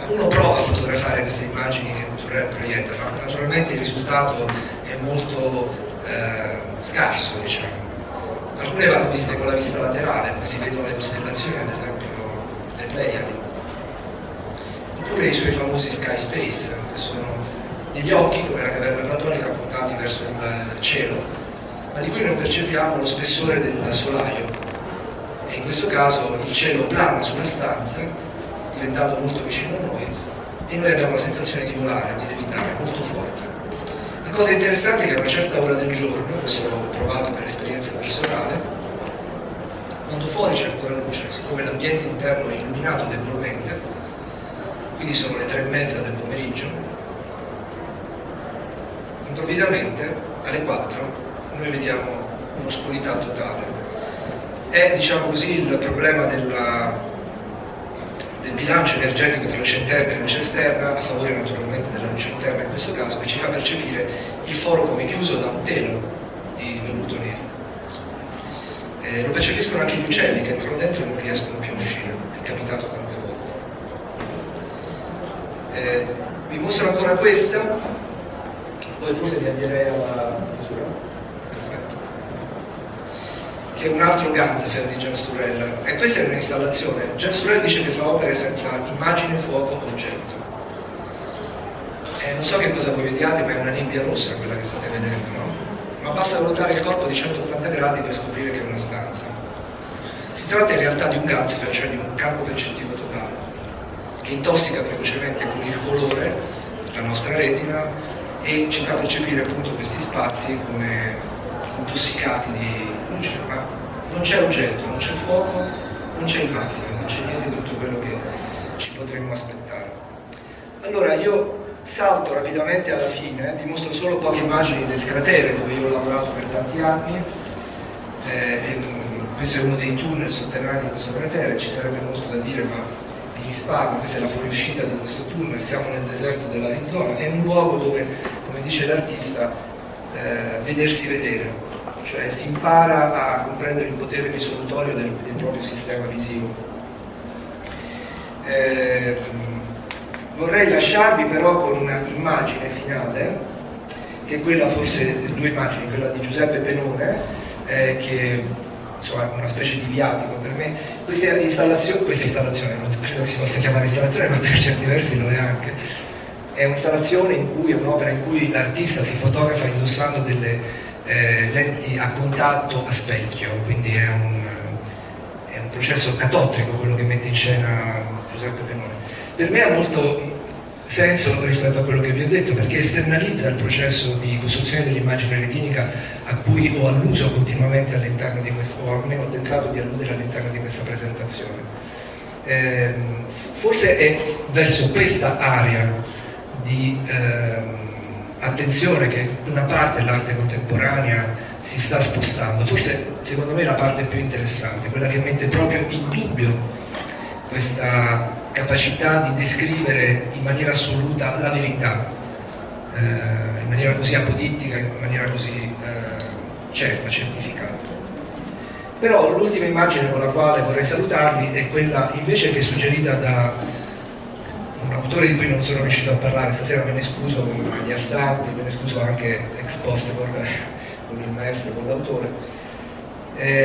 Uno prova a fotografare queste immagini che Turrell proietta, ma naturalmente il risultato è molto scarso, diciamo. Alcune vanno viste con la vista laterale, come si vedono le costellazioni, ad esempio, le Pleiadi. Oppure i suoi famosi sky space, che sono degli occhi, come la caverna platonica, puntati verso il cielo, ma di cui non percepiamo lo spessore del solaio. E in questo caso il cielo plana sulla stanza, diventando molto vicino a noi, e noi abbiamo la sensazione di volare, di levitare, molto forte. La cosa interessante è che a una certa ora del giorno, questo l'ho provato per esperienza personale, quando fuori c'è ancora luce, siccome l'ambiente interno è illuminato debolmente, quindi sono le 3:30 del pomeriggio, improvvisamente alle 4 noi vediamo un'oscurità totale. È, diciamo così, il problema del bilancio energetico tra luce interna e luce esterna, a favore naturalmente della luce interna in questo caso, che ci fa percepire il foro come chiuso da un telo di velluto nero. Lo percepiscono anche gli uccelli che entrano dentro e non riescono più a uscire, è capitato tante volte. Vi mostro ancora questa, poi forse mi avvierei alla chiusura, perfetto, che è un altro Ganzefer di James Turrell, e questa è un'installazione. James Turrell dice che fa opere senza immagine, fuoco, oggetto. Non so che cosa voi vediate, ma è una nebbia rossa quella che state vedendo, no? Ma basta valutare il corpo di 180 gradi per scoprire che è una stanza. Si tratta in realtà di un Ganzefer, cioè di un campo percettivo totale, che intossica precocemente con il colore la nostra retina e ci fa percepire appunto questi spazi come intossicati di luce, ma non c'è oggetto, non c'è fuoco, non c'è immagine, non c'è niente di tutto quello che ci potremmo aspettare. Allora io salto rapidamente alla fine, vi mostro solo poche immagini del cratere dove io ho lavorato per tanti anni. Questo è uno dei tunnel sotterranei di questo cratere, ci sarebbe molto da dire, ma vi risparmio. Questa è la fuoriuscita di questo tunnel, siamo nel deserto dell'Arizona, è un luogo dove, come dice l'artista, vedersi vedere, cioè si impara a comprendere il potere risolutorio del proprio sistema visivo. Vorrei lasciarvi però con un'immagine finale, che è quella, forse due immagini, quella di Giuseppe Penone, che insomma è una specie di viatico per me. Questa installazione, non credo si possa chiamare installazione, ma per certi versi lo è anche. È un'installazione in cui, è un'opera in cui l'artista si fotografa indossando delle lenti a contatto a specchio, quindi è un processo catottrico quello che mette in scena Giuseppe Penone. Per me ha molto senso rispetto a quello che vi ho detto, perché esternalizza il processo di costruzione dell'immagine retinica a cui ho alluso continuamente all'interno di questo, o almeno ho tentato di alludere all'interno di questa presentazione. Forse è verso questa area di attenzione che una parte dell'arte contemporanea si sta spostando, forse secondo me la parte più interessante, quella che mette proprio in dubbio questa capacità di descrivere in maniera assoluta la verità, in maniera così apodittica, in maniera così certa, certificata. Però l'ultima immagine con la quale vorrei salutarvi è quella invece che è suggerita da un autore di cui non sono riuscito a parlare stasera, me ne scuso con gli astratti, me ne scuso anche ex post con il maestro, con l'autore.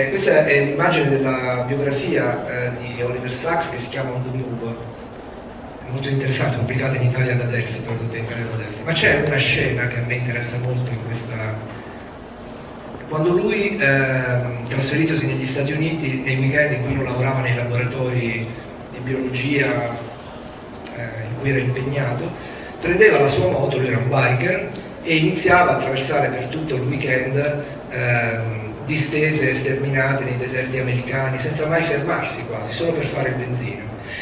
Questa è l'immagine della biografia di Oliver Sacks che si chiama On the Move, molto interessante, pubblicata in Italia da Delphi, tradotta in Italia da Delphi. Ma c'è una scena che a me interessa molto in questa. Quando lui, trasferitosi negli Stati Uniti, nei weekend in cui non lavorava nei laboratori di biologia in cui era impegnato, prendeva la sua moto, lui era un biker, e iniziava a attraversare per tutto il weekend distese sterminate nei deserti americani, senza mai fermarsi quasi, solo per fare il benzina.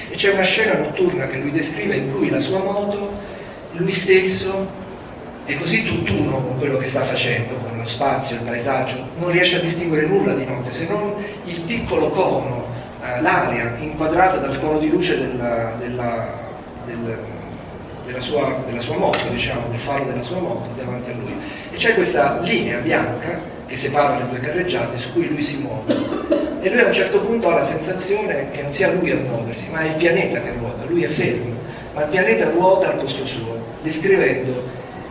E c'è una scena notturna che lui descrive in cui la sua moto, lui stesso, è così tutt'uno con quello che sta facendo, con lo spazio, il paesaggio, non riesce a distinguere nulla di notte, se non il piccolo cono, l'area inquadrata dal cono di luce della sua moto, diciamo, del faro della sua moto davanti a lui. E c'è questa linea bianca che separa le due carreggiate su cui lui si muove, e lui a un certo punto ha la sensazione che non sia lui a muoversi, ma è il pianeta che ruota. Lui è fermo, ma il pianeta ruota al posto suo, descrivendo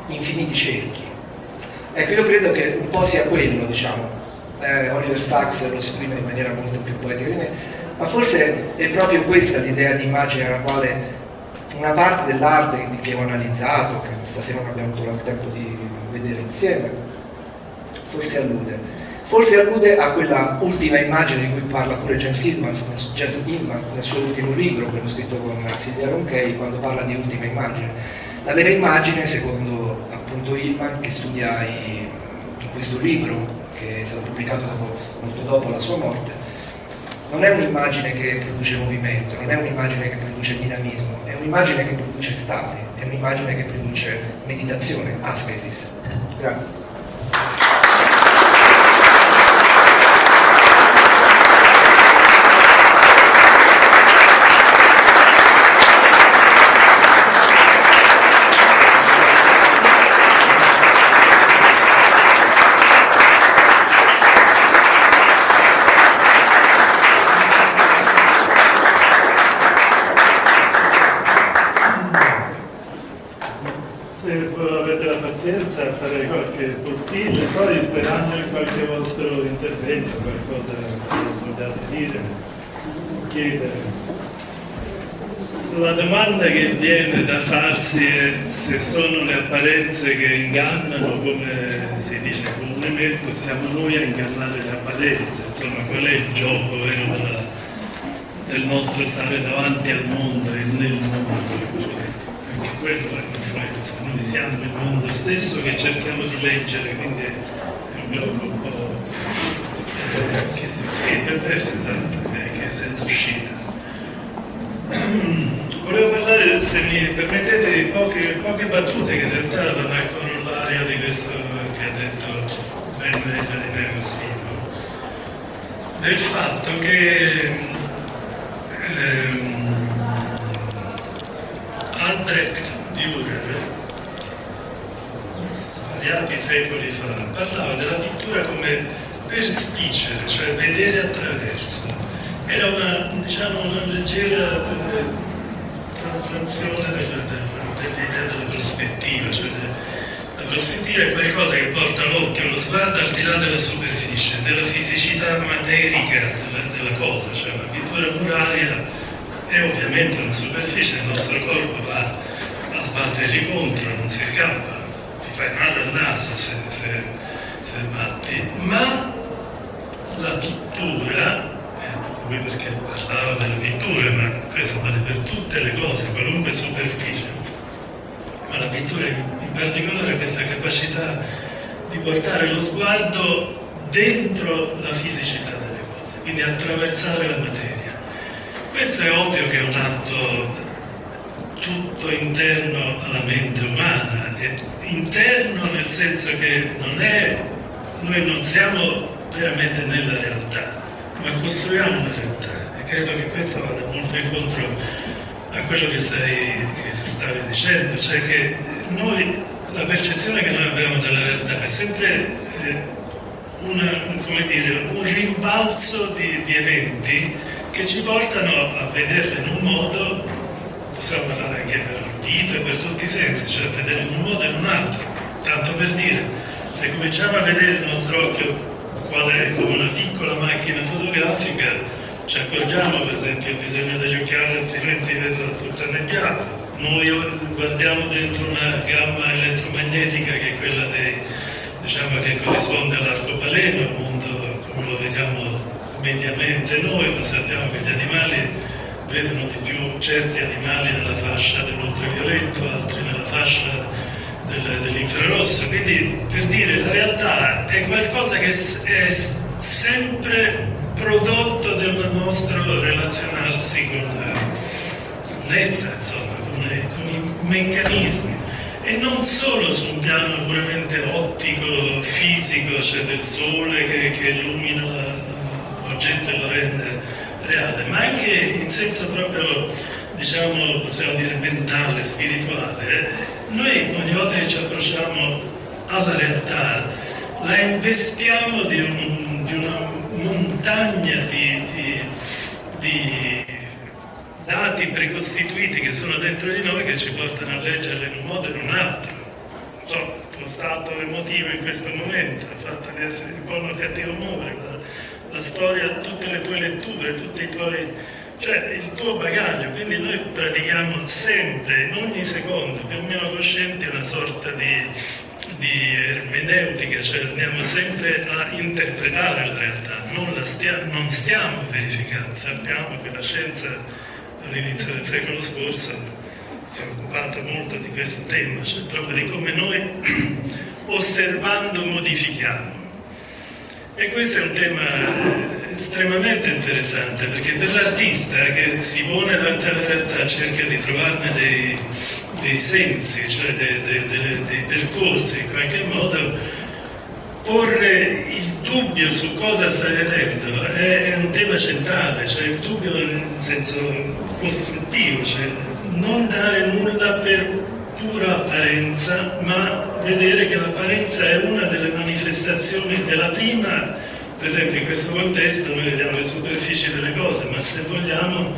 infiniti cerchi. Ecco, io credo che un po' sia quello, diciamo, Oliver Sacks lo esprime in maniera molto più poetica di me, ma forse è proprio questa l'idea di immagine alla quale una parte dell'arte che ho analizzato, che stasera non abbiamo avuto il tempo di vedere insieme, forse allude a quella ultima immagine di cui parla pure James Hillman nel suo ultimo libro, quello scritto con Silvia Ronchey, quando parla di ultima immagine. La vera immagine, secondo appunto Hillman, che studia in questo libro, che è stato pubblicato molto dopo la sua morte, non è un'immagine che produce movimento, non è un'immagine che produce dinamismo, è un'immagine che produce stasi, è un'immagine che produce meditazione, ascesis. Grazie. a fare qualche postilla e poi sperando in qualche vostro intervento, qualcosa che vogliate dire, chiedere. La domanda che viene da farsi è se sono le apparenze che ingannano, come si dice comunemente, siamo noi a ingannare le apparenze, insomma qual è il gioco vero del nostro stare davanti al mondo e nel mondo. Anche quello è un'influenza, noi siamo il mondo stesso che cerchiamo di leggere, quindi è un gioco un po' che si perverso tanto, che è senza uscita. Volevo parlare, se mi permettete, di poche battute che in realtà vanno a corollario di questo che ha detto ben meglio di me Agostino, del fatto che Albrecht Dürer, svariati secoli fa, parlava della pittura come perspicere, cioè vedere attraverso. Era una leggera traslazione dell'idea della prospettiva, cioè la prospettiva è qualcosa che porta l'occhio, lo sguardo al di là della superficie, della fisicità materica della cosa, cioè la pittura muraria è ovviamente una superficie, il nostro corpo va a sbattergli contro, non si scappa, ti fai male al naso se batti, ma la pittura, lui perché parlava della pittura, ma questo vale per tutte le cose, qualunque superficie, ma la pittura in particolare ha questa capacità di portare lo sguardo dentro la fisicità delle cose, quindi attraversare la materia. Questo è ovvio che è un atto tutto interno alla mente umana, è interno nel senso che noi non siamo veramente nella realtà, ma costruiamo una realtà, e credo che questo vada molto incontro a quello che stavi dicendo, cioè che la percezione che noi abbiamo della realtà è sempre un rimbalzo di eventi che ci portano a vederle in un modo, possiamo parlare anche per l'udito e per tutti i sensi, cioè a vedere in un modo e in un altro. Tanto per dire, se cominciamo a vedere il nostro occhio qual è come una piccola macchina fotografica, ci accorgiamo per esempio il bisogno degli occhiali, altrimenti vedo tutto annebbiato. Noi guardiamo dentro una gamma elettromagnetica che è quella che corrisponde all'arcobaleno, il mondo come lo vediamo mediamente noi, ma sappiamo che gli animali vedono di più certi animali nella fascia dell'ultravioletto, altri nella fascia dell'infrarosso. Quindi, per dire, la realtà è qualcosa che è sempre prodotto del nostro relazionarsi con essa, insomma, con i meccanismi, e non solo su un piano puramente ottico, fisico, cioè del sole che illumina l'oggetto e lo rende reale, ma anche in senso proprio, possiamo dire mentale, spirituale. Noi ogni volta che ci approcciamo alla realtà la investiamo di una montagna di dati precostituiti che sono dentro di noi, che ci portano a leggerle in un modo e in un altro. Il tuo stato emotivo in questo momento, il fatto di essere di buon o cattivo umore, la storia, tutte le tue letture, tutti i tuoi, cioè il tuo bagaglio. Quindi noi pratichiamo sempre, in ogni secondo, più o meno coscienti, una sorta di ermeneutica, cioè andiamo sempre a interpretare la realtà, non stiamo verificando. Sappiamo che la scienza all'inizio del secolo scorso si è occupata molto di questo tema, cioè proprio di come noi osservando modifichiamo. E questo è un tema estremamente interessante, perché per l'artista che si pone davanti alla realtà cerca di trovarne dei sensi, cioè dei percorsi, in qualche modo porre il dubbio su cosa stai vedendo è un tema centrale, cioè il dubbio in senso costruttivo, cioè non dare nulla per pura apparenza, ma vedere che l'apparenza è una delle manifestazioni della prima. Per esempio in questo contesto noi vediamo le superfici delle cose, ma se vogliamo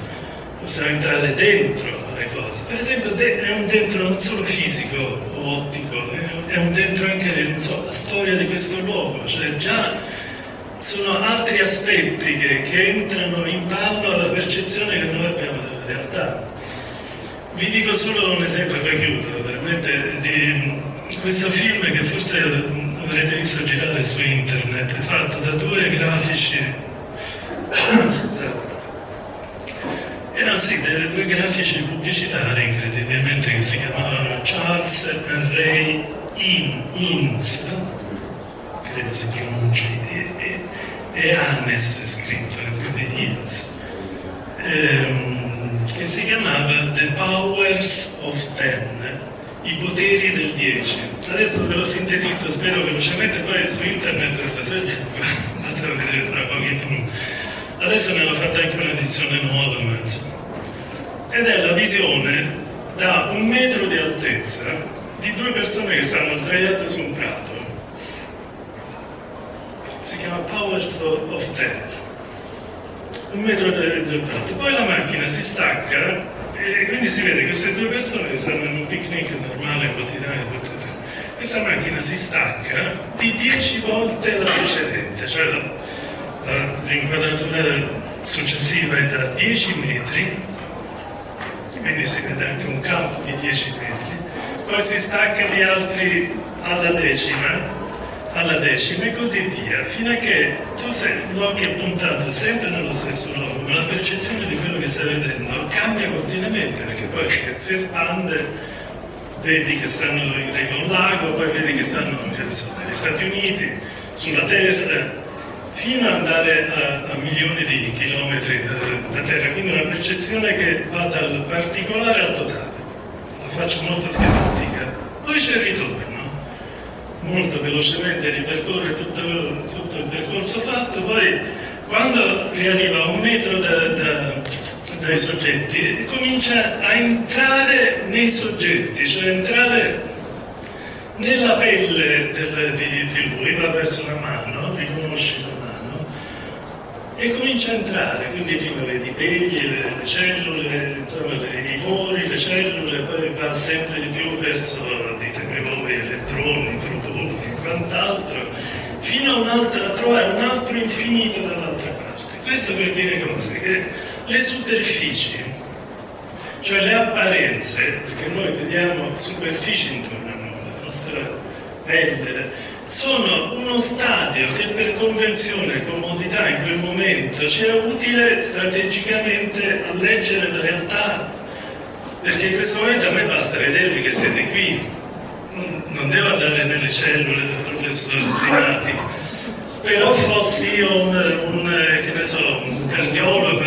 possiamo entrare dentro le cose. Per esempio è un dentro non solo fisico o ottico, è un dentro anche, non so, la storia di questo luogo, cioè già sono altri aspetti che entrano in ballo alla percezione che noi abbiamo della realtà. Vi dico solo un esempio, poi chiudo, veramente, di questo film che forse avrete visto girare su internet, fatto da due grafici, scusate, erano sì, due grafici pubblicitari incredibilmente che si chiamavano Charles e Ray Innes, credo si pronunci, e Hannes è scritto, quindi Innes, che si chiamava The Powers of Ten, i poteri del 10. Adesso ve lo sintetizzo, spero velocemente, poi su internet stasera andate a vedere tra pochi. Adesso ne hanno fatta anche un'edizione nuova, ma insomma. Ed è la visione da 1 metro di altezza di due persone che stanno sdraiate su un prato. Si chiama Powers of Ten. 1 metro del prato. Poi la macchina si stacca e quindi si vede queste due persone che stanno in un picnic normale, quotidiano, questa macchina si stacca di 10 volte la precedente, cioè l'inquadratura successiva è da 10 metri, quindi si vede anche un campo di 10 metri, poi si stacca di altri alla decima e così via, fino a che tu l'occhio è puntato sempre nello stesso luogo, ma la percezione di quello che stai vedendo cambia continuamente, perché poi si espande, vedi che stanno in riva a un lago, poi vedi che stanno negli Stati Uniti, sulla Terra, fino ad andare a milioni di chilometri da Terra, quindi una percezione che va dal particolare al totale. La faccio molto schematica. Poi c'è il ritorno. Molto velocemente ripercorre tutto il percorso fatto, poi quando riarriva a 1 metro dai soggetti comincia a entrare nei soggetti, cioè entrare nella pelle di lui, va verso la mano, riconosce la mano e comincia a entrare, quindi prima vedi i peli, le cellule, insomma i pori, le cellule, poi va sempre di più verso, ditemi voi, elettroni, protoni, quant'altro, fino a trovare un altro infinito dall'altra parte. Questo per dire cosa? Che le superfici, cioè le apparenze, perché noi vediamo superfici intorno a noi, la nostra pelle, sono uno stadio che per convenzione e comodità in quel momento ci è utile strategicamente a leggere la realtà, perché in questo momento a me basta vedervi che siete qui, non devo andare nelle cellule del professor Strinati, però fossi io che ne so, un cardiologo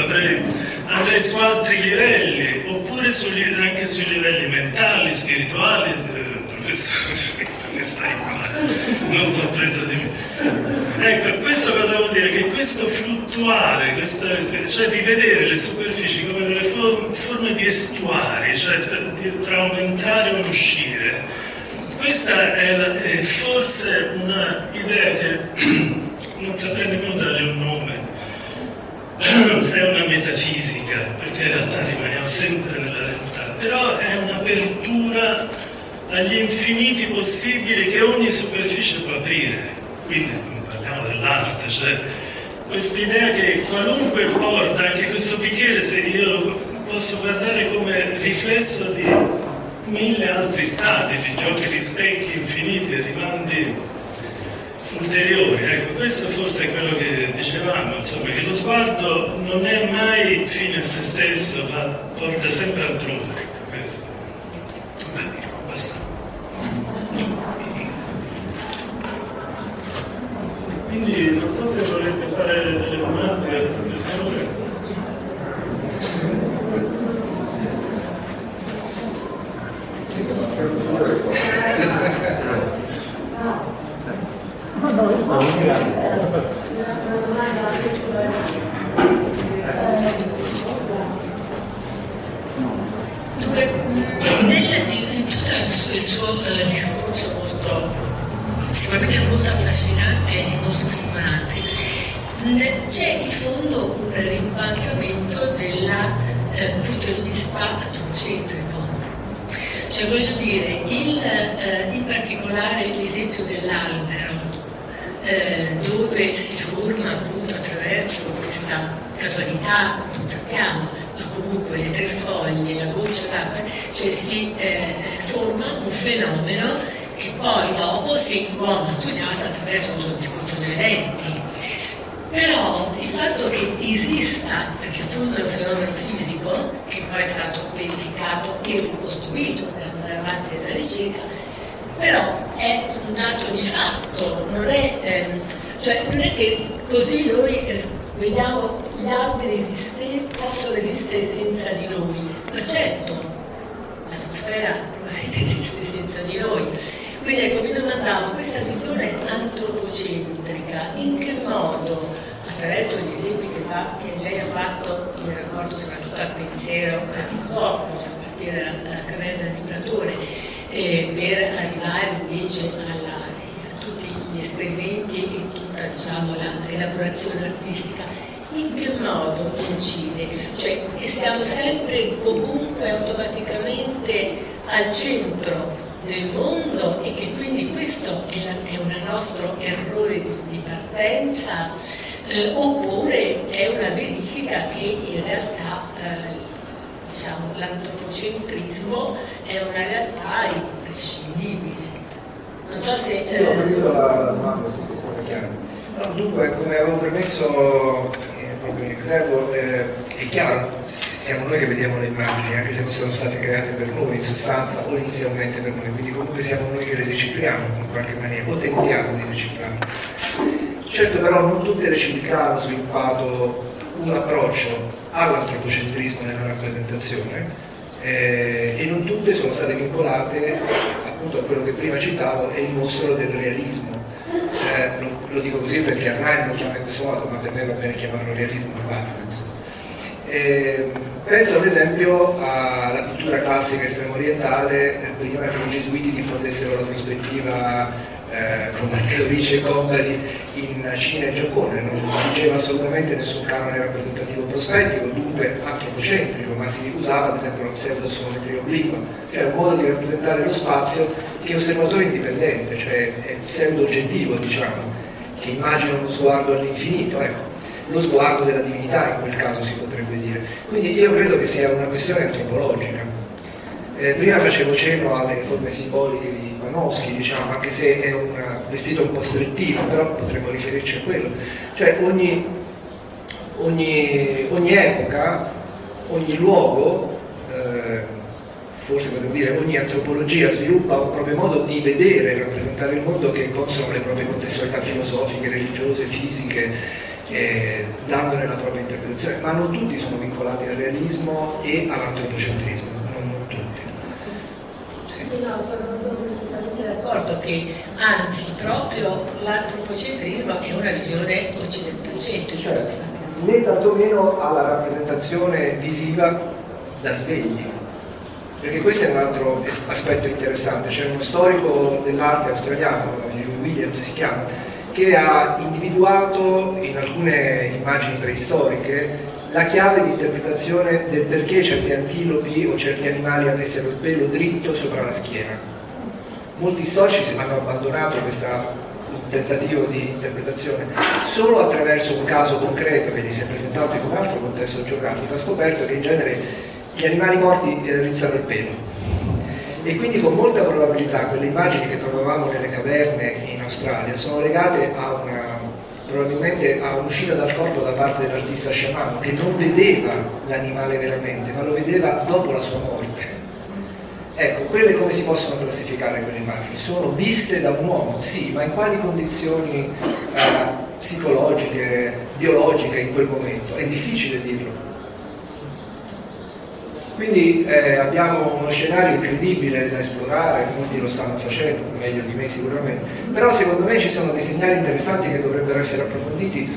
andrei su altri livelli, oppure anche sui livelli mentali, spirituali, professore, che stai male, non ti ho preso di me. Ecco, questo cosa vuol dire? Che questo fluttuare, cioè di vedere le superfici come delle forme di estuari, cioè tra un entrare e un uscire, questa è forse una idea che non saprei nemmeno dare un nome, se è una metafisica, perché in realtà rimaniamo sempre nella realtà, però è un'apertura agli infiniti possibili che ogni superficie può aprire. Quindi parliamo dell'arte, cioè questa idea che qualunque porta, anche questo bicchiere, se io lo posso guardare come riflesso di 1000 altri stati, di giochi di specchi infiniti arrivanti ulteriori. Ecco, questo forse è quello che dicevamo, insomma, che lo sguardo non è mai fine a se stesso, ma porta sempre altrove. Ecco, questo. Basta. Quindi non so se volete fare delle domande al professore. Sì, abbastanza sulla risposta. Dunque, in tutto il suo discorso molto, sicuramente molto affascinante e molto stimolante, c'è in fondo un ribaltamento della punto di vista antropocentrico. Cioè voglio dire, in particolare l'esempio dell'albero, dove si forma appunto attraverso questa casualità, non sappiamo, ma comunque le 3 foglie, la goccia d'acqua, cioè si forma un fenomeno che poi dopo l'uomo ha studiato attraverso tutto il discorso delle lenti. Però il fatto che esista, perché in fondo è un fenomeno fisico, che poi è stato verificato e ricostruito per andare avanti nella ricerca, però è un dato di fatto, non è che così noi vediamo gli alberi possono esistere senza di noi, ma certo, l'atmosfera probabilmente esiste senza di noi. Quindi ecco, mi domandavo, questa visione antropocentrica, in che modo, attraverso gli esempi che lei ha fatto in rapporto soprattutto al pensiero anticorpo, cioè a partire dalla caverna di Platone, per arrivare invece a tutti gli esperimenti e tutta, diciamo, l'elaborazione artistica, in che modo incide? Cioè che siamo sempre comunque automaticamente al centro del mondo e che quindi questo è un nostro errore di partenza, oppure è una verifica che in realtà diciamo, l'antropocentrismo è una realtà imprescindibile. Non so se... Sì, ho capito la domanda, se è stata chiara. No, dunque, come avevo premesso proprio in riservo, è chiaro, siamo noi che vediamo le immagini, anche se non sono state create per noi in sostanza o inizialmente per noi, quindi comunque siamo noi che le decifriamo in qualche maniera, o tentiamo di decifrarle. Certo, però non tutte le civiltà hanno sviluppato un approccio all'antropocentrismo nella rappresentazione e non tutte sono state vincolate appunto a quello che prima citavo, è il mostro del realismo. Lo dico così perché a Ryan lo chiama in questo modo, ma per me va bene chiamarlo realismo e basta. Penso ad esempio alla cultura classica estremo orientale, prima che i gesuiti diffondessero la prospettiva come lo dice Combari in Cina e Giappone, non diceva assolutamente nessun canone rappresentativo prospettico, dunque antropocentrico, ma si usava ad esempio lo pseudo-assonometria obliqua, cioè un modo di rappresentare lo spazio che è osservatore indipendente, cioè è pseudo-oggettivo, diciamo, che immagina uno sguardo all'infinito, ecco, lo sguardo della divinità in quel caso si potrebbe dire. Quindi io credo che sia una questione antropologica. Prima facevo cenno alle forme simboliche di Panofsky, diciamo, anche se è un vestito un po' strettino, però potremmo riferirci a quello. Cioè ogni epoca, ogni luogo, forse potremmo dire ogni antropologia sviluppa un proprio modo di vedere e rappresentare il mondo che è consono alle proprie contestualità filosofiche, religiose, fisiche, dandone la propria interpretazione, ma non tutti sono vincolati al realismo e all'antropocentrismo, non tutti. Sì, no, sono completamente d'accordo che anzi proprio l'antropocentrismo è una visione occidentalcentrica. Cioè, né tantomeno alla rappresentazione visiva da svegli, perché questo è un altro aspetto interessante. C'è uno storico dell'arte australiano, Williams si chiama, che ha individuato in alcune immagini preistoriche la chiave di interpretazione del perché certi antilopi o certi animali avessero il pelo dritto sopra la schiena. Molti storici hanno abbandonato questo tentativo di interpretazione solo attraverso un caso concreto che gli si è presentato in un altro contesto geografico. Ha scoperto che in genere gli animali morti rizzano il pelo e quindi con molta probabilità quelle immagini che trovavamo nelle caverne in Australia sono legate a probabilmente a un'uscita dal corpo da parte dell'artista sciamano che non vedeva l'animale veramente, ma lo vedeva dopo la sua morte. Ecco, quelle come si possono classificare quelle immagini? Sono viste da un uomo, sì, ma in quali condizioni psicologiche, biologiche in quel momento? È difficile dirlo. Quindi abbiamo uno scenario incredibile da esplorare, molti lo stanno facendo, meglio di me sicuramente, però secondo me ci sono dei segnali interessanti che dovrebbero essere approfonditi,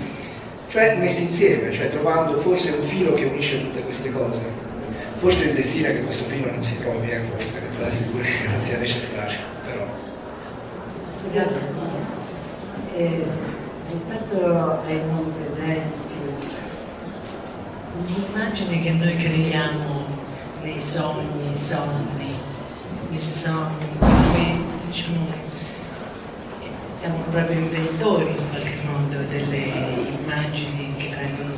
cioè messi insieme, cioè trovando forse un filo che unisce tutte queste cose. Forse il destino è che questo filo non si trovi, forse la sicurezza non sia necessaria, però. Scusate, rispetto ai non presenti, L'immagine che noi creiamo nei sogni, nel sogno, come diciamo, siamo proprio inventori in qualche modo delle immagini che vengono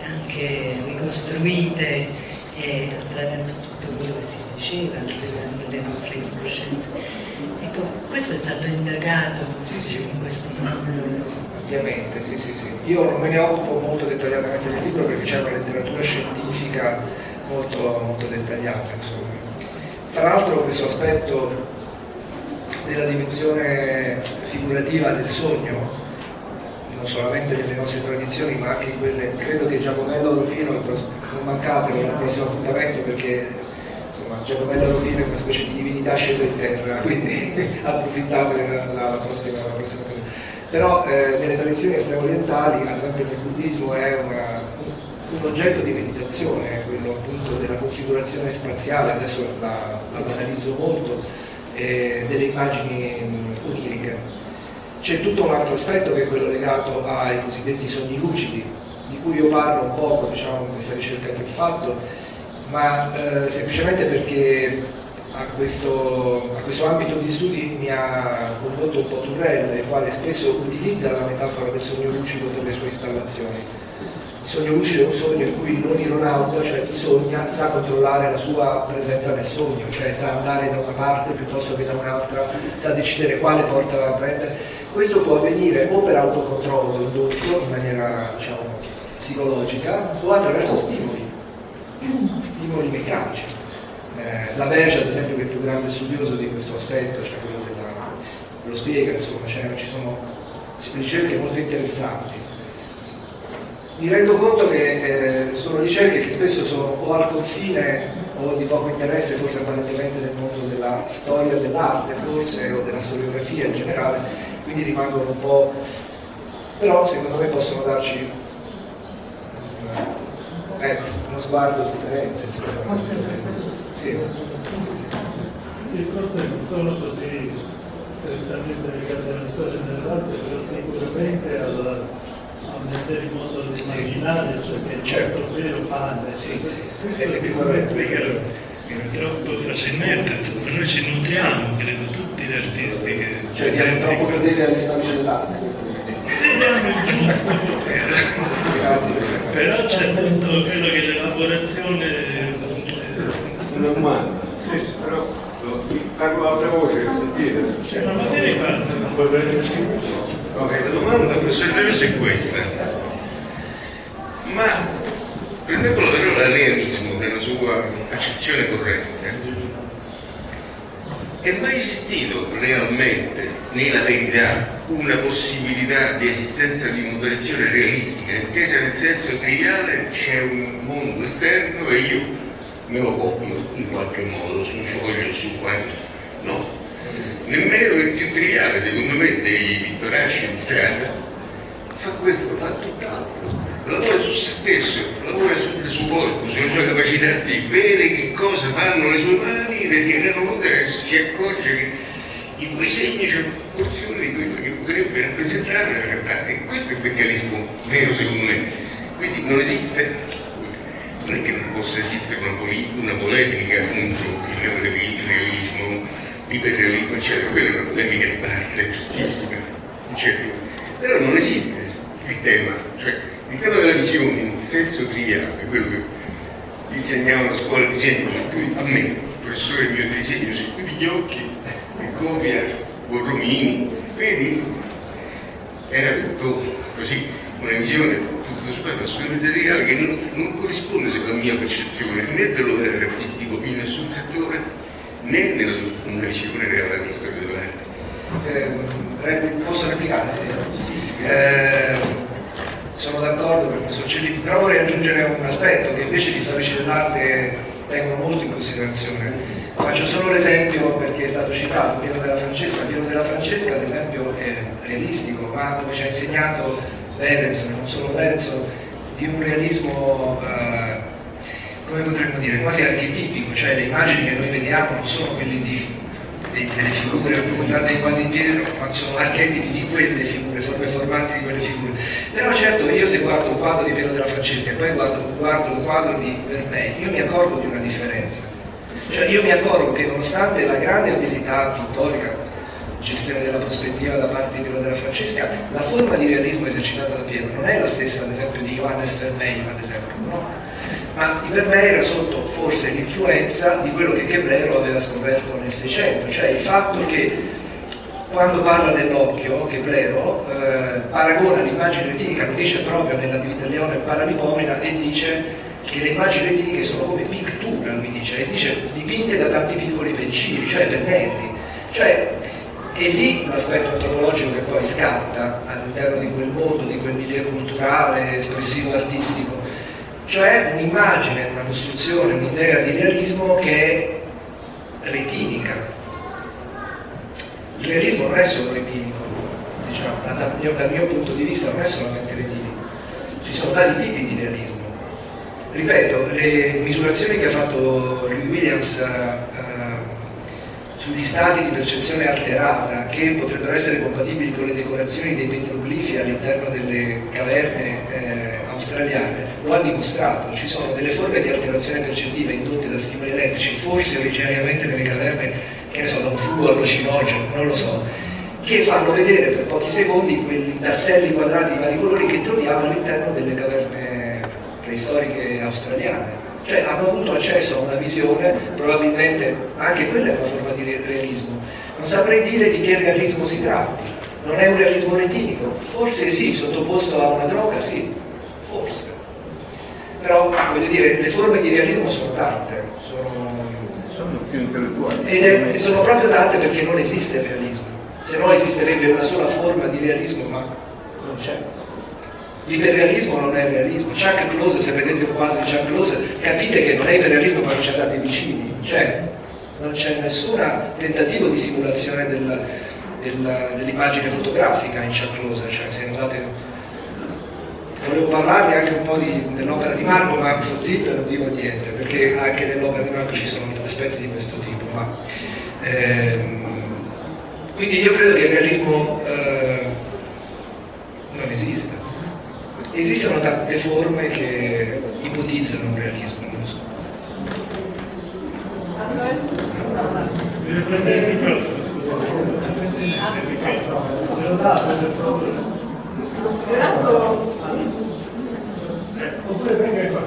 anche ricostruite attraverso tutto quello che si diceva, le nostre conoscenze. Ecco, questo è stato indagato in questo modo. Ovviamente, sì. Io non me ne occupo molto dettagliatamente del libro perché c'è una letteratura scientifica molto dettagliata, insomma. Tra l'altro questo aspetto della dimensione figurativa del sogno, non solamente nelle nostre tradizioni ma anche in quelle, credo che Giacomello Rufino, non mancate nel prossimo appuntamento perché insomma Giacomello Rufino è una specie di divinità scesa in terra, quindi approfittate la prossima occasione. Però nelle tradizioni extraorientali, ad esempio nel buddismo, è un oggetto di meditazione, quello appunto della configurazione spaziale, adesso la banalizzo molto, delle immagini oniriche. C'è tutto un altro aspetto che è quello legato ai cosiddetti sogni lucidi, di cui io parlo un poco, diciamo, in questa ricerca che ho fatto, ma semplicemente perché a questo ambito di studi mi ha condotto un po' Turrell, il quale spesso utilizza la metafora del sogno lucido per le sue installazioni. Il sogno lucido è un sogno in cui l'onironauta, cioè chi sogna, sa controllare la sua presenza nel sogno, cioè sa andare da una parte piuttosto che da un'altra, sa decidere quale porta da prendere. Questo può avvenire o per autocontrollo indotto in maniera, diciamo, psicologica o attraverso stimoli meccanici. La Verge, ad esempio, che è il più grande studioso di questo aspetto, cioè quello lo spiega, insomma, ci sono ricerche molto interessanti. Mi rendo conto che sono ricerche che spesso sono o al confine o di poco interesse, forse apparentemente, nel mondo della storia dell'arte, forse, o della storiografia in generale, quindi rimangono un po', però secondo me possono darci uno sguardo differente. Sì, forse non sono così strettamente legate alla storia dell'arte, però sicuramente a mettere in modo l'immaginario, cioè che è il nostro vero pane. Troppo facilmente, insomma, noi ci nutriamo, credo, tutti gli artisti che... Cioè diamo troppo credere agli storici dell'arte, diamo il giusto potere. Però c'è tutto quello che l'elaborazione... Una domanda. Sì, però parlo a alta voce, sentite? Non devi farlo. Ok, la domanda è questa. Ma prendendolo però dal nella sua accezione corretta, è mai esistito realmente, nella verità, una possibilità di esistenza di moderazione realistica, intesa nel senso triviale, c'è un mondo esterno e io me lo copio in qualche modo su un foglio, su qualche... No, nemmeno il più triviale, secondo me, dei pittoracci di strada fa questo, fa tutt'altro. Lavora su se stesso, lavora sul suo corpo, sulla sua capacità di vedere che cosa fanno le sue mani, le tiene nude e si accorge che in quei segni c'è una porzione di quello che potrebbe rappresentare la realtà. E questo è il meccanismo vero, secondo me. Quindi non esiste, non è che non possa esistere una polemica contro il neorealismo, l'iperrealismo, eccetera. Quella è una polemica di parte, giustissima, eccetera. Però non esiste il tema, cioè il tema della visione in senso triviale, quello che insegnavano a scuola di disegno, a me, il professore mio di disegno, su cui gli occhi, e copia, Borromini, vedi, era tutto così, una visione assolutamente triviale che non corrisponde secondo la mia percezione né dell'opera artistico in nessun settore né nella una visione reale della storia dell'arte. Posso replicare? Sono d'accordo per questo, però vorrei aggiungere un aspetto che invece gli storici dell'arte tengono molto in considerazione. Faccio solo l'esempio perché è stato citato Piero della Francesca. Piero della Francesca, ad esempio, è realistico, ma come ci ha insegnato Berenson, non solo Berenson, di un realismo, come potremmo dire, quasi archetipico, cioè le immagini che noi vediamo non sono quelle delle figure rappresentate in quadri in Pietro, ma sono archetipi di quelle figure, sono forme formanti di quelle figure. Però certo io se guardo un quadro di Piero della Francesca e poi guardo un quadro di Vermeer, io mi accorgo di una differenza. Cioè io mi accorgo che nonostante la grande abilità pittorica, gestione della prospettiva da parte di Piero della Francesca, la forma di realismo esercitata da Piero non è la stessa ad esempio di Johannes Vermeer, ad esempio, no? Ma il Vermeer era sotto forse l'influenza di quello che Keblero aveva scoperto nel Seicento, cioè il fatto che quando parla dell'occhio, Keblero paragona l'immagine retinica, lo dice proprio nella Di Vitalione Paralipomena, e dice che le immagini retiniche sono come pictura, lui dice, e dice dipinte da tanti piccoli pencili, cioè pennelli, cioè è lì l'aspetto antropologico che poi scatta all'interno di quel mondo, di quel milieu culturale, espressivo, artistico, cioè un'immagine, una costruzione, un'idea di realismo che è retinica. Il realismo non è solo retinico, diciamo, dal mio punto di vista non è solamente retinico, ci sono vari tipi di realismo. Ripeto, le misurazioni che ha fatto Louis Williams sugli stati di percezione alterata, che potrebbero essere compatibili con le decorazioni dei petroglifi all'interno delle caverne australiane, lo ha dimostrato. Ci sono delle forme di alterazione percettiva indotte da stimoli elettrici, forse originariamente nelle caverne, che ne so, da un fluo allucinogeno, non lo so, che fanno vedere per pochi secondi quei tasselli quadrati di vari colori che troviamo all'interno delle caverne preistoriche australiane. Cioè hanno avuto accesso a una visione, probabilmente anche quella è una forma di realismo. Non saprei dire di che realismo si tratti. Non è un realismo retinico? Forse sì, sottoposto a una droga sì, forse. Però, voglio dire, le forme di realismo sono tante, sono più intellettuali. E sono proprio tante perché non esiste il realismo. Se no esisterebbe una sola forma di realismo, ma non c'è. L'iperrealismo non è realismo. Chuck Close, se vedete un quadro di Chuck Close, capite che non è iperrealismo quando ci andate vicini. Cioè, non c'è nessun tentativo di simulazione dell'immagine fotografica in Chuck Close. Cioè, se andate... Volevo parlarvi anche un po' dell'opera di Marco, ma sto zitto e non dico niente, perché anche nell'opera di Marco ci sono aspetti di questo tipo. Ma, quindi io credo che il realismo non esista. Esistono tante forme che ipotizzano un realismo, non lo so. Deve prendere il microfono, non si sente niente il microfono. Me lo date per favore? Oppure venga qua.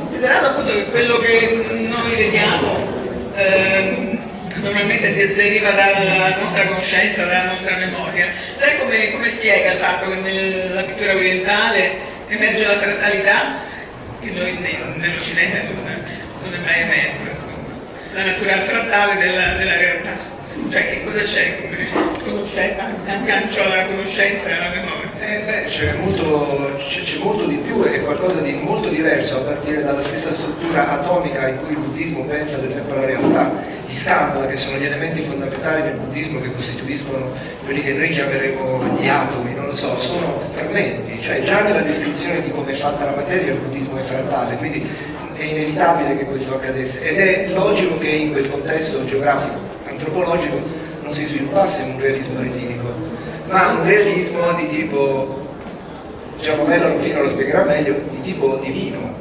Considerando appunto che quello che noi vediamo normalmente deriva dalla nostra conoscenza, dalla nostra memoria, lei come spiega il fatto che nella pittura orientale emerge la frattalità che noi nell'Occidente non è mai emersa, insomma, la natura frattale della realtà? Cioè che cosa c'è come conoscenza, aggancio alla conoscenza e alla memoria? C'è molto di più, è qualcosa di molto diverso a partire dalla stessa struttura atomica in cui il buddismo pensa ad esempio alla realtà, gli standard che sono gli elementi fondamentali del buddismo che costituiscono quelli che noi chiameremo gli atomi, non lo so, sono frammenti, cioè già nella descrizione di come è fatta la materia il buddismo è frattale, quindi è inevitabile che questo accadesse ed è logico che in quel contesto geografico antropologico non si sviluppasse un realismo retinico, ma un realismo di tipo, diciamo Mello Rufino lo spiegherà meglio, di tipo divino,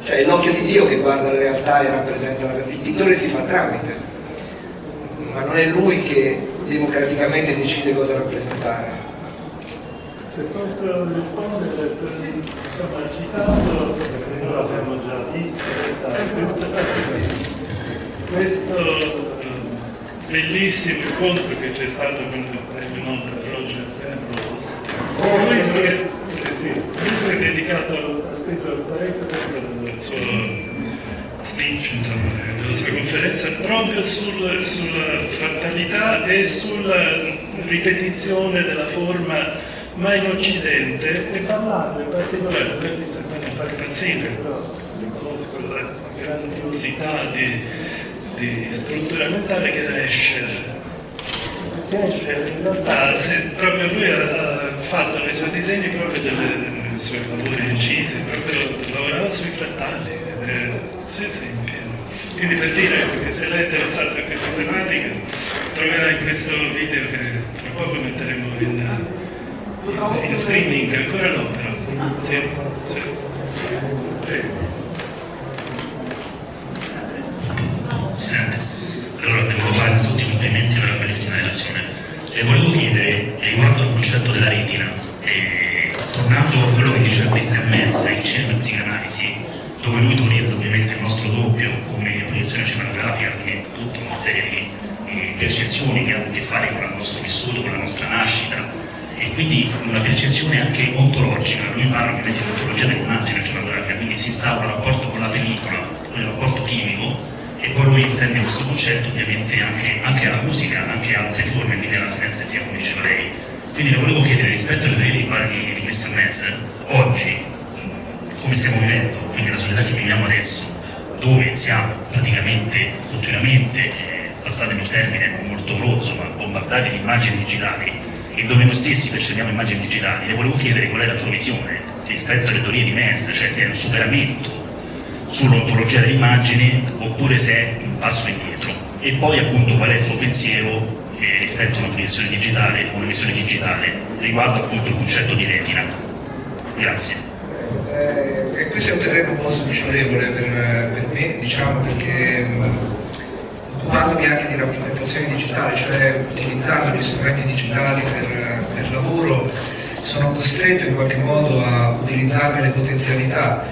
cioè è l'occhio di Dio che guarda la realtà e rappresenta la realtà. Il pittore si fa tramite, ma non è lui che democraticamente decide cosa rappresentare. Se posso rispondere, insomma, il citato, perché noi l'abbiamo già visto, questo bellissimo incontro che c'è stato con il premio Nobel Roger Penrose, lui si è dedicato, ha scritto parecchio del suo speech, insomma, della sua conferenza, proprio sulla frattalità e sulla ripetizione della forma, ma in Occidente, e parlando in particolare, questo mi fa impazzire, però riconosco la grandiosità di struttura mentale che era Escher. Escher in realtà, proprio lui ha fatto nei suoi disegni proprio dei suoi lavori incisi, proprio lavorava sui frattali, sì, in pieno. Quindi per dire che se lei è interessato a questa tematica, troverà in questo video che tra poco metteremo in streaming, ancora no però. Sì, sì. Prego. Allora devo fare tutti i complimenti per la bellissima relazione. Le volevo chiedere riguardo al concetto della retina, tornando a quello che diceva Christian Metz in Cinema e Psicanalisi, dove lui utilizza ovviamente il nostro doppio come proiezione cinematografica, quindi tutta una serie di percezioni che hanno a che fare con il nostro vissuto, con la nostra nascita, e quindi una percezione anche ontologica. Lui parla ovviamente di ontologia dell'immagine cinematografica, quindi si instaura un rapporto con la pellicola, un rapporto chimico, e poi lui intende questo concetto ovviamente anche alla musica, anche a altre forme, quindi alla sinestesia, come diceva lei. Quindi le volevo chiedere, rispetto alle teorie di Christian Metz, oggi, come stiamo vivendo, quindi la società che viviamo adesso, dove siamo praticamente, continuamente, passatemi il termine molto rozzo, ma bombardati di immagini digitali, e dove noi stessi percepiamo immagini digitali, le volevo chiedere qual è la sua visione rispetto alle teorie di Metz, cioè se è un superamento sull'ontologia dell'immagine oppure se è un passo indietro, e poi appunto qual è il suo pensiero rispetto a una proiezione digitale o una visione digitale riguardo appunto il concetto di retina. Grazie. E questo è un terreno un po' sdrucciolevole per me, diciamo, perché occupandomi anche di rappresentazione digitale, cioè utilizzando gli strumenti digitali per lavoro, sono costretto in qualche modo a utilizzarne le potenzialità.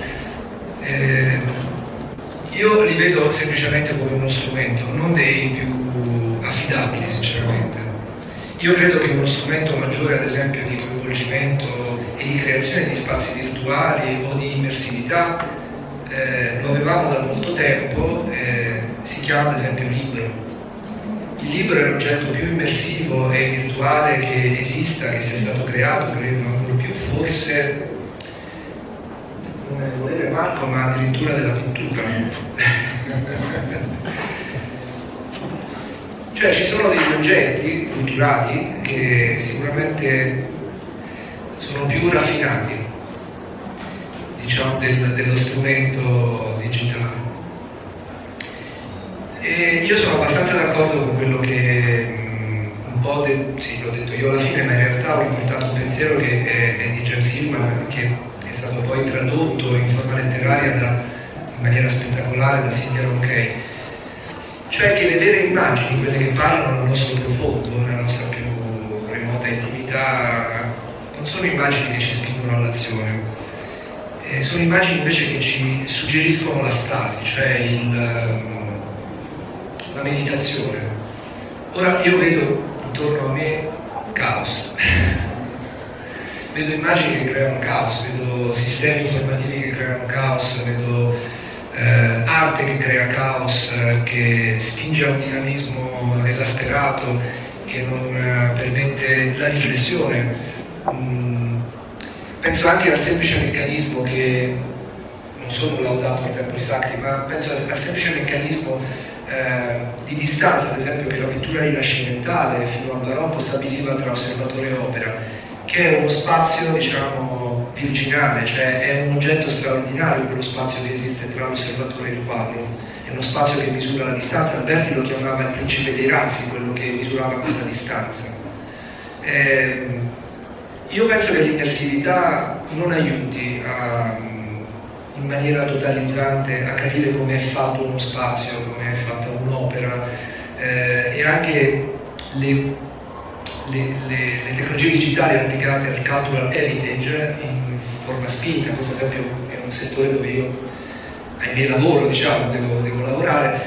Io li vedo semplicemente come uno strumento, non dei più affidabili sinceramente. Io credo che uno strumento maggiore, ad esempio, di coinvolgimento e di creazione di spazi virtuali o di immersività, lo avevamo da molto tempo, si chiama ad esempio libro. Il libro è l'oggetto più immersivo e virtuale che esista, che sia stato creato, credo ancora più, forse non è volere Marco, ma addirittura della pittura. Cioè ci sono degli oggetti culturali che sicuramente sono più raffinati, diciamo, dello strumento digitale. E io sono abbastanza d'accordo con quello che un po' sì, l'ho detto io alla fine, ma in realtà ho riportato un pensiero che è di James Hillman, che è stato poi tradotto in forma letteraria in maniera spettacolare da Silvia Ronchey, cioè che le vere immagini, quelle che parlano nel nostro profondo, nella nostra più remota intimità, non sono immagini che ci spingono all'azione, sono immagini invece che ci suggeriscono la stasi, cioè la meditazione. Ora io vedo intorno a me caos. Vedo immagini che creano caos, vedo sistemi informativi che creano caos, vedo arte che crea caos, che spinge a un dinamismo esasperato, che non permette la riflessione. Penso anche al semplice meccanismo che, non sono laudato al tempo di Sacri, ma penso al semplice meccanismo di distanza, ad esempio, che la pittura rinascimentale fino al barocco stabiliva tra osservatore e opera, che è uno spazio, diciamo, virginale, cioè è un oggetto straordinario quello spazio che esiste tra l'osservatore e il quadro, è uno spazio che misura la distanza. Alberti lo chiamava il principe dei razzi, quello che misurava questa distanza. Io penso che l'immersività non aiuti in maniera totalizzante a capire come è fatto uno spazio, come è fatta un'opera, e anche le tecnologie digitali applicate al cultural heritage in forma spinta. Questo ad esempio è un settore dove io ai miei lavori, diciamo, devo lavorare.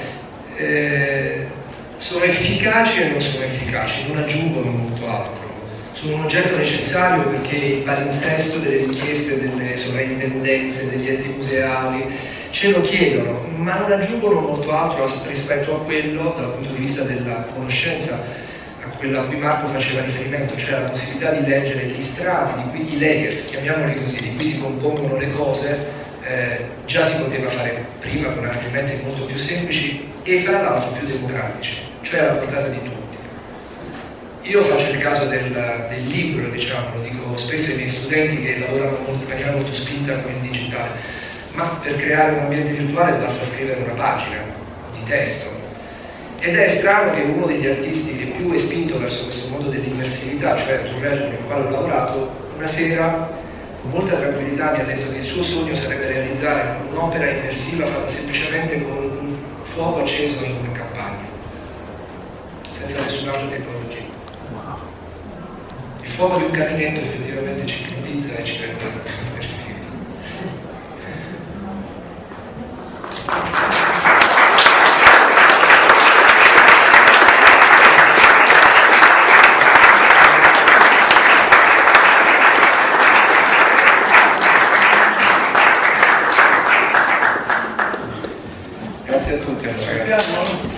Sono efficaci e non sono efficaci, non aggiungono molto altro. Sono un oggetto necessario perché il palinsesto delle richieste delle sovrintendenze, degli enti museali ce lo chiedono, ma non aggiungono molto altro rispetto a quello, dal punto di vista della conoscenza, a quello a cui Marco faceva riferimento, cioè la possibilità di leggere gli strati, di cui i layers, chiamiamoli così, di cui si compongono le cose. Già si poteva fare prima con altri mezzi molto più semplici e fra l'altro più democratici, cioè alla portata di tutti. Io faccio il caso del libro, diciamo, lo dico spesso ai miei studenti che lavorano in maniera molto spinta con il digitale, ma per creare un ambiente virtuale basta scrivere una pagina, testo. Ed è strano che uno degli artisti che più è spinto verso questo modo dell'immersività, cioè Turrell, con il quale ho lavorato, una sera con molta tranquillità mi ha detto che il suo sogno sarebbe realizzare un'opera immersiva fatta semplicemente con un fuoco acceso in campagna, senza nessun'altra tecnologia. Il fuoco di un caminetto effettivamente ci ipnotizza e ci rende immersivi. Grazie a tutti. Grazie.